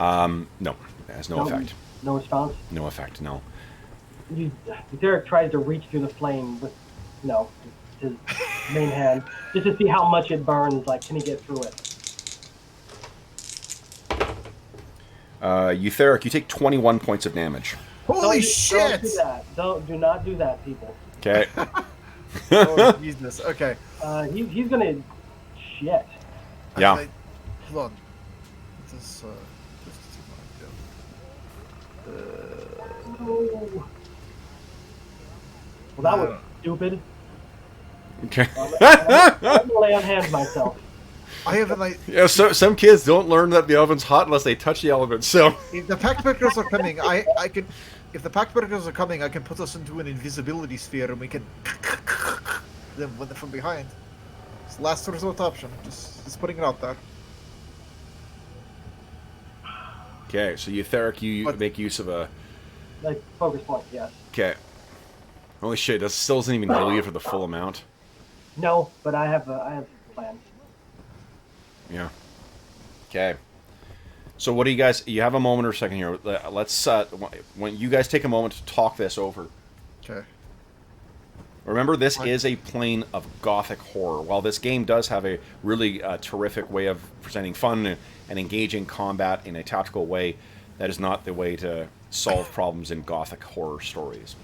No, it has no effect. No response. No effect, no. Eutheric tries to reach through the flame with, his main hand, just to see how much it burns. Like, can he get through it? Eutheric, you take 21 points of damage. Holy Don't shit! do that. Do not do that, people. Okay. Oh Jesus. Okay. He's gonna shit. Yeah. Hold on. This Oh. Well, that was stupid. Okay. I'm gonna lay on hands myself. I have like Yeah, so some kids don't learn that the oven's hot unless they touch the element. So if the pack breakers are coming, I can. If the pack breakers are coming, I can put us into an invisibility sphere and we can them with them from behind. It's last resort option. Just putting it out there. Okay, so Eutheric, you make use of a... Like focus point, yes. Okay. Holy shit, that still doesn't even heal you for the full amount. No, but I have plans. Yeah. Okay. So what do you guys... You have a moment or a second here. Let's... when you guys take a moment to talk this over. Okay. Remember, this is a plane of gothic horror. While this game does have a really terrific way of presenting fun and engaging combat in a tactical way, that is not the way to solve problems in gothic horror stories.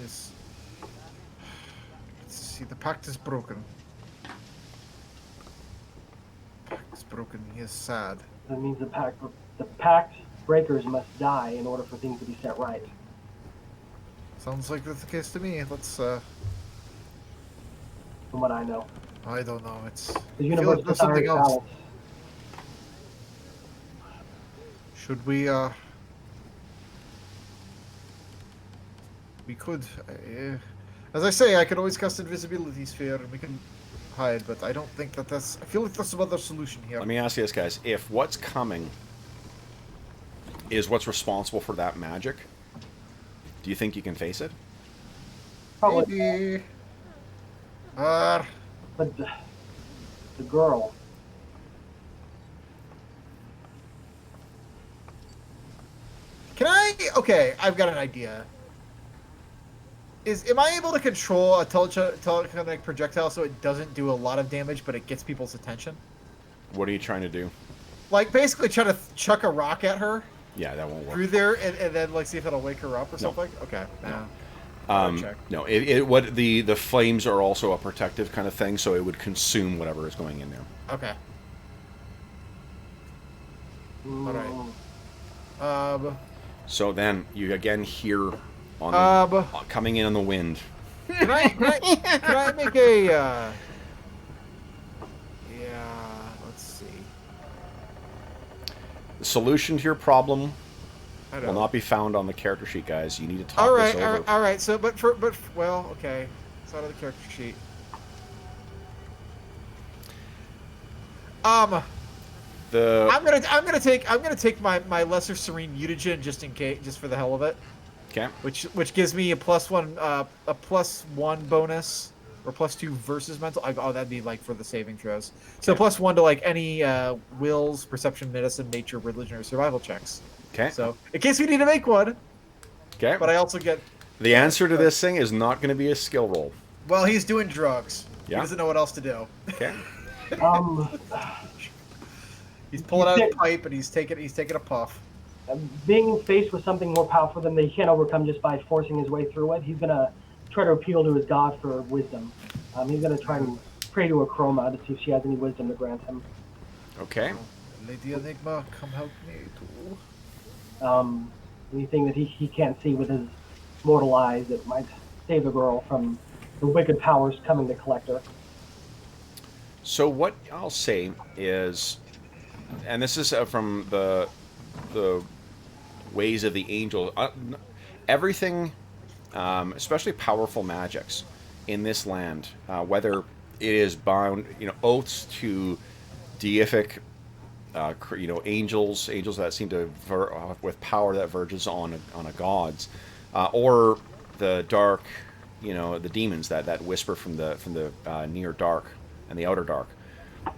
Yes. Let's see. The pact is broken. Pact is broken. He is sad. That means the pact breakers must die in order for things to be set right. Sounds like that's the case to me. Let's. From what I know, I don't know. It's. the universe there's desires something else. balance. Should we? We could. As I say, I could always cast invisibility sphere and we can hide, but I don't think that that's. I feel like there's some other solution here. Let me ask you this, guys. If what's coming is what's responsible for that magic, do you think you can face it? Probably, Maybe. but the girl. Can I? Okay, I've got an idea. Am I able to control a telekinetic projectile so it doesn't do a lot of damage, but it gets people's attention? What are you trying to do? Like basically try to chuck a rock at her Yeah, that won't work. through there, and then like see if it'll wake her up or something. Okay. Check. No, what the flames are also a protective kind of thing, so it would consume whatever is going in there. Okay. Mm, Alright. So then you again hear on the, coming in on the wind. Can I make a? Yeah. Let's see. The solution to your problem I will don't. not be found on the character sheet, guys. You need to talk this over. All right. So, well, okay. It's out of the character sheet. I'm gonna take my lesser serene mutagen just in case, just for the hell of it. Okay. Which gives me a +1 bonus or +2 versus mental. Oh, that'd be like for the saving throws. So Okay. +1 to like any wills, perception, medicine, nature, religion, or survival checks. Okay. So in case we need to make one, Okay. but I also get. The answer to this thing is not going to be a skill roll. Well, he's doing drugs. Yeah. He doesn't know what else to do. Okay. He's pulling out a pipe and he's taking a puff. being faced with something more powerful than he can't overcome just by forcing his way through it, he's gonna try to appeal to his god for wisdom. He's gonna try and pray to Akroma to see if she has any wisdom to grant him. Okay. Lady Enigma, come help me too. Anything that he can't see with his mortal eyes that might save the girl from the wicked powers coming to collect her. So what I'll say is, and this is from the ways of the angel, everything, especially powerful magics in this land, whether it is bound, oaths to deific, angels that seem to with power that verges on a god's, or the dark, the demons that whisper from the near dark and the outer dark,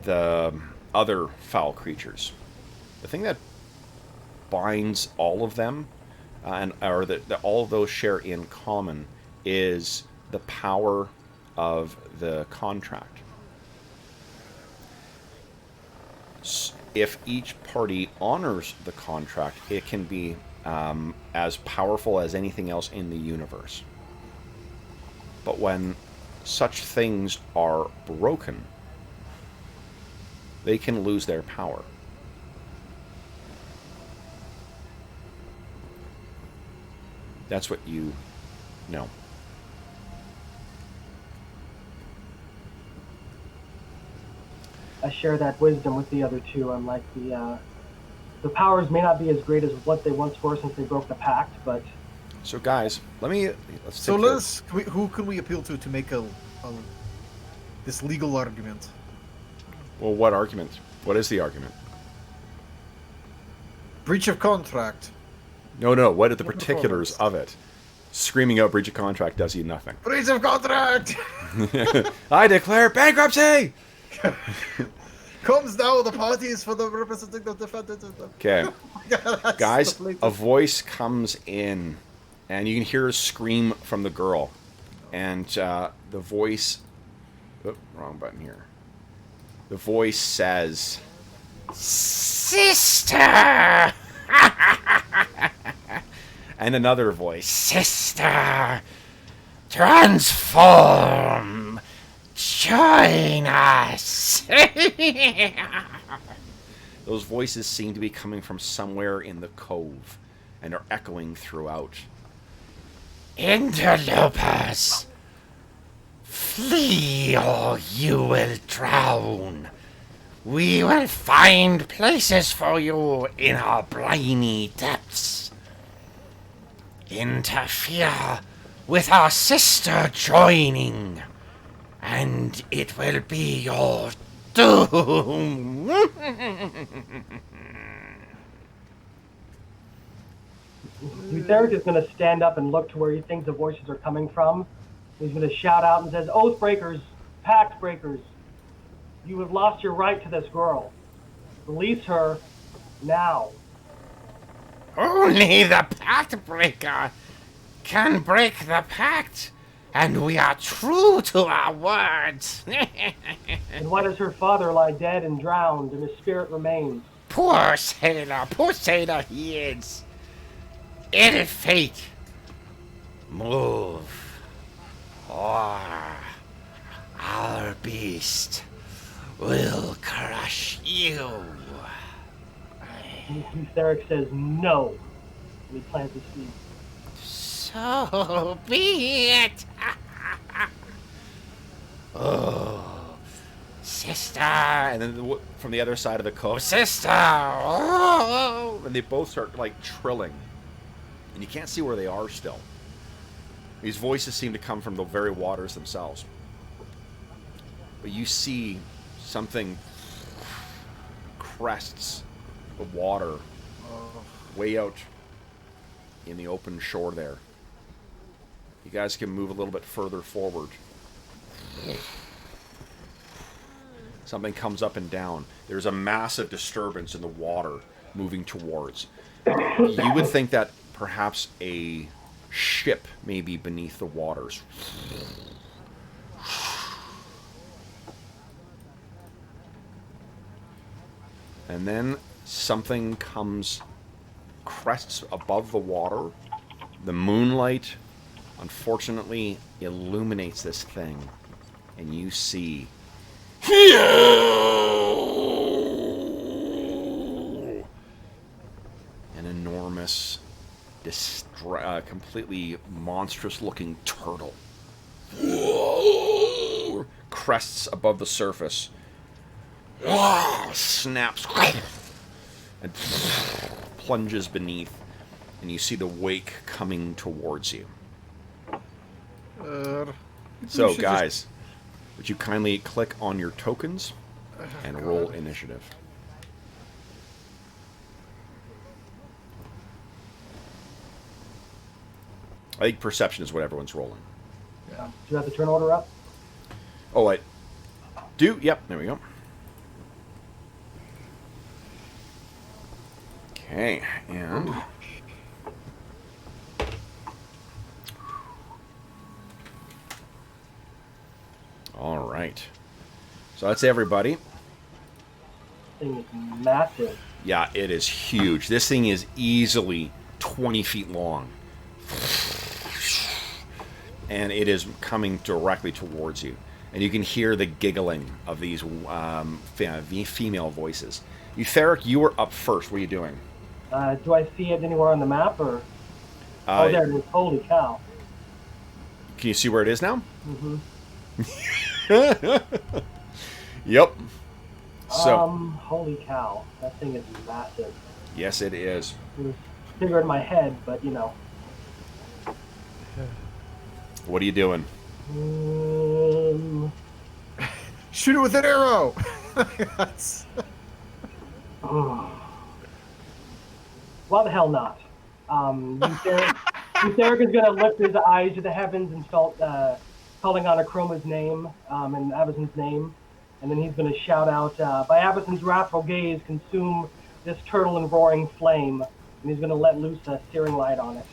the other foul creatures. The thing that binds all of them, or that all of those share in common, is the power of the contract. If each party honors the contract, it can be as powerful as anything else in the universe. But when such things are broken, they can lose their power. That's what you know. I share that wisdom with the other two. Unlike the powers may not be as great as what they once were since they broke the pact, but So guys, let's So take who can we appeal to make this legal argument? Well, what argument? What is the argument? Breach of contract. No. What are the particulars of it? Screaming out breach of contract does you nothing. Breach of contract! I declare bankruptcy! Comes now the parties for the representing the defendant. Okay. That's Guys, the a voice comes in, and you can hear a scream from the girl. And the voice... Oh, wrong button here. The voice says... Sister! And another voice, Sister, transform, join us. Those voices seem to be coming from somewhere in the cove and are echoing throughout. Interlopers, flee or you will drown. We will find places for you in our briny depths. Interfere with our sister joining, and it will be your doom. Derek is going to stand up and look to where he thinks the voices are coming from. He's going to shout out and says, Oath breakers, pact breakers, you have lost your right to this girl. Release her now. Only the pact breaker can break the pact, and we are true to our words. And why does her father lie dead and drowned, and his spirit remains? Poor sailor he is. Ill fate. Move, or our beast will crush you. Derek says no, and he plants his feet. So be it. Oh, sister. And then from the other side of the cove, sister. Oh, and they both start like trilling. And you can't see where they are still. These voices seem to come from the very waters themselves. But you see something crests the water way out in the open shore there. You guys can move a little bit further forward. Something comes up and down. There's a massive disturbance in the water moving towards. You would think that perhaps a ship may be beneath the waters. And then something crests above the water. The moonlight, unfortunately, illuminates this thing. And you see... an enormous, completely monstrous-looking turtle. Crests above the surface. Snaps and plunges beneath, and you see the wake coming towards you. So, guys, would you kindly click on your tokens and roll initiative? I think perception is what everyone's rolling. Yeah. Do you have the turn order up? Oh, I do? Yep, there we go. Okay, and... all right. So that's everybody. This thing is massive. Yeah, it is huge. This thing is easily 20 feet long. And it is coming directly towards you. And you can hear the giggling of these female voices. Eutheric, you were up first. What are you doing? Do I see it anywhere on the map, or? Oh, there it is. Holy cow. Can you see where it is now? Mm-hmm. Yep. So. Holy cow. That thing is massive. Yes, it is. It was bigger in my head, but, you know. What are you doing? Shoot it with an arrow! That's... Why the hell not? Eutheric is going to lift his eyes to the heavens and start calling on Akroma's name and Avacyn's name. And then he's going to shout out, by Avacyn's wrathful gaze, consume this turtle in roaring flame. And he's going to let loose a searing light on it.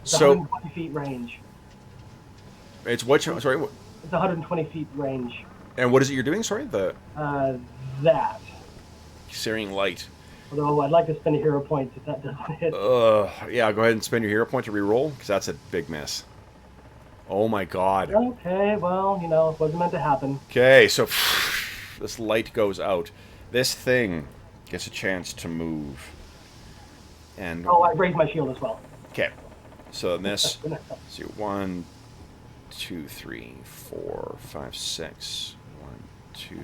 It's 120 feet range. It's what? Sorry. It's 120 feet range. And what is it you're doing? Sorry, the That. searing light. Although I'd like to spend a hero point if that doesn't hit. Yeah, go ahead and spend your hero point to reroll, because that's a big miss. Oh my god. Okay, well, you know, it wasn't meant to happen. Okay, so this light goes out. This thing gets a chance to move. And I raised my shield as well. okay, so this. See, 1, 2, 3, 4, 5, 6. 1, 2,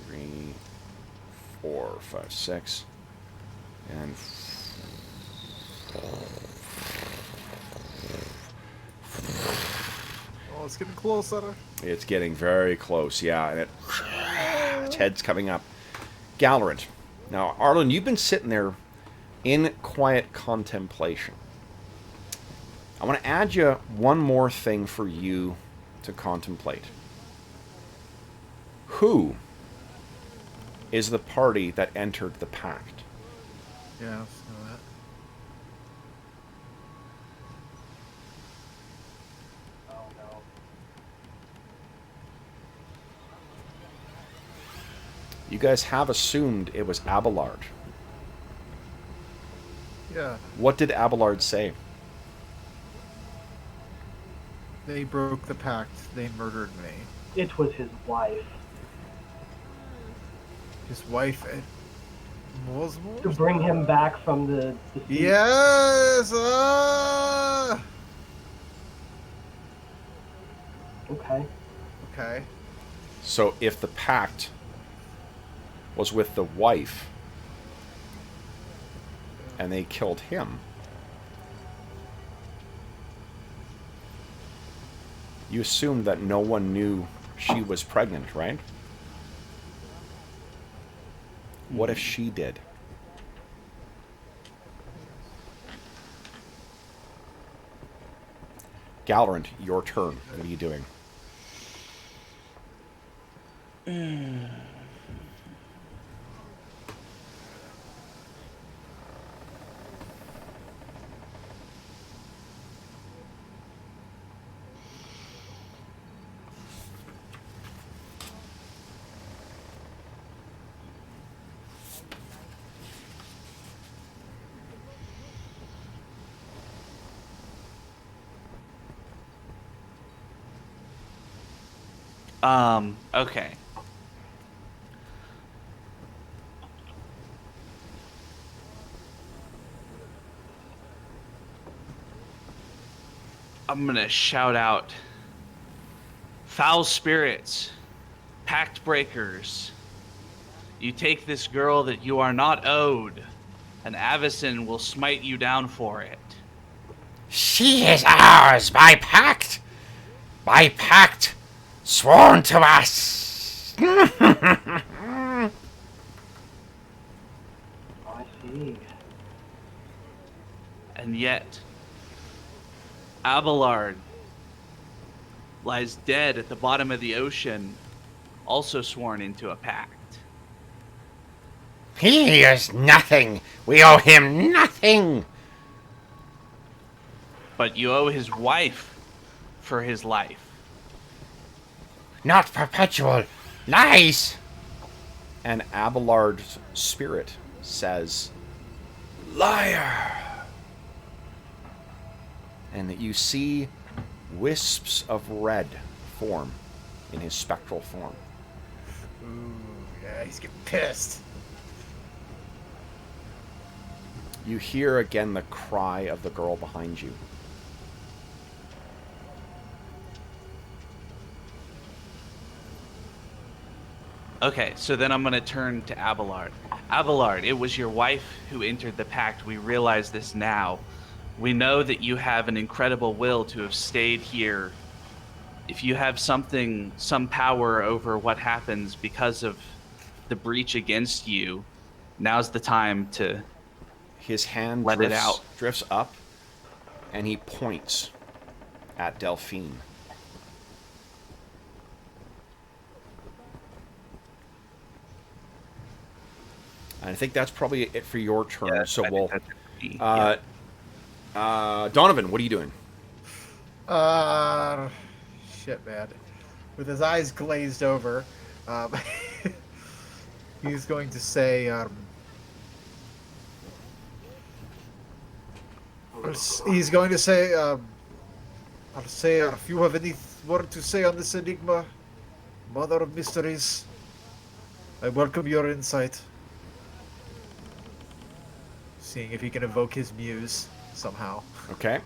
3, 4, 5, 6, and Oh, it's getting closer. it's getting very close. Yeah, and its head's coming up. Gallerant. Now, Arlen, you've been sitting there in quiet contemplation. I want to add you one more thing for you to contemplate. Who is the party that entered the pact? Yeah, I know that. Oh no. You guys have assumed it was Abelard. Yeah, What did Abelard say? they broke the pact. They murdered me. It was his wife. His wife was To bring him back from the sea. Yes. Okay. Okay. So if the pact was with the wife and they killed him, you assumed that no one knew she was pregnant, right? What if she did? Gallerant, your turn. What are you doing? Okay. I'm gonna shout out, foul spirits, pact breakers. You take this girl that you are not owed, and Avacyn will smite you down for it. She is ours by pact. By pact sworn to us. I see. And yet, Abelard lies dead at the bottom of the ocean, also sworn into a pact. He is nothing. We owe him nothing. But you owe his wife for his life. Not perpetual lies. And Abelard's spirit says, "Liar!" And that you see wisps of red form in his spectral form. Ooh, yeah, he's getting pissed. You hear again the cry of the girl behind you. Okay, so then I'm going to turn to Abelard. Abelard, it was your wife who entered the pact. We realize this now. We know that you have an incredible will to have stayed here. If you have some power over what happens because of the breach against you, now's the time to His hand let it out. drifts up, and he points at Delphine. And I think that's probably it for your turn. Yeah, So I think we'll. that's me. Yeah. Donovan, what are you doing? Shit, man. With his eyes glazed over, he's going to say, he's going to say, I'll say, if you have any word to say on this enigma, mother of mysteries, I welcome your insight. Seeing if he can evoke his muse somehow. Okay. I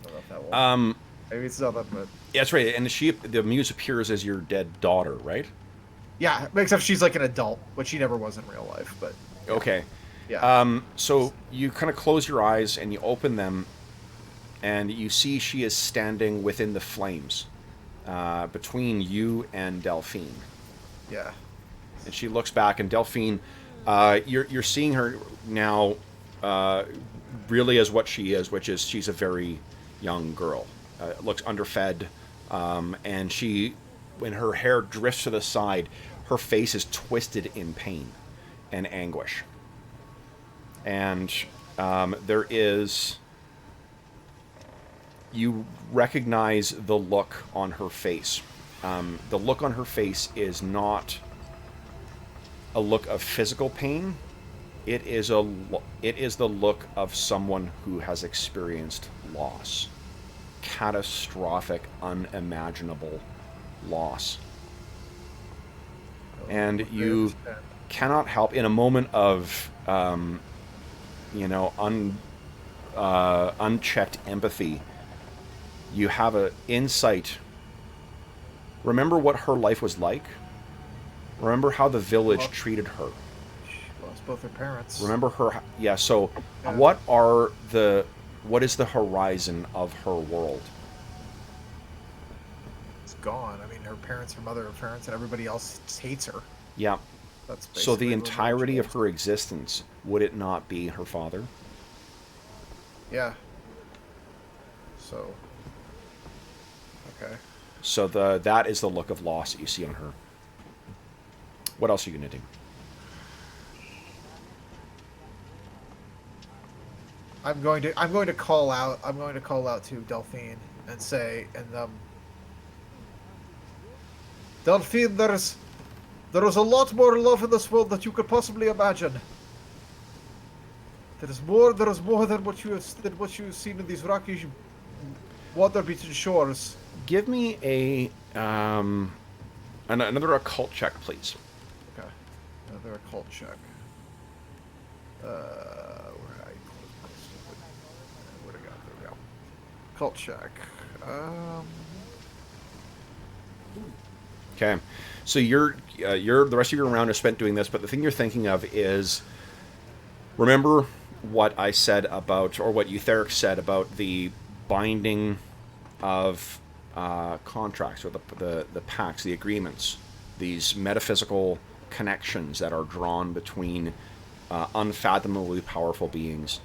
don't know if that will. Maybe it's not that, but Yeah, that's right. And the muse appears as your dead daughter, right? yeah, except she's like an adult, which she never was in real life. But Okay. yeah, So you kind of close your eyes and you open them, and you see she is standing within the flames, between you and Delphine. yeah. And she looks back, and Delphine, you're seeing her now, really as what she is, which is she's a very young girl. Looks underfed, and she, when her hair drifts to the side, her face is twisted in pain and anguish. And there is, you recognize the look on her face. The look on her face is not a look of physical pain. It is the look of someone who has experienced loss. Catastrophic, unimaginable loss. And you cannot help, in a moment of unchecked empathy, you have an insight. Remember what her life was like. Remember how the village treated her. She lost both her parents. Remember her. Yeah. So, Yeah. what is the horizon of her world? It's gone. I mean, her parents, her mother, her parents, and everybody else hates her. Yeah. That's So the basically what entirety of is. her existence, would it not be her father? Yeah. So. Okay. So that is the look of loss that you see on her. What else are you gonna do? I'm going to call out. I'm going to call out to Delphine and say, Delphine, there is a lot more love in this world than you could possibly imagine. There is more than what you've seen in these rocky, water-beaten shores. Give me a another occult check, please. Okay, another occult check. Where'd I go? There we go. Occult check. Okay, so you're the rest of your round is spent doing this, but the thing you're thinking of is, remember what I said about, or what Eutheric said about the binding of contracts, or the pacts, the agreements, these metaphysical connections that are drawn between unfathomably powerful beings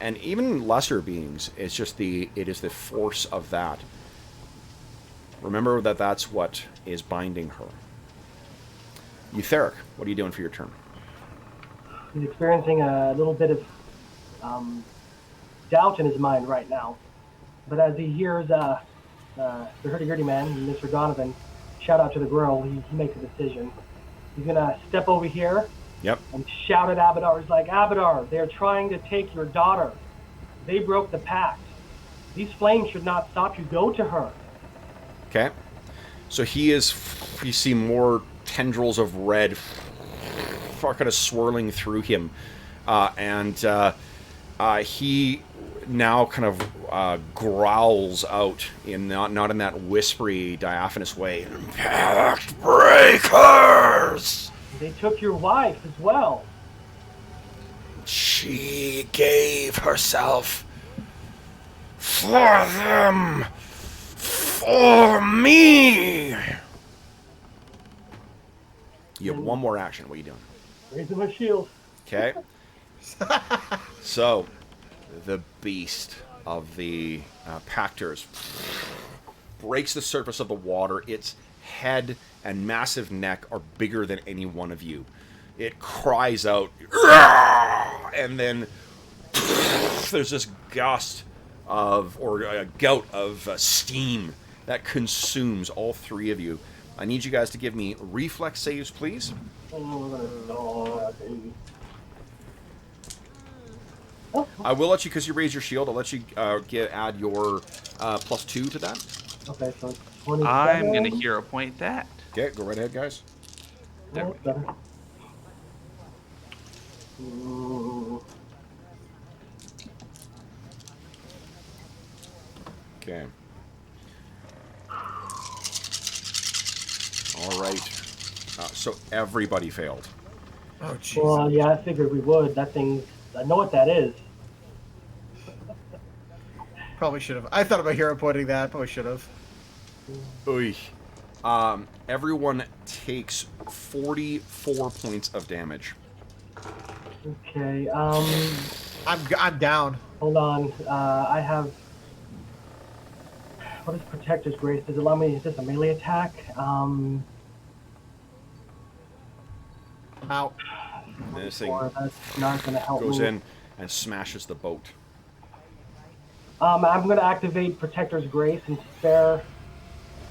and even lesser beings. It is the force of that. Remember that that's what is binding her. Eutheric, what are you doing for your turn? He's experiencing a little bit of doubt in his mind right now. But as he hears the hurdy-gurdy man, Mr. Donovan, shout out to the girl, he makes a decision. He's going to step over here Yep. and shout at Abadar. He's like, Abadar, they're trying to take your daughter. They broke the pact. These flames should not stop you. Go to her. Okay. So you see more tendrils of red kind of swirling through him. And he now kind of growls out, not in that whispery, diaphanous way. Pact breakers! They took your wife as well. She gave herself for them, for me. You have one more action. What are you doing? Raising my shield. Okay. So, the beast of the Pactors breaks the surface of the water. Its head and massive neck are bigger than any one of you. It cries out, and then there's this gust of, or a gout of steam that consumes all three of you. I need you guys to give me reflex saves, please. I will let you, because you raise your shield, I'll let you add your +2 to that. Okay, so 27. I'm going to hero point that. Okay, go right ahead, guys. There we go. Better. Ooh. Okay. All right. So everybody failed. Oh, jeez. Well, yeah, I figured we would. That thing, I know what that is. Probably should have. I thought about hero pointing that. Probably should have. Oy. Everyone takes 44 points of damage. Okay, I'm down. hold on. I have. What is Protector's Grace? Does it allow me? Is this a melee attack? I'm out. This thing Or that's not going to help goes me. in and smashes the boat. I'm going to activate Protector's Grace and spare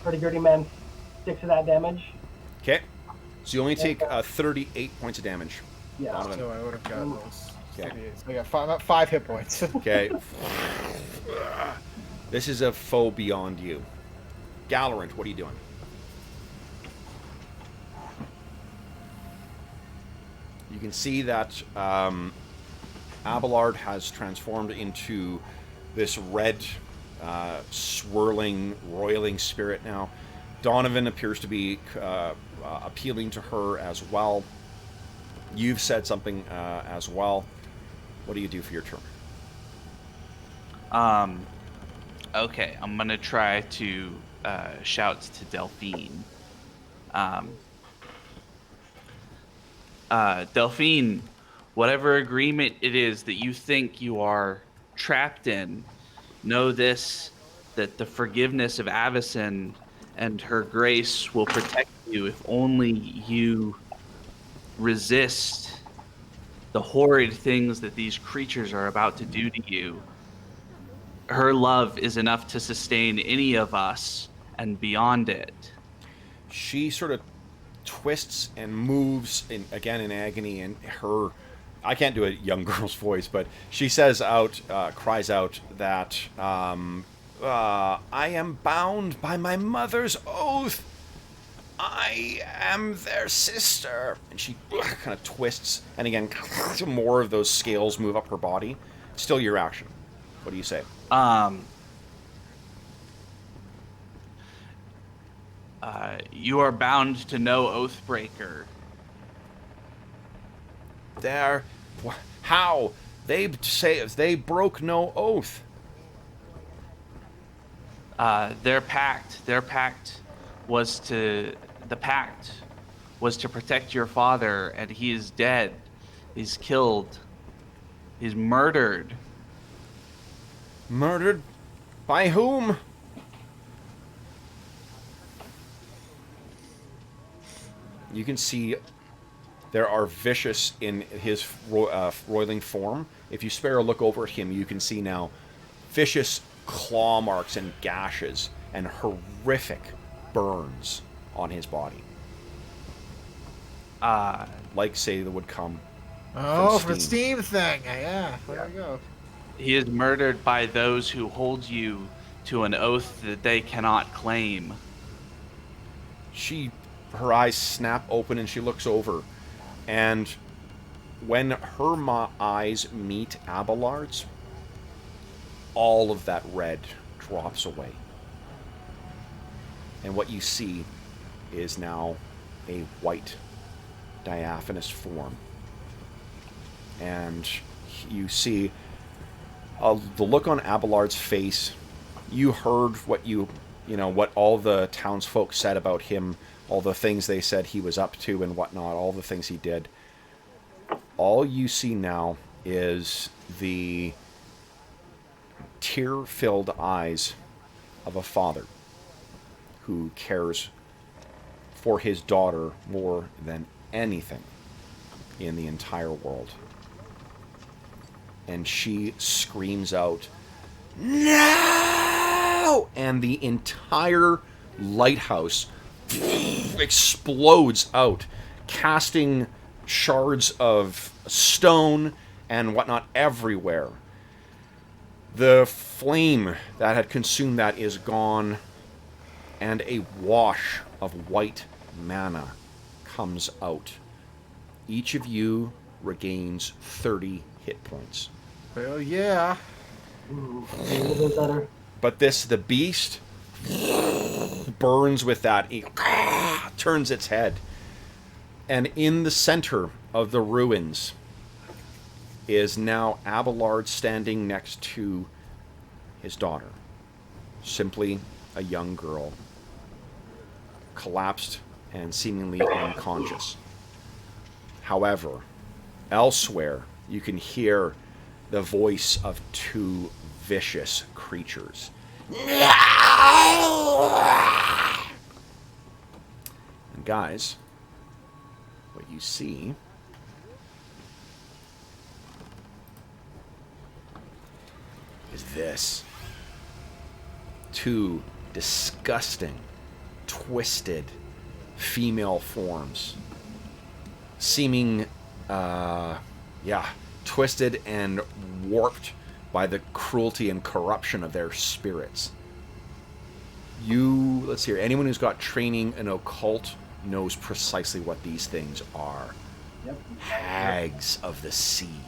Hurdy-Gurdy Man 6 of that damage. Okay. So you only take 38 points of damage. Yeah. Donovan. So I would have gotten those. Okay. So I got five hit points. Okay. This is a foe beyond you. Galorant, what are you doing? You can see that Abelard has transformed into this red, swirling, roiling spirit now. Donovan appears to be appealing to her as well. You've said something as well. What do you do for your turn? Okay, I'm going to try to shout to Delphine. Delphine, whatever agreement it is that you think you are trapped in, know this, that the forgiveness of Avacyn and her grace will protect you if only you resist the horrid things that these creatures are about to do to you. Her love is enough to sustain any of us and beyond it. She sort of twists and moves again in agony, and her, I can't do a young girl's voice, but she says out, cries out that I am bound by my mother's oath. I am their sister. And she kind of twists, and again, more of those scales move up her body. Still your action. What do you say? You are bound to no Oathbreaker. How? They say they broke no oath. Their pact was to protect your father, and he is dead. He's killed. He's murdered. Murdered? By whom? You can see there are vicious in his roiling form. If you spare a look over at him, you can see now vicious claw marks and gashes and horrific burns on his body. Like, say, that would come Oh, from for Steam thing. Yeah, there we go. He is murdered by those who hold you to an oath that they cannot claim. Her eyes snap open and she looks over. And when her eyes meet Abelard's, all of that red drops away. And what you see is now a white, diaphanous form. And you see the look on Abelard's face. You heard what what all the townsfolk said about him, all the things they said he was up to and whatnot, all the things he did. all you see now is the tear-filled eyes of a father who cares for his daughter more than anything in the entire world. And she screams out, "No!" And the entire lighthouse explodes out, casting shards of stone and whatnot everywhere. The flame that had consumed that is gone, and a wash of white mana comes out. Each of you regains 30 hit points. Well, yeah. Ooh, a little bit better. But the beast burns with that. It turns its head. And in the center of the ruins is now Abelard standing next to his daughter. Simply a young girl, collapsed and seemingly unconscious. However, elsewhere, you can hear the voice of two vicious creatures. And guys, what you see is this. Two disgusting, twisted female forms. Seeming, twisted and warped by the cruelty and corruption of their spirits. Let's see here, anyone who's got training in occult knows precisely what these things are. Yep. Hags of the sea.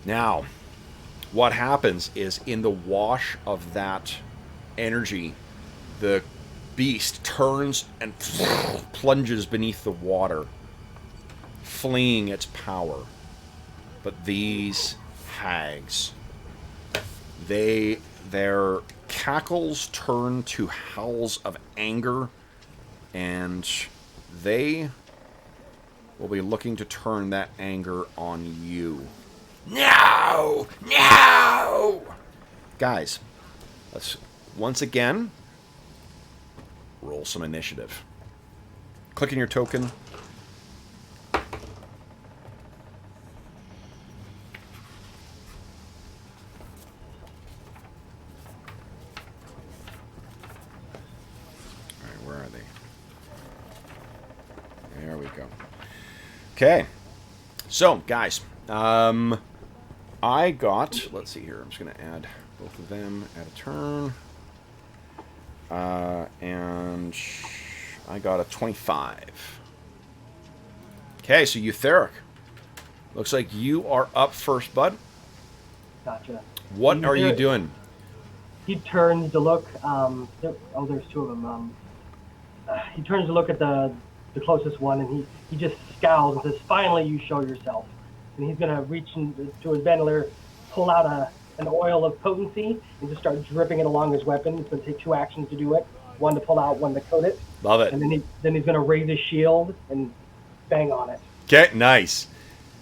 Now, what happens is in the wash of that energy, the beast turns and plunges beneath the water, fleeing its power. But these hags, their cackles turn to howls of anger, and they will be looking to turn that anger on you. No! No! Guys, let's once again roll some initiative. Click in your token. Alright, where are they? There we go. Okay. So, guys, I got, let's see here, I'm just going to add both of them at a turn. And I got a 25. Okay, so Eutheric. Looks like you are up first, bud. Gotcha. What are you doing? He turns to look. There's two of them. He turns to look at the closest one, and he just scowls and says, "Finally, you show yourself." And he's gonna reach into his bandolier, pull out an oil of potency, and just start dripping it along his weapon. It's gonna take 2 actions to do it. One to pull out, one to coat it. Love it. And then he's gonna raise his shield and bang on it. Okay, nice.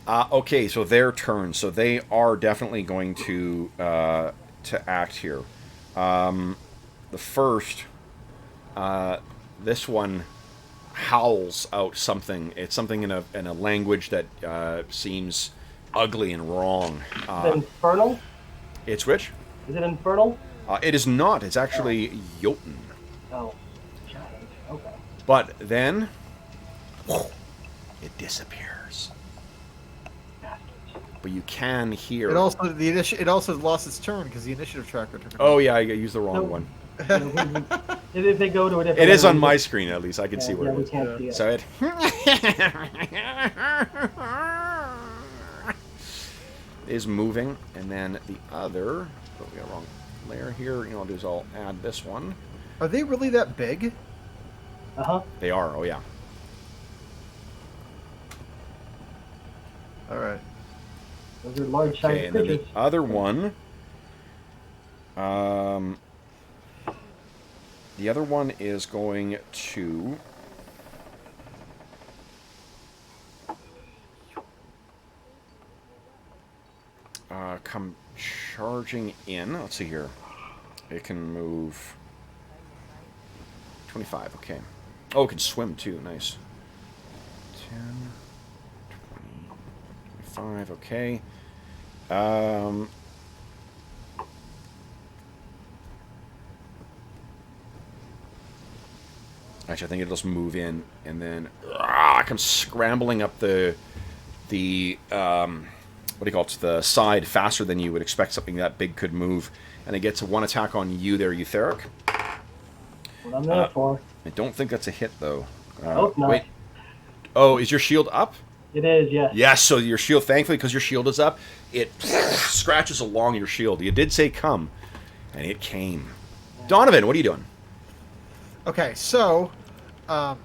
Okay, so their turn. So they are definitely going to act here. The first, this one howls out something. It's something in a language that seems ugly and wrong. Is it infernal? It's which? Is it infernal? It is not. It's actually Jotun. Oh, giant. Okay. But then it disappears. But you can hear. It also lost its turn because the initiative tracker took it. Oh yeah, I used the wrong No. one. If they go to a different. It is on area, my screen at least. I can see where we it is. can't see it. So it is moving, and then the other. Oh, we got a wrong layer here. You know, I'll do is I'll add this one. Are they really that big? They are. Oh yeah. All right. Those are large Okay, sized and then the creatures. other one. The other one is going to come charging in. Let's see here. It can move 25. Okay. Oh, it can swim too. Nice. 10, 20, 25. Okay. Actually, I think it'll just move in and then come scrambling up the what do you call it? The side faster than you would expect something that big could move, and it gets a 1 attack on you there, Eutheric. What I'm there for. I don't think that's a hit though. Oh, no. Wait. Oh, is your shield up? It is, yes. Yes. So your shield, thankfully, because your shield is up, it scratches along your shield. You did say come, and it came. Donovan, what are you doing? Okay, so, attack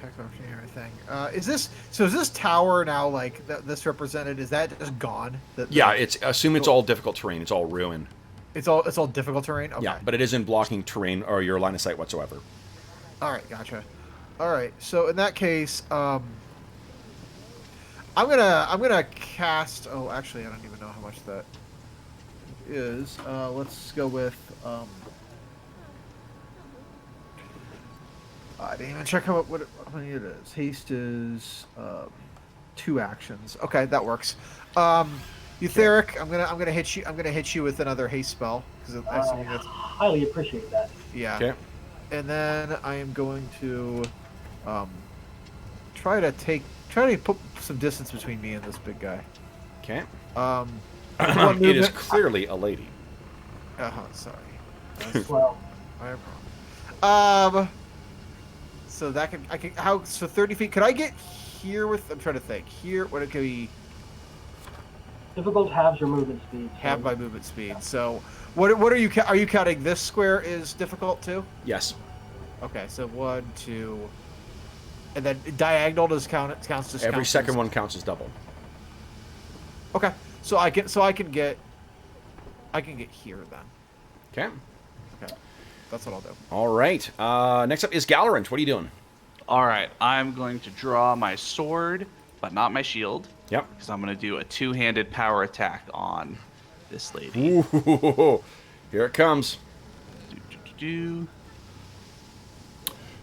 option and everything. Is this tower now like this represented? Is that just gone? Yeah, assume it's all difficult terrain. It's all ruin. It's all difficult terrain. Okay. Yeah, but it isn't blocking terrain or your line of sight whatsoever. All right, gotcha. All right, so in that case, I'm gonna cast. Oh, actually, I don't even know how much that is. Let's go with. I didn't even check how many it is. Haste is 2 actions. Okay, that works. Eutheric, I'm gonna hit you. I'm gonna hit you with another haste spell because I highly appreciate that. Yeah. Okay. And then I am going to try to put some distance between me and this big guy. Okay. One It is movement. clearly a lady. Sorry. Well, I am wrong. So that so 30 feet. Could I get here with? I'm trying to think. Here, what it could be. difficult halves your movement speed. So Half my movement speed. So, what are you? Are you counting this square is difficult too? Yes. Okay, so 1, 2, and then diagonal counts as Every second one counts as double. Okay, so I can get here then. Okay. Okay, that's what I'll do. All right. Next up is Galorant. What are you doing? All right, I'm going to draw my sword, but not my shield, Yep. because I'm going to do a 2-handed power attack on this lady. Ooh, here it comes. Do.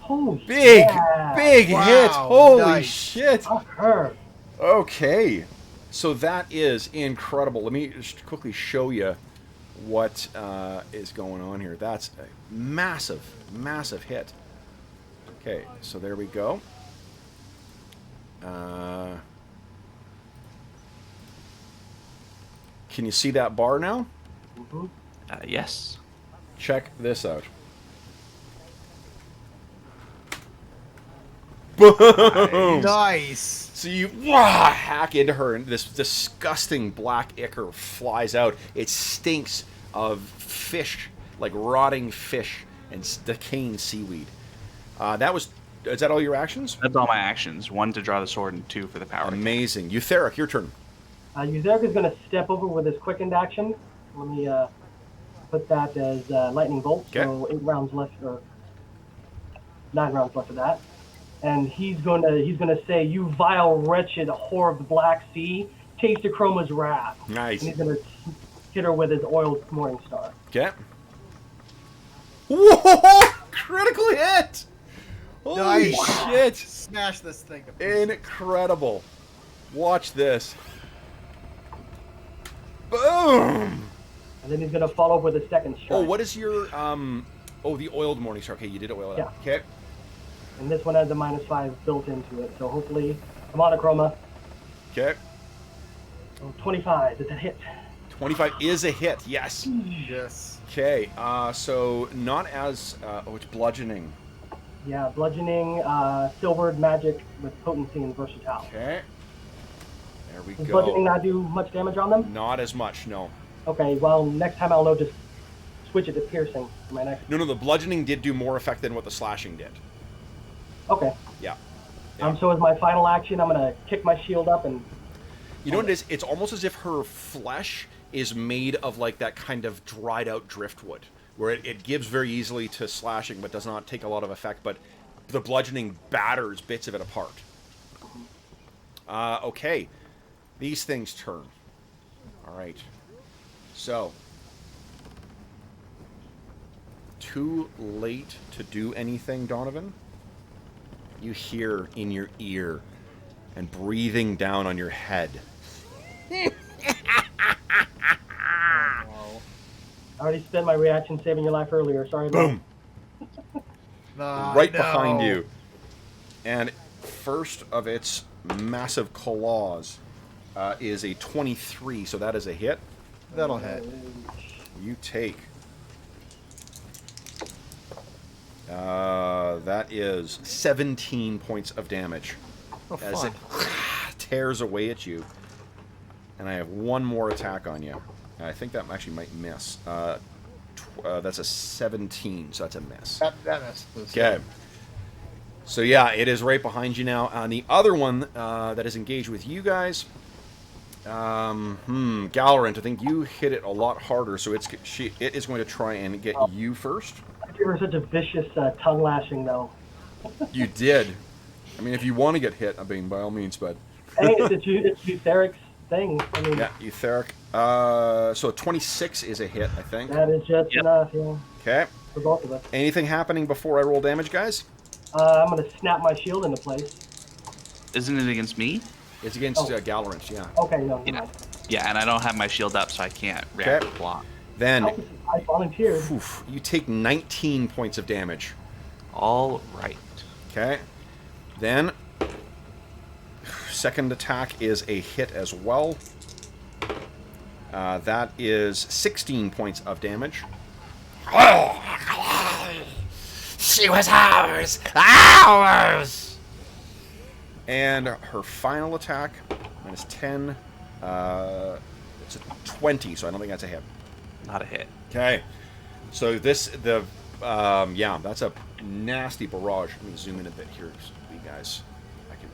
Oh, Big yeah. Wow, hit. Holy nice. shit. Fuck her. Okay. So that is incredible. Let me just quickly show you what is going on here. That's a massive, massive hit. Okay, so there we go. Can you see that bar now? Mhm. Yes. Check this out. Boom! Nice. So you hack into her, and this disgusting black ichor flies out. It stinks of fish, like rotting fish and decaying seaweed. Is that all your actions? That's all my actions. 1 to draw the sword and 2 for the power attack. Amazing. Eutheric, your turn. Eutheric is going to step over with his quickened action. Let me put that as lightning bolt. Okay. So 8 rounds left, or 9 rounds left of that. And he's gonna say, "You vile, wretched whore of the Black Sea, taste Chroma's wrath." Nice. And he's gonna hit her with his oiled Morning Star. Okay. Whoa! Critical hit! Holy Nice. shit! Smash this thing. Incredible. Watch this. Boom! And then he's gonna follow up with a second strike. Oh, what is your the oiled morning star. Okay, you did oil it up. Yeah. Okay. And this one has a -5 built into it, so hopefully, come on, Chroma. Okay. So 25, it's a hit. 25 is a hit. Yes. Yes. Okay. So not as it's bludgeoning. Yeah, bludgeoning, silvered magic with potency and versatility. Okay. There we Does go. bludgeoning not do much damage on them? Not as much, no. Okay, well, next time I'll know just switch it to piercing for my next. No, the bludgeoning did do more effect than what the slashing did. Okay. Yeah. So as my final action, I'm gonna kick my shield up and. You know what it is? It's almost as if her flesh is made of like that kind of dried out driftwood, where it gives very easily to slashing, but does not take a lot of effect. But the bludgeoning batters bits of it apart. Okay, these things turn. All right. So, too late to do anything, Donovan? You hear in your ear and breathing down on your head. Oh, I already spent my reaction saving your life earlier. Sorry about Boom! no. Right behind you. And first of its massive claws is a 23, so that is a hit. That'll hit. You take... that is 17 points of damage. Oh, As it tears away at you. And I have one more attack on you. I think that actually might miss. That's a 17, so that's a miss. That missed. Okay. So yeah, it is right behind you now. On the other one that is engaged with you guys, Galorant, I think you hit it a lot harder, so it is going to try and get you first. I give her such a vicious tongue lashing, though. You did. I mean, if you want to get hit, I mean, by all means, but... Hey, it's Eutheric's thing. I mean, Yeah, Eutheric. So 26 is a hit, I think. that is just enough, yeah, Okay. for both of us. Anything happening before I roll damage, guys? I'm going to snap my shield into place. Isn't it against me? It's against Oh. Galorant, yeah. Okay, no, never Yeah. mind. Yeah, and I don't have my shield up, so I can't react Okay. or block. Then, I volunteered. oof, you take 19 points of damage. All right. Okay. Then, second attack is a hit as well. That is 16 points of damage. She was ours! Ours! And her final attack, minus 10, it's a 20, so I don't think that's a hit. Not a hit. Okay. So that's a nasty barrage. Let me zoom in a bit here so you guys, I can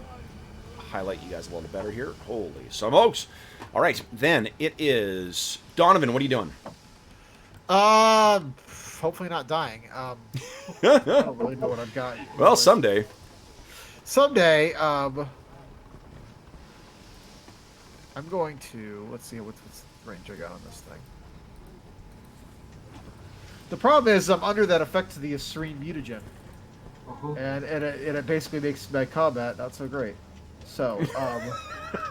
highlight you guys a little better here. Holy smokes. All right, then it is Donovan, what are you doing? Hopefully not dying. I don't really know what I've got. Well, someday. Someday, I'm going to, let's see what's the range I got on this thing. The problem is I'm under that effect of the serene mutagen, and it basically makes my combat not so great. So,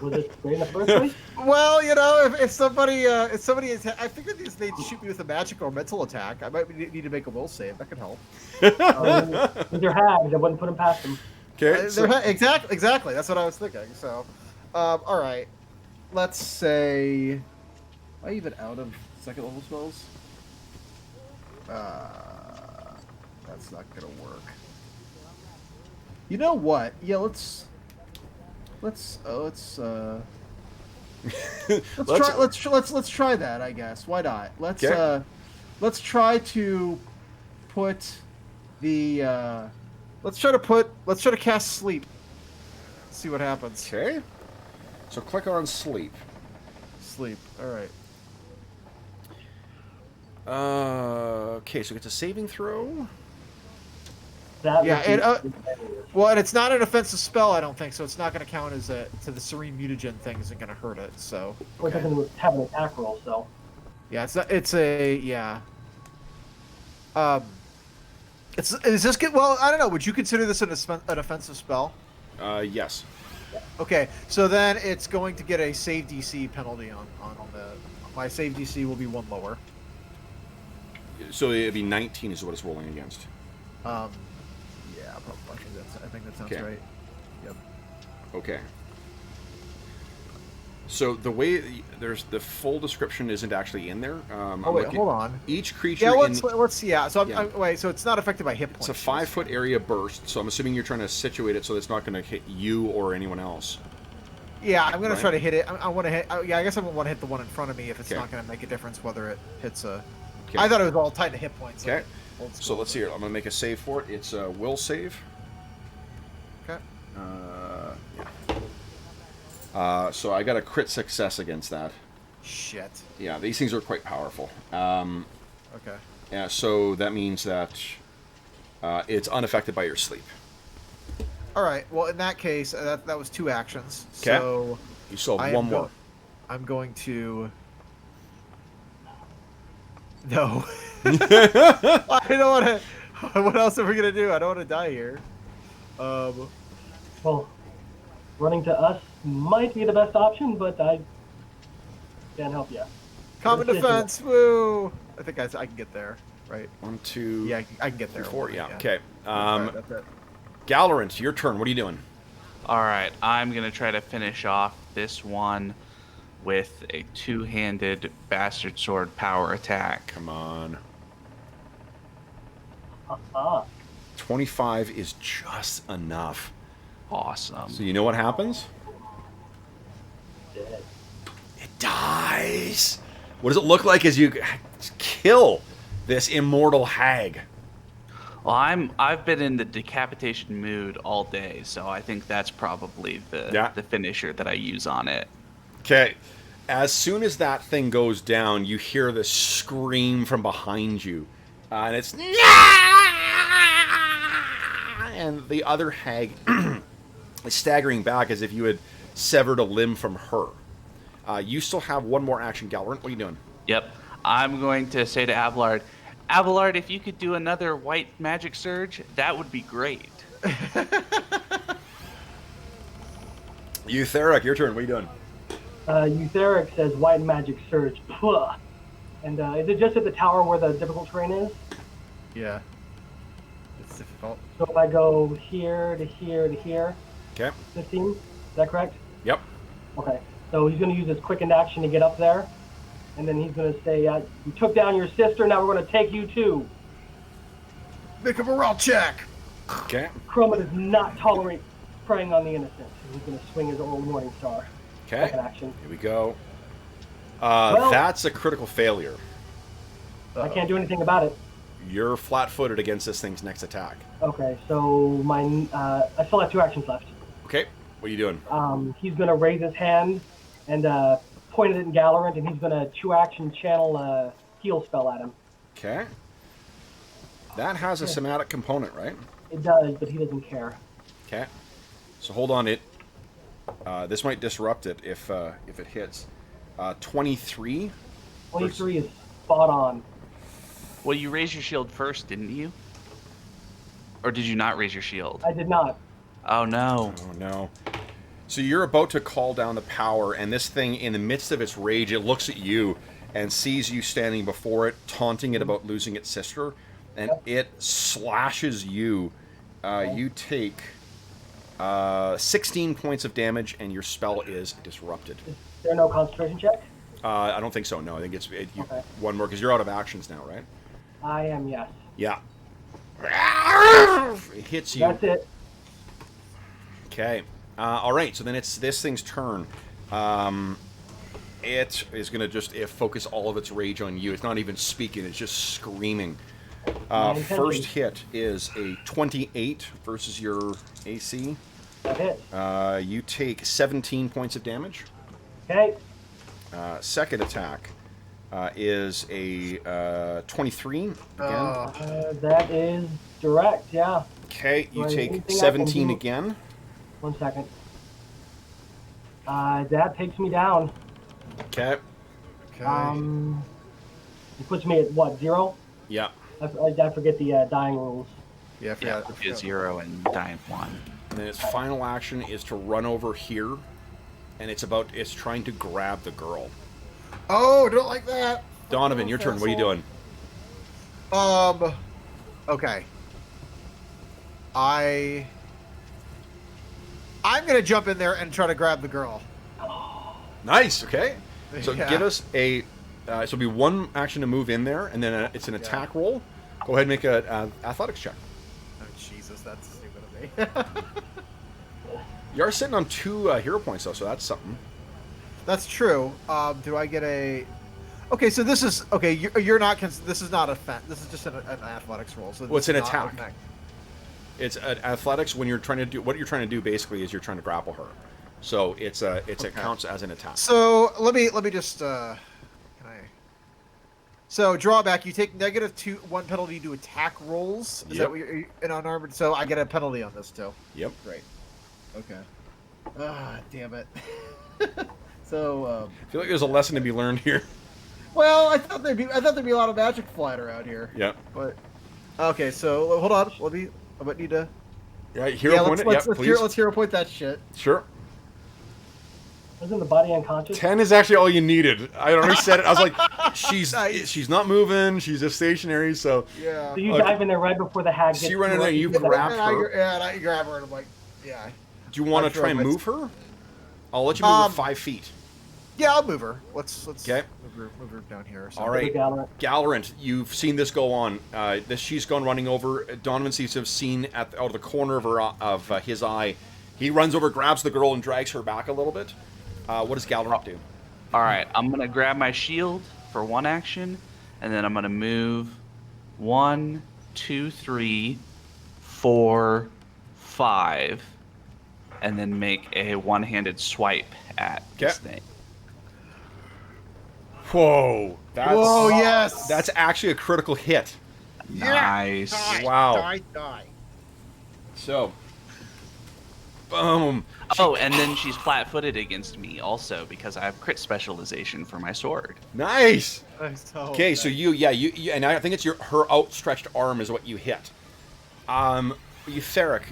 Was it great in the first place? well, you know, if somebody is, I figured they shoot me with a magic or mental attack. I might need to make a will save. That could help. With your hags, I wouldn't put them past them. Okay. Exactly. That's what I was thinking. So, all right. Let's say, am I even out of second level spells? That's not gonna work. You know what? Yeah, let's try that. I guess. Why not? Let's try to put the let's try to cast sleep. See what happens. Okay. So click on sleep. Sleep. All right. Okay, so it's a saving throw. That Yeah, would be Well, and it's not an offensive spell, I don't think, so it's not going to count as to the serene mutagen thing isn't going to hurt it. So. We're going to have an attack roll, so. Yeah, it's a yeah. Is this good? Well, I don't know. Would you consider this an offensive spell? Yes. Okay, so then it's going to get a save DC penalty on the. My save DC will be one lower. So it'd be 19 is what it's rolling against. Yeah, probably. I think that sounds Okay. right. Yep. Okay. So the way there's the full description isn't actually in there. Oh wait, hold on. Each creature. Yeah, let's yeah. So Yeah. wait, so it's not affected by hit points. It's a 5-foot area burst, so I'm assuming you're trying to situate it so it's not going to hit you or anyone else. Yeah, I'm gonna Right. try to hit it. I want to hit. Yeah, I guess I want to hit the one in front of me if it's Okay. not gonna make a difference whether it hits a. Okay. I thought it was all tied to hit points. Okay. like old So school. let's see here. I'm going to make a save for it. It's a will save. Okay. Yeah. So I got a crit success against that. Shit. Yeah, these things are quite powerful. Okay. Yeah, so that means that it's unaffected by your sleep. All right. Well, in that case, that was 2 actions. 'Kay. So You still I have am one more. I'm going to No. I don't want to. What else are we gonna do? I don't want to die here. Well, running to us might be the best option, but I can't help you. Common defense. Woo! I think I can get there. Right. 1, 2, Yeah, I can get there. 4. Yeah. Yeah. Okay. That's it. Gallerant, your turn. What are you doing? All right, I'm gonna try to finish off this one with a two-handed bastard sword power attack. Come on. 25 is just enough. Awesome. So you know what happens? Dead. It dies. What does it look like as you kill this immortal hag? Well, I've been in the decapitation mood all day, so I think that's probably the finisher that I use on it. Okay. As soon as that thing goes down, you hear this scream from behind you. And it's... And the other hag is staggering back as if you had severed a limb from her. You still have one more action, Gallerant. What are you doing? Yep. I'm going to say to Abelard, Abelard, if you could do another white magic surge, that would be great. Eutheric, your turn. What are you doing? Eutheric says white magic surge. Puh. And is it just at the tower where the difficult terrain is? Yeah. It's difficult. So if I go here to here to here, Okay. 15, is that correct? Yep. Okay. So he's going to use his quickened action to get up there. And then he's going to say, you took down your sister, now we're going to take you too. Make a morale check. Okay. Chroma does not tolerate preying on the innocent. He's going to swing his old Morning Star. Okay. Second action. Here we go. Well- That's a critical failure. I can't do anything about it. You're flat-footed against this thing's next attack. Okay, so I still have 2 actions left. Okay. What are you doing? He's going to raise his hand and point it at Gallerant, and he's going to 2-action channel a heal spell at him. Okay. That has a somatic component, right? It does, but he doesn't care. Okay. So hold on. This might disrupt it if it hits. 23. 23 is spot on. Well, you raised your shield first, didn't you? Or did you not raise your shield? I did not. Oh, no. Oh no. So you're about to call down the power, and this thing, in the midst of its rage, it looks at you and sees you standing before it, taunting it about losing its sister, and it slashes you. You take 16 points of damage, and your spell is disrupted. Is there no concentration check? I don't think so. No, I think it's Okay. one more because you're out of actions now, right? I am, yes. Yeah. It hits you. That's it. Okay. All right. So then it's this thing's turn. It is going to just focus all of its rage on you. It's not even speaking. It's just screaming. First hit is a 28 versus your AC. That hits. You take 17 points of damage. Okay. Second attack is a 23 again. That is direct, yeah. Okay, you Right, take anything I can 17 do? again. 1 second. That takes me down. Okay. Okay. It puts me at what, 0? Yeah. I forget the dying rules. Yeah, I Yeah, forgot. it's 0 and dying 1. And then its final action is to run over here, and it's trying to grab the girl. Oh, don't like that. Donovan, your turn. What are you doing? Okay. I'm gonna jump in there and try to grab the girl. Nice. Okay. So Yeah. give us a. So it'll be one action to move in there, and then it's an attack roll. Go ahead and make a athletics check. Oh Jesus, that's stupid of me. You are sitting on 2 hero points though, so that's something. That's true. Do I get a? Okay, so this is okay. You're not. This is not a this is just an athletics roll. So Well, it's an this is not attack. It's athletics when you're trying to do what you're trying to do. Basically, is you're trying to grapple her. So it counts as an attack. So let me just. Can I? So drawback. You take -1 penalty to attack rolls. Is Yep. that what you're in unarmored? So I get a penalty on this too. Yep. Great. Okay. Ah, damn it. So. I feel like there's a lesson to be learned here. Well, I thought there'd be a lot of magic flying around here. Yeah. But okay, so hold on. I might need to. Yeah, hero point it. Let's Please. hero point that shit. Sure. Isn't the body unconscious? 10 is actually all you needed. I already said it. I was like, Nice. she's not moving. She's just stationary. So Yeah. So you dive in there right before the hag gets. So you run in to there, her, you get the- grab- And I grab her and I'm like, yeah. do you want I'm to try and sure move her? I'll let you move her 5 feet. Yeah, I'll move her. Let's Okay. move her down here. All right, Gallant. Gallerant, you've seen this go on. She's gone running over. Donovan seems to have seen out of the corner of his eye. He runs over, grabs the girl, and drags her back a little bit. What does Gallerant do? All right, I'm gonna grab my shield for one action, and then I'm gonna move 1, 2, 3, 4, 5, and then make a one-handed swipe at this thing. Whoa! Whoa, yes! That's actually a critical hit. Nice. Wow. Die. So, boom. Oh, and then she's flat-footed against me also because I have crit specialization for my sword. Nice. Oh, Okay, so you, and I think it's her outstretched arm is what you hit. Eutheric,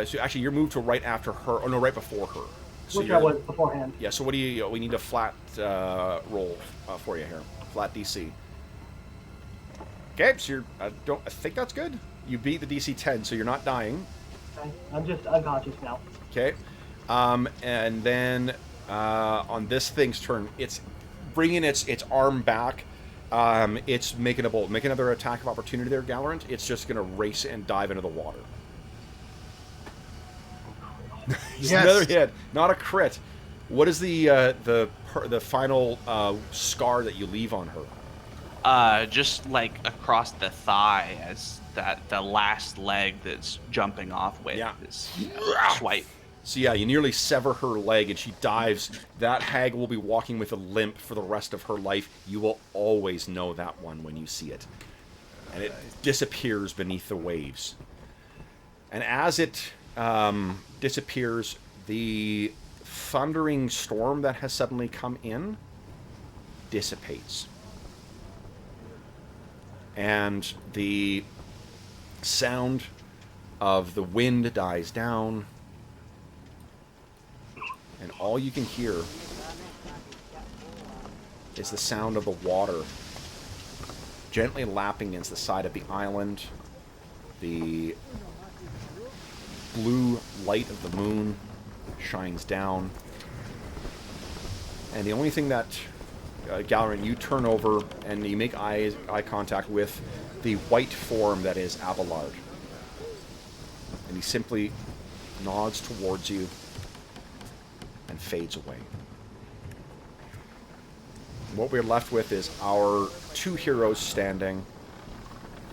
so actually you're moved to right after her, or no, right before her. So Which I was beforehand. Yeah, so what do you, we need a flat roll for you here. Flat DC. Okay, so you're, I think that's good. You beat the DC 10, so you're not dying. Okay. I'm just unconscious now. Okay. And then on this thing's turn, it's bringing its arm back. It's making a bolt. Make another attack of opportunity there, Gallerant. It's just going to race and dive into the water. Just another hit, not a crit. What is the final scar that you leave on her? Just like across the thigh, as the last leg that's jumping off with this swipe. So yeah, you nearly sever her leg, and she dives. That hag will be walking with a limp for the rest of her life. You will always know that one when you see it, and it disappears beneath the waves. And as it disappears, the thundering storm that has suddenly come in dissipates. And the sound of the wind dies down, and all you can hear is the sound of the water gently lapping against the side of the island. The blue light of the moon shines down, and the only thing that Gallerant, you turn over and you make eye contact with the white form that is Abelard, and he simply nods towards you and fades away. What we're left with is our two heroes standing,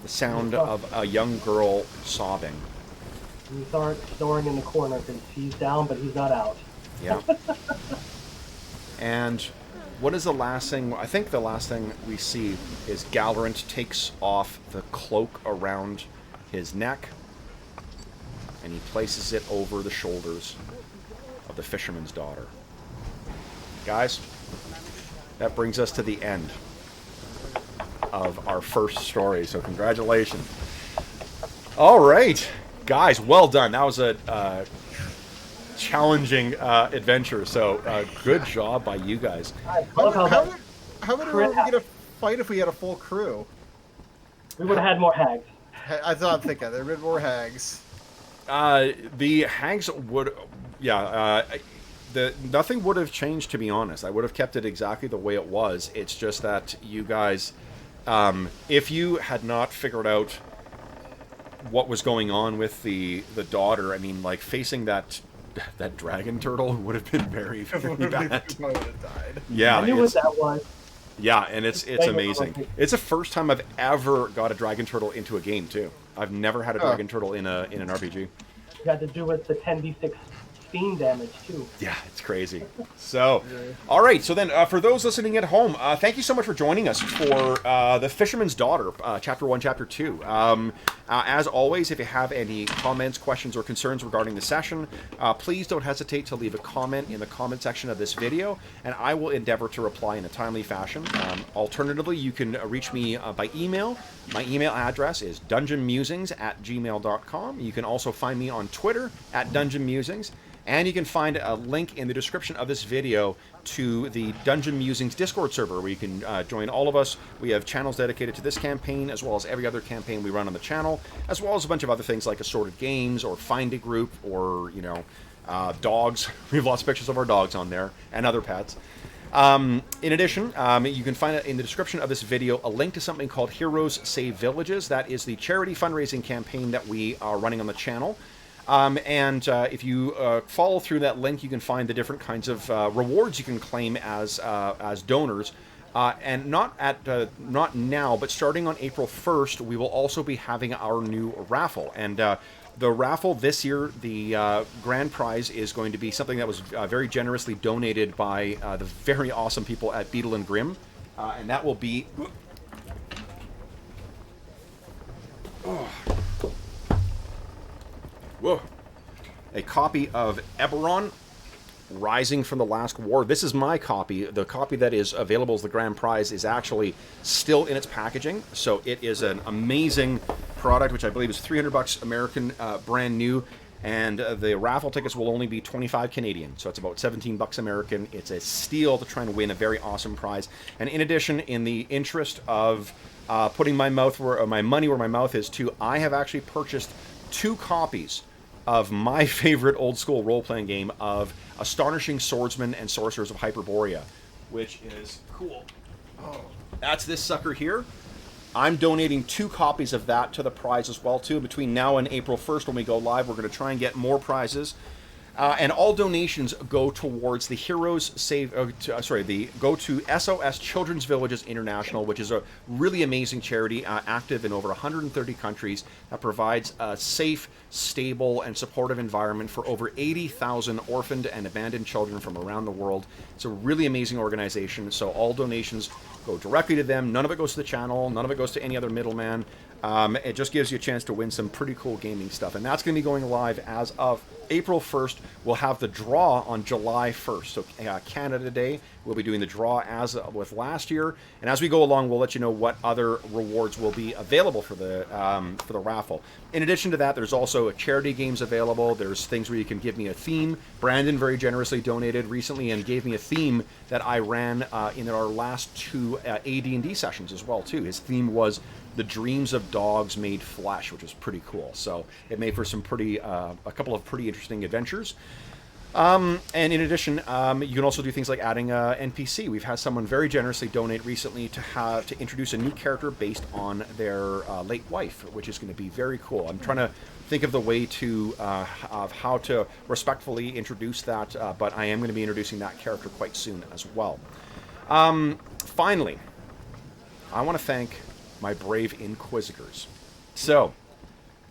the sound of a young girl sobbing. You start snoring in the corner because he's down, but he's not out. Yeah. And what is the last thing? I think the last thing we see is Gallerant takes off the cloak around his neck, and he places it over the shoulders of the fisherman's daughter. Guys, that brings us to the end of our first story, so congratulations. All right, guys, well done. That was a challenging adventure, so good job by you guys. How many were we going to fight if we had a full crew? We would have had more hags. I thought, there would have been more hags. The hags would, nothing would have changed, to be honest. I would have kept it exactly the way it was. It's just that you guys, if you had not figured out what was going on with the daughter, I mean, like, facing that dragon turtle would have been very, very bad. would have died. Yeah, I knew what that was. Yeah, and it's amazing. It's the first time I've ever got a dragon turtle into a game too. I've never had a dragon turtle in an RPG. You had to do with the 10d6 fiend damage too. Yeah, it's crazy. So, all right. So then, for those listening at home, thank you so much for joining us for the Fisherman's Daughter, Chapter 1, Chapter 2. As always, if you have any comments, questions, or concerns regarding the session, please don't hesitate to leave a comment in the comment section of this video, and I will endeavor to reply in a timely fashion. Alternatively, you can reach me by email. My email address is dungeonmusings@gmail.com. You can also find me on Twitter @dungeonmusings. And you can find a link in the description of this video to the Dungeon Musings Discord server, where you can join all of us. We have channels dedicated to this campaign, as well as every other campaign we run on the channel, as well as a bunch of other things like assorted games, or find a group, or, dogs. We have lots of pictures of our dogs on there, and other pets. In addition, you can find in the description of this video a link to something called Heroes Save Villages. That is the charity fundraising campaign that we are running on the channel. If you follow through that link, you can find the different kinds of rewards you can claim as donors. And not now, but starting on April 1st, we will also be having our new raffle. And the raffle this year, the grand prize is going to be something that was very generously donated by the very awesome people at Beetle and Grimm. And that will be... Whoa. A copy of Eberron, Rising from the Last War. This is my copy. The copy that is available as the grand prize is actually still in its packaging. So it is an amazing product, which I believe is $300 American, brand new. And the raffle tickets will only be 25 Canadian. So it's about $17 American. It's a steal to try and win a very awesome prize. And in addition, in the interest of putting my money where my mouth is too, I have actually purchased 2 copies of my favorite old school role-playing game of Astonishing Swordsmen and Sorcerers of Hyperborea, which is cool. Oh, that's this sucker here. I'm donating 2 copies of that to the prize as well too. Between now and April 1st, when we go live, we're going to try and get more prizes. And all donations go towards the go to SOS Children's Villages International, which is a really amazing charity active in over 130 countries that provides a safe, stable, and supportive environment for over 80,000 orphaned and abandoned children from around the world. It's a really amazing organization, so all donations go directly to them. None of it goes to the channel. None of it goes to any other middleman. It just gives you a chance to win some pretty cool gaming stuff. And that's going to be going live as of April 1st. We'll have the draw on July 1st. So Canada Day, we'll be doing the draw as with last year. And as we go along, we'll let you know what other rewards will be available for the raffle. In addition to that, there's also charity games available. There's things where you can give me a theme. Brandon very generously donated recently and gave me a theme that I ran in our last 2 AD&D sessions as well, too. His theme was The Dreams of Dogs Made Flesh, which was pretty cool. So it made for some a couple of pretty interesting adventures. And in addition, you can also do things like adding a NPC. We've had someone very generously donate recently to introduce a new character based on their late wife, which is going to be very cool. I'm trying to think of the way of how to respectfully introduce that, but I am going to be introducing that character quite soon as well. Finally, I want to thank my brave inquisitors. So,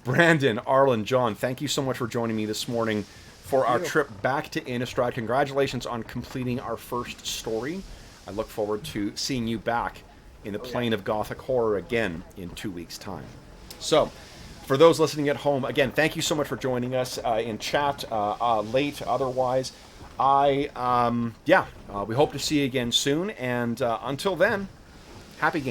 Brandon, Arlen, John, thank you so much for joining me this morning for our trip back to Innistrad. Congratulations on completing our first story. I look forward to seeing you back in the plane of Gothic horror again in 2 weeks' time. So, for those listening at home, again, thank you so much for joining us in chat, late, otherwise. We hope to see you again soon, and until then, happy games.